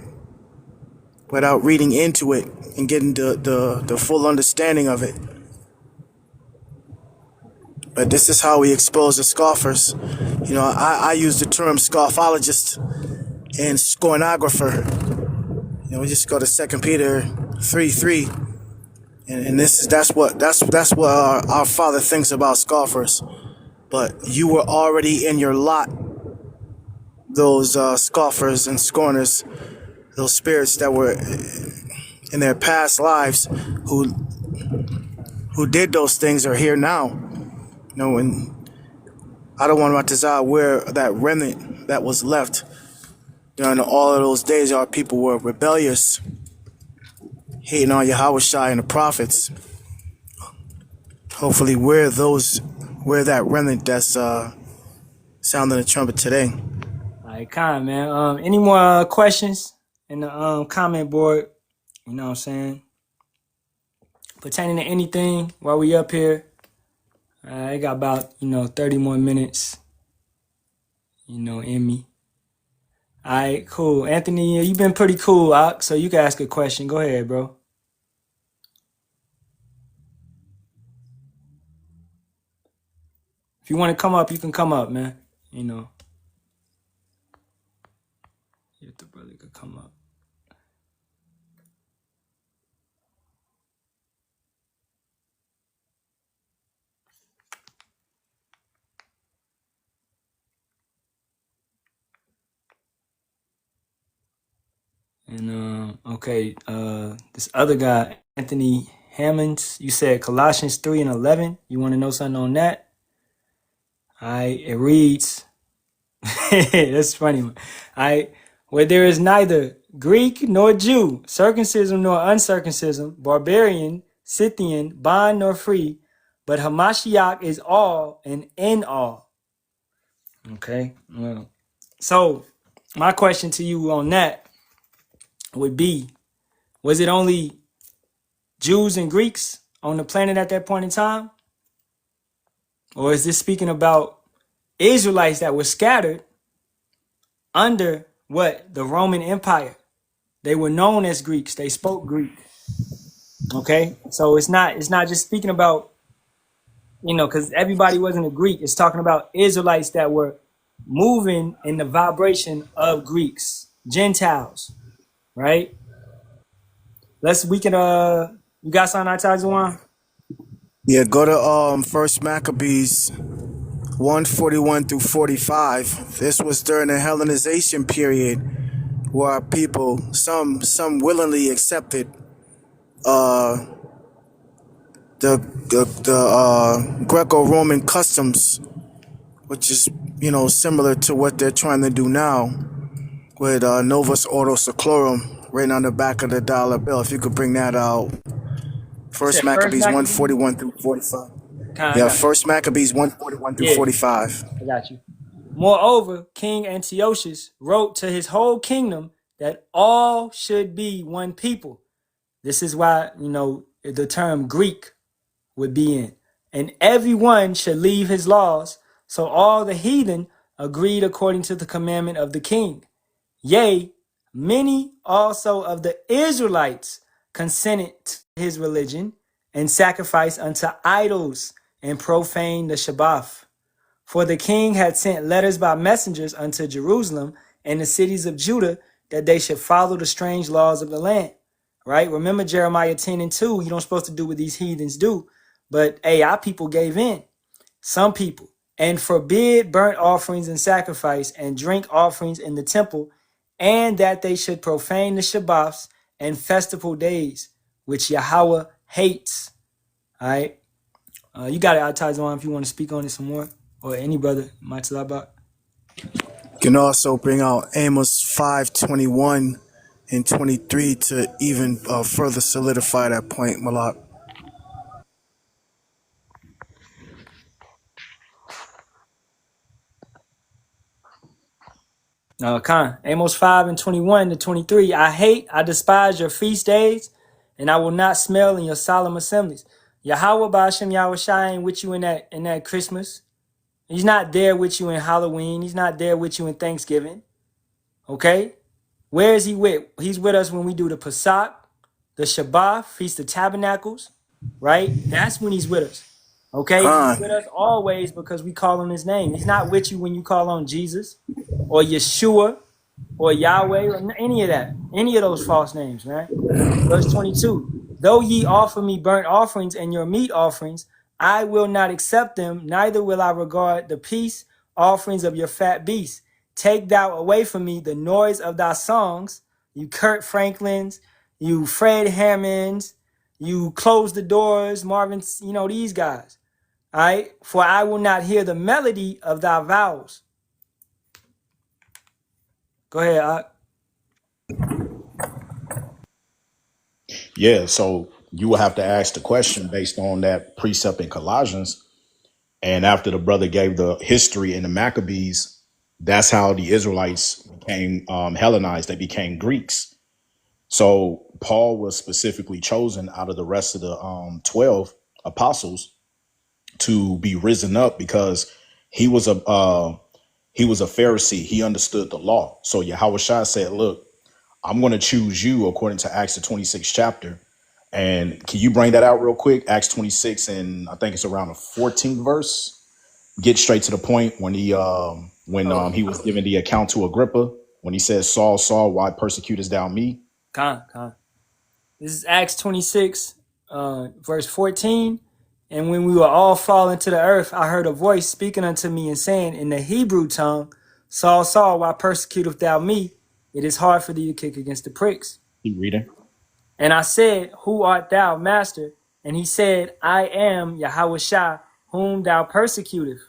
without reading into it and getting the full understanding of it. But this is how we expose the scoffers. You know, I use the term scoffologist and scornographer. You know, we just go to 2 Peter 3:3, and that's what our Father thinks about scoffers. But you were already in your lot, those scoffers and scorners, those spirits that were in their past lives who did those things are here now. You know, and I don't want to desire where that remnant that was left during all of those days. Our people were rebellious, hating on Yahawashi and the prophets. Hopefully we're that remnant that's sounding the trumpet today. All right, Khan, man. Any more questions in the comment board? You know what I'm saying? Pertaining to anything while we up here. I got about, 30 more minutes, in me. All right, cool. Anthony, you've been pretty cool, so you can ask a question. Go ahead, bro. If you want to come up, you can come up, man. If the brother could come up. And okay, this other guy, Anthony Hammonds, you said Colossians 3:11. You want to know something on that? All right, it reads, that's funny. All right, where there is neither Greek nor Jew, circumcision nor uncircumcision, barbarian, Scythian, bond nor free, but Hamashiach is all and in all. Okay. So my question to you on that would be, was it only Jews and Greeks on the planet at that point in time? Or is this speaking about Israelites that were scattered under what? The Roman Empire. They were known as Greeks. They spoke Greek. Okay? So it's not just speaking about, because everybody wasn't a Greek. It's talking about Israelites that were moving in the vibration of Greeks, Gentiles, right? You got something, Atazuan? Yeah, go to First Maccabees 141 through 45. This was during the Hellenization period where people, some willingly accepted the Greco-Roman customs, which is similar to what they're trying to do now with Novus Ordo Seclorum written on the back of the dollar bill. If you could bring that out. You First said First Maccabees Maccabees? 141 through 45. I Yeah, got you. First Maccabees 141 through Yeah, 45. I got you. Moreover, King Antiochus wrote to his whole kingdom that all should be one people. This is why, the term Greek would be in. And everyone should leave his laws. So all the heathen agreed according to the commandment of the king. Yea, many also of the Israelites consented to his religion and sacrificed unto idols and profaned the Shabbat. For the king had sent letters by messengers unto Jerusalem and the cities of Judah that they should follow the strange laws of the land. Right? Remember Jeremiah 10 and 2, you don't supposed to do what these heathens do. But hey, our people gave in. Some people. And forbid burnt offerings and sacrifice and drink offerings in the temple, and that they should profane the Shabbats and festival days, which Yahawah hates. All right? You got it, Al-Tazwan, if you want to speak on it some more. Or any brother, Matalabat. You can also bring out Amos 5:21 and 23 to even further solidify that point, Malak. Khan, Amos 5 and 21 to 23. I despise your feast days, and I will not smell in your solemn assemblies. Yahawah Bahasham Yahawashi ain't with you in that Christmas. He's not there with you in Halloween. He's not there with you in Thanksgiving. Okay? Where is he with? He's with us when we do the Pesach, the Shabbat, Feast of Tabernacles, right? That's when he's with us. Okay? He's with Khan. us always because we call on his name. He's not with you when you call on Jesus or Yeshua or Yahweh or any of that. Any of those false names, man. Verse 22. Though ye offer me burnt offerings and your meat offerings, I will not accept them, neither will I regard the peace offerings of your fat beasts. Take thou away from me the noise of thy songs, you Kurt Franklins, you Fred Hammonds, you close the doors, Marvin, these guys. All right? For I will not hear the melody of thy vows. Go ahead, Ak. Yeah, so you will have to ask the question based on that precept in Colossians. And after the brother gave the history in the Maccabees, that's how the Israelites became Hellenized. They became Greeks. So Paul was specifically chosen out of the rest of the 12 apostles to be risen up because he was a Pharisee. He understood the law. So Yahawashi said, look, I'm going to choose you according to Acts the 26th chapter. And can you bring that out real quick? Acts 26, and I think it's around the 14th verse. Get straight to the point when he he was giving the account to Agrippa, when he says, Saul, Saul, why persecutest thou me? Con. This is Acts 26, verse 14. And when we were all fallen to the earth, I heard a voice speaking unto me and saying in the Hebrew tongue, Saul, Saul, why persecutest thou me? It is hard for thee to kick against the pricks. Keep reading. And I said, who art thou, master? And he said, I am Yahawashi, whom thou persecutest.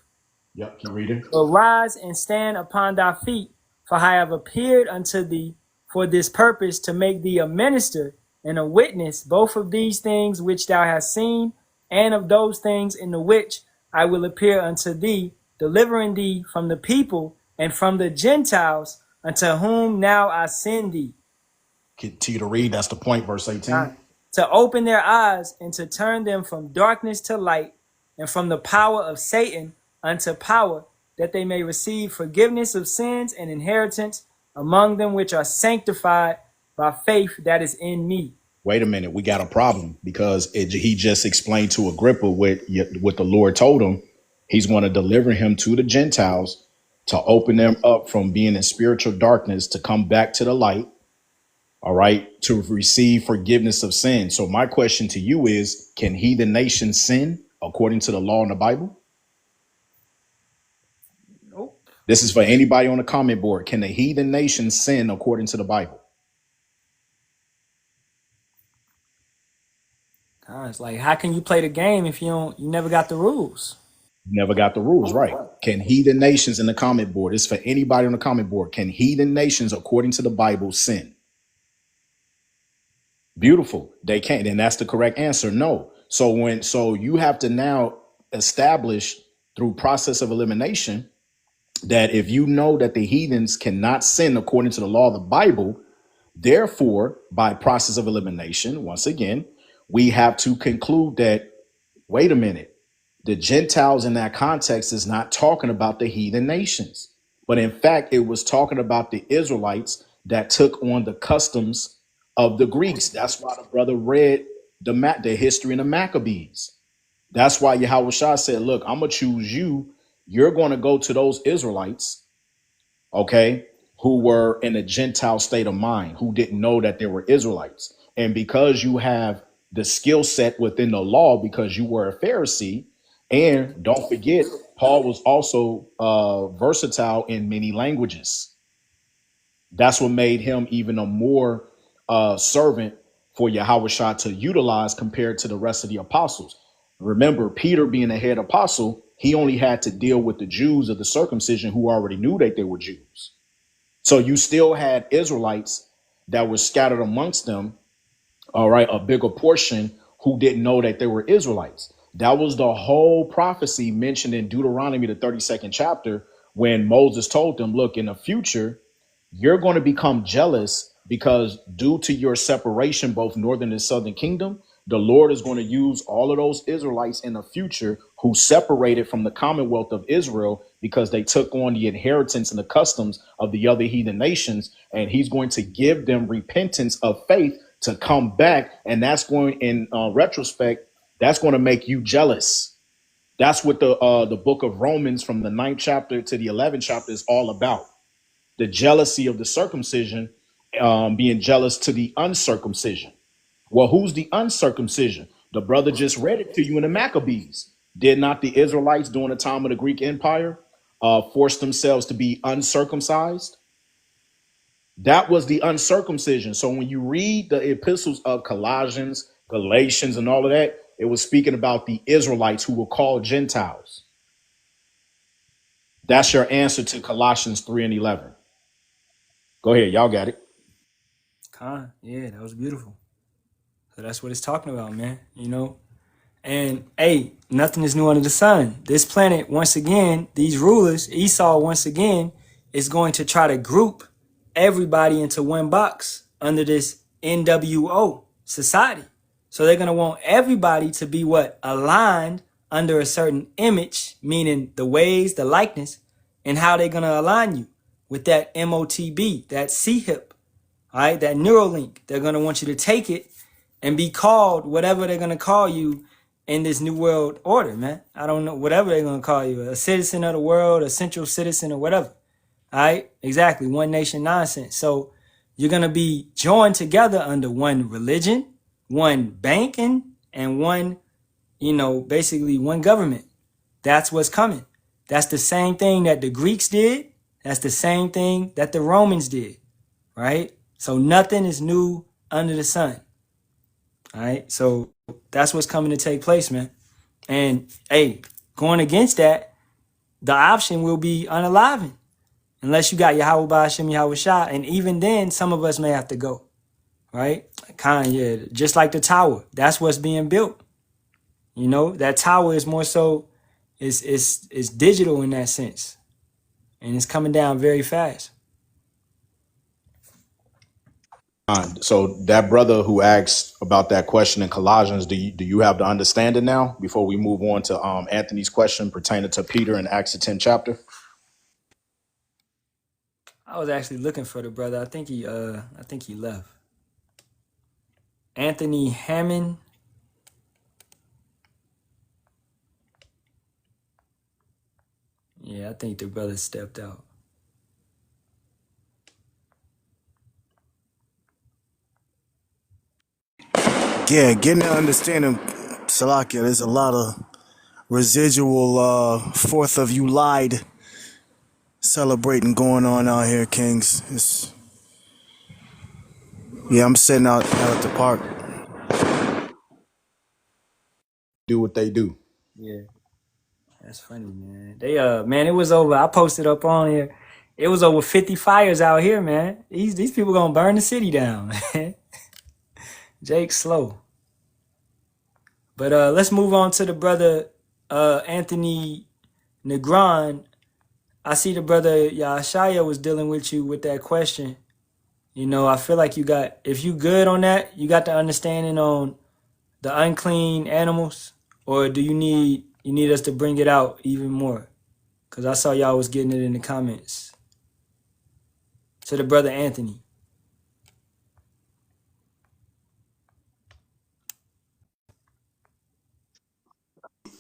Yep, keep reading. Arise and stand upon thy feet, for I have appeared unto thee for this purpose, to make thee a minister and a witness, both of these things which thou hast seen, and of those things in the which I will appear unto thee, delivering thee from the people and from the Gentiles, unto whom now I send thee. Continue to read. That's the point, verse 18. To open their eyes and to turn them from darkness to light and from the power of Satan unto power, that they may receive forgiveness of sins and inheritance among them which are sanctified by faith that is in me. Wait a minute. We got a problem because he just explained to Agrippa what the Lord told him. He's going to deliver him to the Gentiles to open them up from being in spiritual darkness to come back to the light. All right, to receive forgiveness of sin. So my question to you is, can heathen nations sin according to the law in the Bible? Nope. This is for anybody on the comment board. Can the heathen nations sin according to the Bible? It's like, how can you play the game if you never got the rules? Never got the rules right. Can heathen nations in the comment board? It's for anybody on the comment board. Can heathen nations according to the Bible sin? Beautiful. They can't. And that's the correct answer. No. So you have to now establish through process of elimination that if you know that the heathens cannot sin according to the law of the Bible, therefore, by process of elimination, once again, we have to conclude that, wait a minute, the Gentiles in that context is not talking about the heathen nations, but in fact, it was talking about the Israelites that took on the customs of the Greeks. That's why the brother read the history of the Maccabees. That's why Yahawashi said, look, I'm going to choose you. You're going to go to those Israelites, okay, who were in a Gentile state of mind, who didn't know that they were Israelites. And because you have the skill set within the law, because you were a Pharisee, and don't forget, Paul was also versatile in many languages. That's what made him even a more servant for Yahawashi to utilize compared to the rest of the apostles. Remember, Peter being the head apostle, he only had to deal with the Jews of the circumcision who already knew that they were Jews. So you still had Israelites that were scattered amongst them, all right, a bigger portion who didn't know that they were Israelites. That was the whole prophecy mentioned in Deuteronomy, the 32nd chapter, when Moses told them, look, in the future, you're going to become jealous because due to your separation, both northern and southern kingdom, the Lord is going to use all of those Israelites in the future who separated from the commonwealth of Israel because they took on the inheritance and the customs of the other heathen nations. And he's going to give them repentance of faith to come back. And that's going, in retrospect, that's going to make you jealous. That's what the book of Romans from the 9th chapter to the 11th chapter is all about. The jealousy of the circumcision, being jealous to the uncircumcision. Well, who's the uncircumcision? The brother just read it to you in the Maccabees. Did not the Israelites during the time of the Greek Empire force themselves to be uncircumcised? That was the uncircumcision. So when you read the epistles of Colossians, Galatians, and all of that, it was speaking about the Israelites who were called Gentiles. That's your answer to Colossians 3 and 11. Go ahead. Y'all got it. Yeah, that was beautiful. So that's what it's talking about, man. And hey, nothing is new under the sun. This planet, once again, these rulers, Esau, once again, is going to try to group everybody into one box under this NWO society. So they're going to want everybody to be aligned under a certain image, meaning the ways, the likeness, and how they're going to align you with that MOTB, that C-hip, all right, that Neuralink. They're going to want you to take it and be called whatever they're going to call you in this new world order, man. I don't know, whatever they're going to call you, a citizen of the world, a central citizen, or whatever. All right, exactly, one nation nonsense. So you're going to be joined together under one religion, one banking, and one, basically one government. That's what's coming. That's the same thing that the Greeks did. That's the same thing that the Romans did, right? So nothing is new under the sun. All right, so that's what's coming to take place, man. And hey, going against that, the option will be unaliving unless you got Yahawah, Bahasham, Yahawashi, and even then, some of us may have to go, right? Just like the tower. That's what's being built. You know, that tower is more so, it's digital in that sense, and it's coming down very fast. So that brother who asked about that question in Colossians, do you have the understanding now before we move on to Anthony's question pertaining to Peter in Acts the 10th chapter? I was actually looking for the brother. I think he left. Anthony Hammond. Yeah, I think the brother stepped out. Yeah, getting to understanding Salakia, there's a lot of residual 4th of July celebrating going on out here, Kings. I'm sitting out at the park. Do what they do. Yeah, that's funny, man. They man, it was over. I posted up on here. It was over 50 fires out here, man. These people gonna burn the city down, man. Jake slow. But let's move on to the brother Anthony Negron. I see the brother Yahashaya was dealing with you with that question. You know, I feel like if you good on that, you got the understanding on the unclean animals, or do you need us to bring it out even more? Because I saw y'all was getting it in the comments. To the brother Anthony.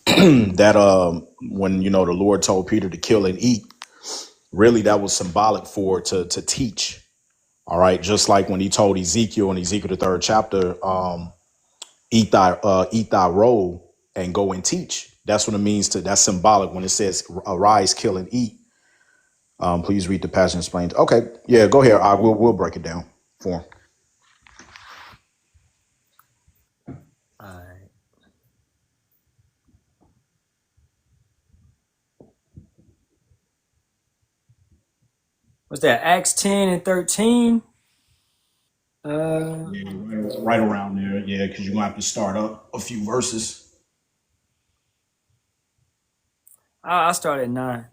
That when the Lord told Peter to kill and eat, really that was symbolic for to teach. All right, just like when he told Ezekiel in Ezekiel the 3rd chapter, eat thy roll and go and teach. That's what it means that's symbolic when it says arise, kill and eat. Please read the Passion Explained. Okay, yeah, go ahead. We'll break it down for him. All right. What's that? Acts 10 and 13? Right around there, yeah, because you're gonna have to start up a few verses. I'll start at 9.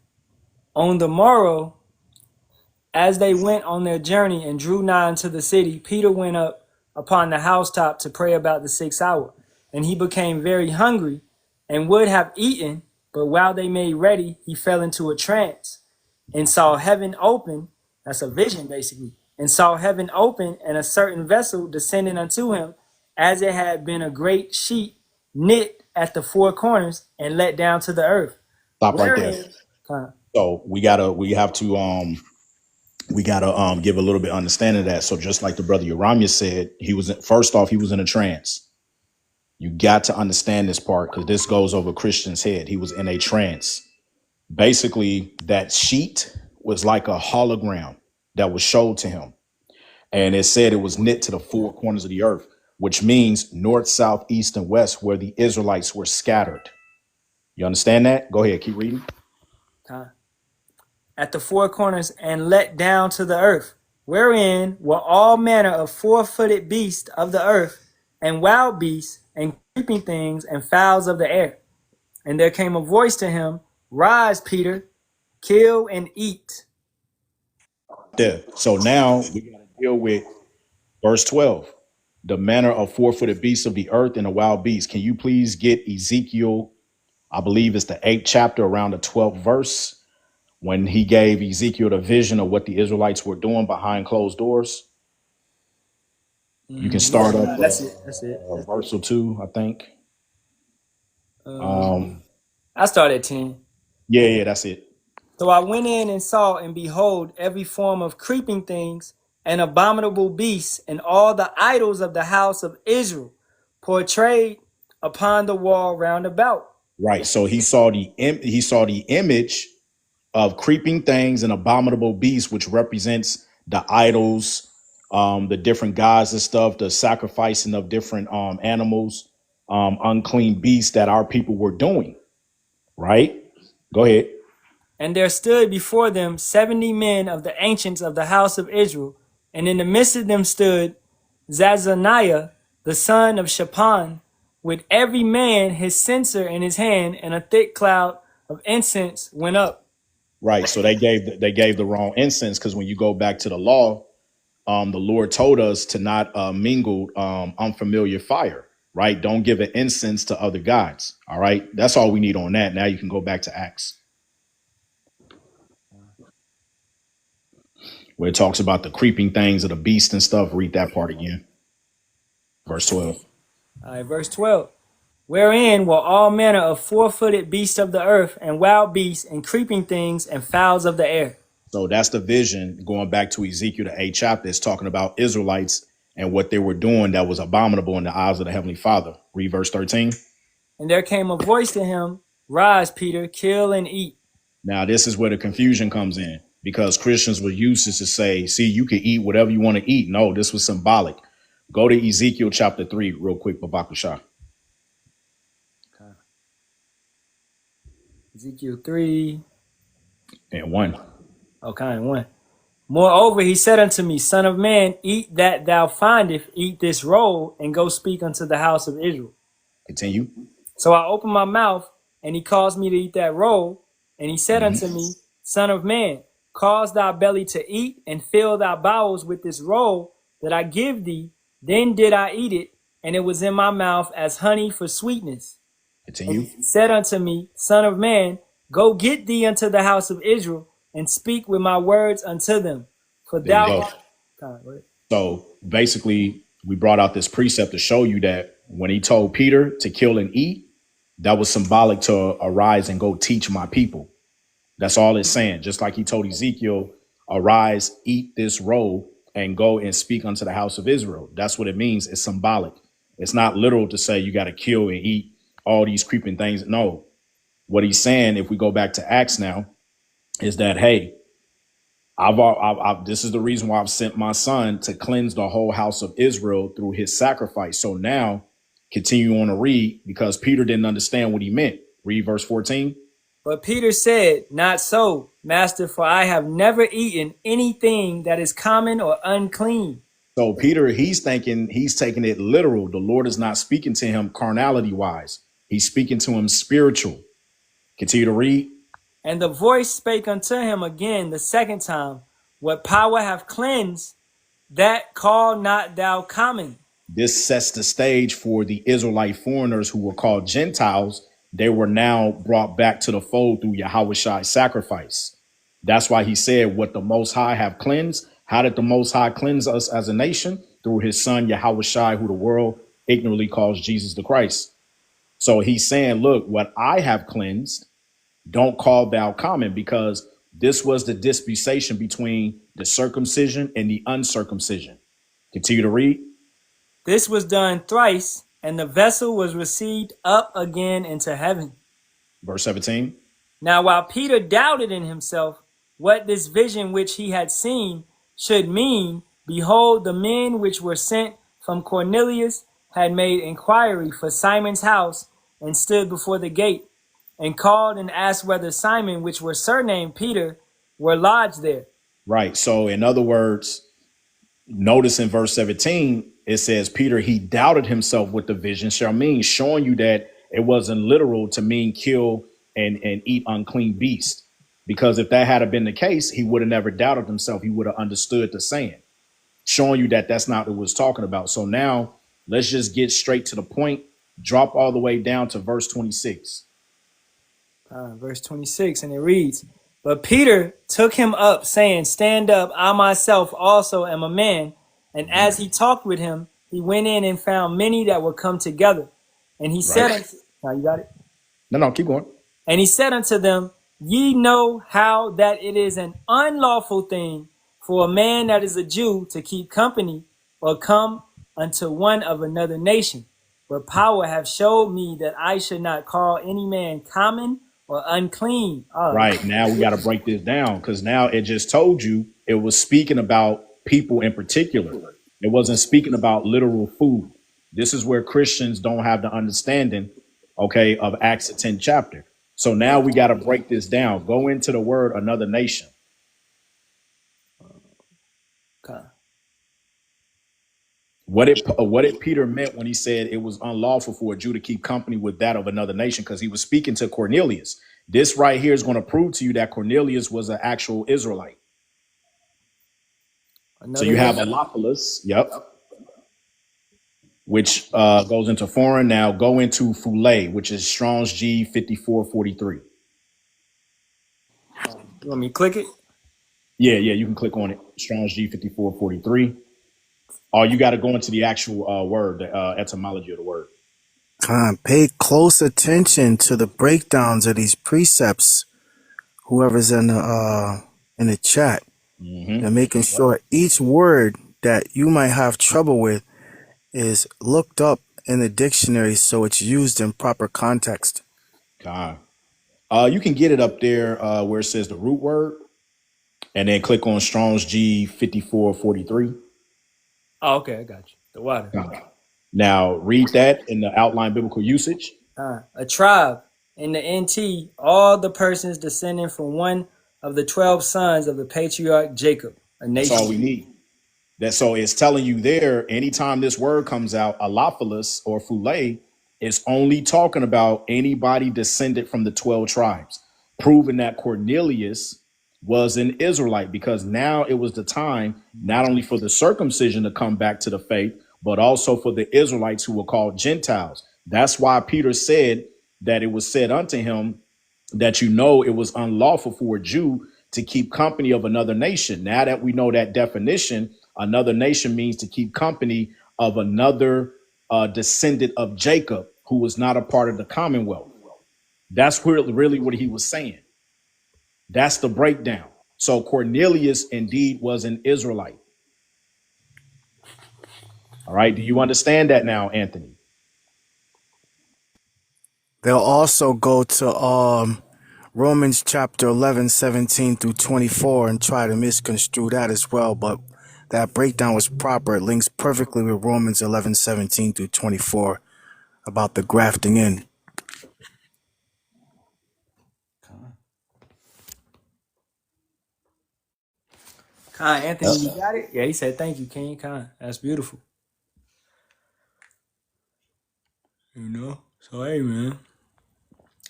On the morrow, as they went on their journey and drew nigh unto the city, Peter went up upon the housetop to pray about the 6th hour. And he became very hungry and would have eaten, but while they made ready, he fell into a trance and saw heaven open. That's a vision, basically. And saw heaven open and a certain vessel descending unto him, as it had been a great sheet knit at the 4 corners and let down to the earth. Stop right there. So we have to give a little bit of understanding of that. So just like the brother Uramia said, he was in a trance. You got to understand this part because this goes over Christian's head. He was in a trance. Basically, that sheet was like a hologram that was showed to him. And it said it was knit to the 4 corners of the earth, which means north, south, east, and west, where the Israelites were scattered. You understand that? Go ahead, keep reading. At the 4 corners and let down to the earth, wherein were all manner of 4-footed beasts of the earth, and wild beasts, and creeping things, and fowls of the air. And there came a voice to him, Rise, Peter, kill and eat. There. So now we got to deal with verse 12. The manner of 4-footed beasts of the earth and the wild beasts. Can you please get Ezekiel, I believe it's the 8th chapter around the 12th verse, when he gave Ezekiel the vision of what the Israelites were doing behind closed doors? You can start up. That's it. Verse 2, I think. I started at 10. Yeah, that's it. So I went in and saw, and behold, every form of creeping things and abominable beasts, and all the idols of the house of Israel portrayed upon the wall round about. Right. So he saw the image of creeping things and abominable beasts, which represents the idols, the different gods and stuff, the sacrificing of different animals, unclean beasts that our people were doing. Right. Go ahead. And there stood before them 70 men of the ancients of the house of Israel, and in the midst of them stood Zazaniah, the son of Shaphan, with every man his censer in his hand, and a thick cloud of incense went up. Right. So they gave the wrong incense, because when you go back to the law, the Lord told us to not mingle unfamiliar fire. Right. Don't give an incense to other gods. All right. That's all we need on that. Now you can go back to Acts, where it talks about the creeping things of the beast and stuff. Read that part again. Verse 12. All right, verse 12. Wherein were all manner of four-footed beasts of the earth, and wild beasts, and creeping things, and fowls of the air. So that's the vision, going back to Ezekiel, the 8th chapter. It's talking about Israelites and what they were doing that was abominable in the eyes of the Heavenly Father. Read verse 13. And there came a voice to him, Rise, Peter, kill and eat. Now, this is where the confusion comes in, because Christians were used to say, see, you can eat whatever you want to eat. No, this was symbolic. Go to Ezekiel chapter 3 real quick, Babakasha. Okay. Ezekiel 3. And 1. Okay, and 1. Moreover, he said unto me, Son of man, eat that thou findest, eat this roll, and go speak unto the house of Israel. Continue. So I opened my mouth, and he caused me to eat that roll. And he said unto me, Son of man, cause thy belly to eat, and fill thy bowels with this roll that I give thee. Then did I eat it, and it was in my mouth as honey for sweetness. Continue. And he said unto me, Son of man, go get thee unto the house of Israel, and speak with my words unto them. For There you thou go. So basically, we brought out this precept to show you that when he told Peter to kill and eat, that was symbolic to arise and go teach my people. That's all it's saying. Just like he told Ezekiel, arise, eat this roll, and go and speak unto the house of Israel. That's what it means. It's symbolic. It's not literal to say you got to kill and eat all these creeping things. No, what he's saying, if we go back to Acts now, is that, hey, this is the reason why I've sent my son to cleanse the whole house of Israel through his sacrifice. So now continue on to read, because Peter didn't understand what he meant. Read verse 14. But Peter said, Not so, Master, for I have never eaten anything that is common or unclean. So Peter, he's thinking, he's taking it literal. The Lord is not speaking to him carnality wise. He's speaking to him spiritual. Continue to read. And the voice spake unto him again the second time, What power have cleansed, that call not thou common. This sets the stage for the Israelite foreigners who were called Gentiles. They were now brought back to the fold through Yahawashi's sacrifice. That's why he said, what the Most High have cleansed. How did the Most High cleanse us as a nation? Through his son, Yahawashi, who the world ignorantly calls Jesus the Christ. So he's saying, look, what I have cleansed, don't call thou common, because this was the dispensation between the circumcision and the uncircumcision. Continue to read. This was done thrice, and the vessel was received up again into heaven. Verse 17. Now while Peter doubted in himself what this vision which he had seen should mean, behold, the men which were sent from Cornelius had made inquiry for Simon's house, and stood before the gate, and called and asked whether Simon, which were surnamed Peter, were lodged there. Right. So in other words, notice in verse 17, it says, Peter, he doubted himself what the vision shall mean, showing you that it wasn't literal to mean kill and eat unclean beasts. Because if that had been the case, he would have never doubted himself. He would have understood the saying, showing you that that's not what it was talking about. So now let's just get straight to the point. Drop all the way down to verse 26. Verse 26, and it reads, But Peter took him up, saying, Stand up, I myself also am a man. And as he talked with him, he went in and found many that were come together. And he said unto, now you got it? No, keep going. And he said unto them, Ye know how that it is an unlawful thing for a man that is a Jew to keep company or come unto one of another nation. But power have showed me that I should not call any man common or unclean. Right. Now we got to break this down, because now it just told you it was speaking about people in particular. It wasn't speaking about literal food. This is where Christians don't have the understanding, okay, of Acts the 10th chapter. So now we got to break this down. Go into the word another nation. Okay. What did Peter meant when he said it was unlawful for a Jew to keep company with that of another nation? Because he was speaking to Cornelius. This right here is going to prove to you that Cornelius was an actual Israelite. So Another you have nation. Alophilus, yep, which goes into foreign. Now go into Fule, which is Strong's G 5443. You want me to click it? Yeah, you can click on it. Strong's G 5443. Or you got to go into the actual word, the etymology of the word. Pay close attention to the breakdowns of these precepts. Whoever's in the chat, they're making sure each word that you might have trouble with is looked up in the dictionary so it's used in proper context. God. You can get it up there where it says the root word, and then click on Strong's G 5443. Oh, okay, I got you. The water. Now read that in the outline biblical usage. A tribe in the NT, all the persons descending from one of the 12 sons of the patriarch Jacob, a That's all nation. we need. So it's telling you there, anytime this word comes out, Alophilus or Fule, it's only talking about anybody descended from the 12 tribes, proving that Cornelius was an Israelite, because now it was the time not only for the circumcision to come back to the faith, but also for the Israelites who were called Gentiles. That's why Peter said that it was said unto him that it was unlawful for a Jew to keep company of another nation. Now that we know that definition, another nation means to keep company of another descendant of Jacob who was not a part of the commonwealth. That's really what he was saying. That's the breakdown. So Cornelius indeed was an Israelite. All right. Do you understand that now, Anthony? They'll also go to Romans chapter 11, 17 through 24 and try to misconstrue that as well. But that breakdown was proper. It links perfectly with Romans 11, 17 through 24 about the grafting in. Khan, Anthony, you got it? Yeah, he said, thank you, King. Khan, that's beautiful. So, hey, man.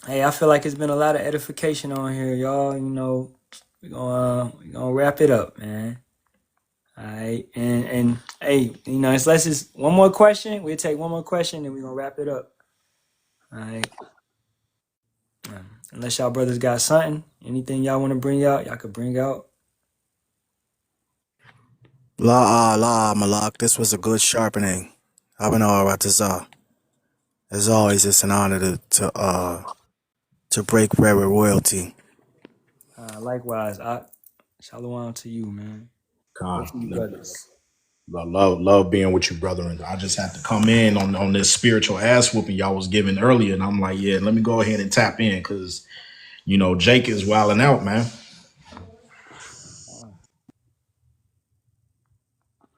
Hey, I feel like it's been a lot of edification on here, y'all. We're gonna wrap it up, man. All right, and hey, unless it's one more question, we'll take one more question and we're gonna wrap it up. All right. Unless y'all brothers got something, anything y'all want to bring out, y'all could bring out. La Malak, this was a good sharpening. As always, it's an honor to break bread with royalty. Likewise, Shalawam to you, man. Both of you brothers. Love being with you, brother. And I just had to come in on this spiritual ass whooping y'all was giving earlier. And I'm like, yeah, let me go ahead and tap in because, Jake is wilding out, man.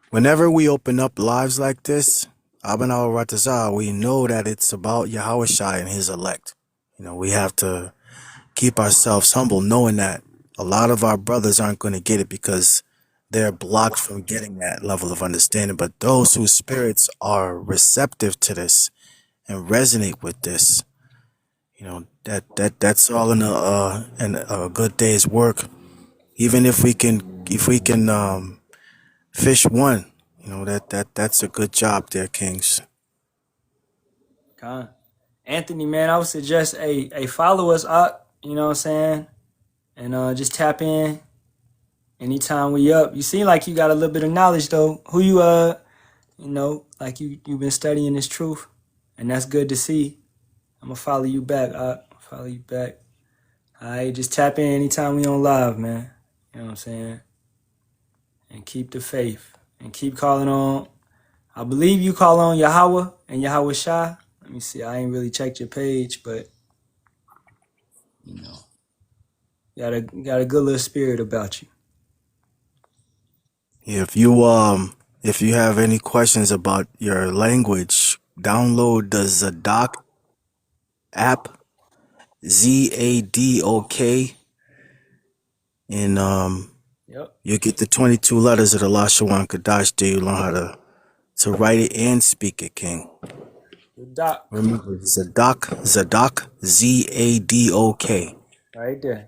Whenever we open up lives like this, Abin al-Ratazah, we know that it's about Yahawashi and his elect. We have to keep ourselves humble, knowing that a lot of our brothers aren't going to get it because they're blocked from getting that level of understanding. But those whose spirits are receptive to this and resonate with this, that's all in a good day's work. Even if we can fish one, that's a good job there, Kings. Con. Anthony, man, I would suggest a follow us up, you know what I'm saying? And just tap in anytime we up. You seem like you got a little bit of knowledge though. Who you like you've been studying this truth. And that's good to see. I'm gonna follow you back, follow you back. Alright, just tap in anytime we on live, man. You know what I'm saying? And keep the faith. And keep calling on, I believe you call on Yahawah and Yahawashi. Let me see. I ain't really checked your page, but got a good little spirit about you. If you have any questions about your language, download the Zadok app, ZADOK, and Yep. you get the 22 letters of the Lashawan Kadash. Do you learn how to write it and speak it, King. Zadok. Remember, Zadok, Z-A-D-O-K. Right there.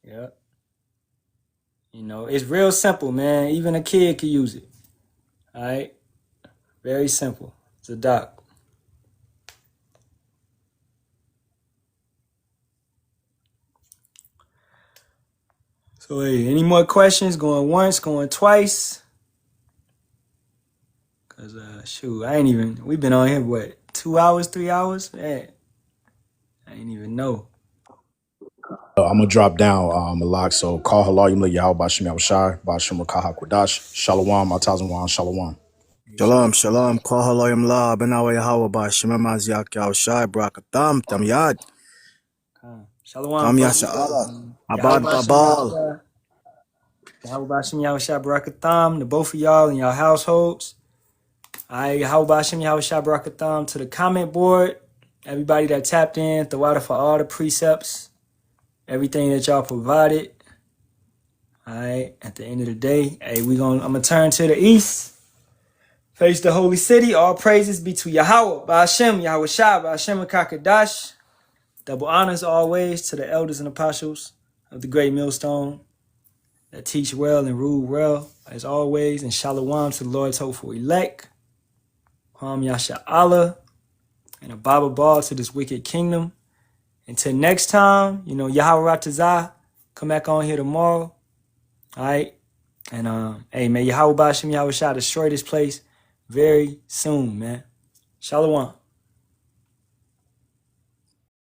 Yep. You know, it's real simple, man. Even a kid can use it. All right? Very simple. Zadok. So, hey, any more questions? Going once, going twice? Because, shoot, we've been on here, what, 2 hours, 3 hours? Man, I ain't even know. I'm gonna drop down Malak. So call Halalyam Yahawah Bahasham Yahawashi Bahasham Rakaha Kwadash Shalawam Atazan Shalawam. Shalom, shalom. Call Halalyam La, Benawa Yahawah, Bahasham Yak Yahawashi, Barak, Ahtham, Tamyad, Shalawam, Tam folks. Yasharahla, Yahawah Abad Bahasham Babal. Yahawashi. Yahawah Bahasham Yahawashi Barakatham, to both of y'all and y'all households. Yahawah Bahasham Yahawashi Barakatham to the comment board. Everybody that tapped in, the water for all the precepts, everything that y'all provided. All right, at the end of the day, hey, I'm gonna turn to the east, face the holy city. All praises be to Yahawah, Bahasham, Yahawashi, Bahasham Kakadash. Double honors always to the elders and apostles of the great millstone that teach well and rule well, as always. And Shalawam to the Lord's hopeful elect. Yasharahla, and a Bible ball to this wicked kingdom. Until next time, Yahawah come back on here tomorrow. All right. And hey, man, Yahawah Bahasham Yahawashi destroy this place very soon, man. Shalawam.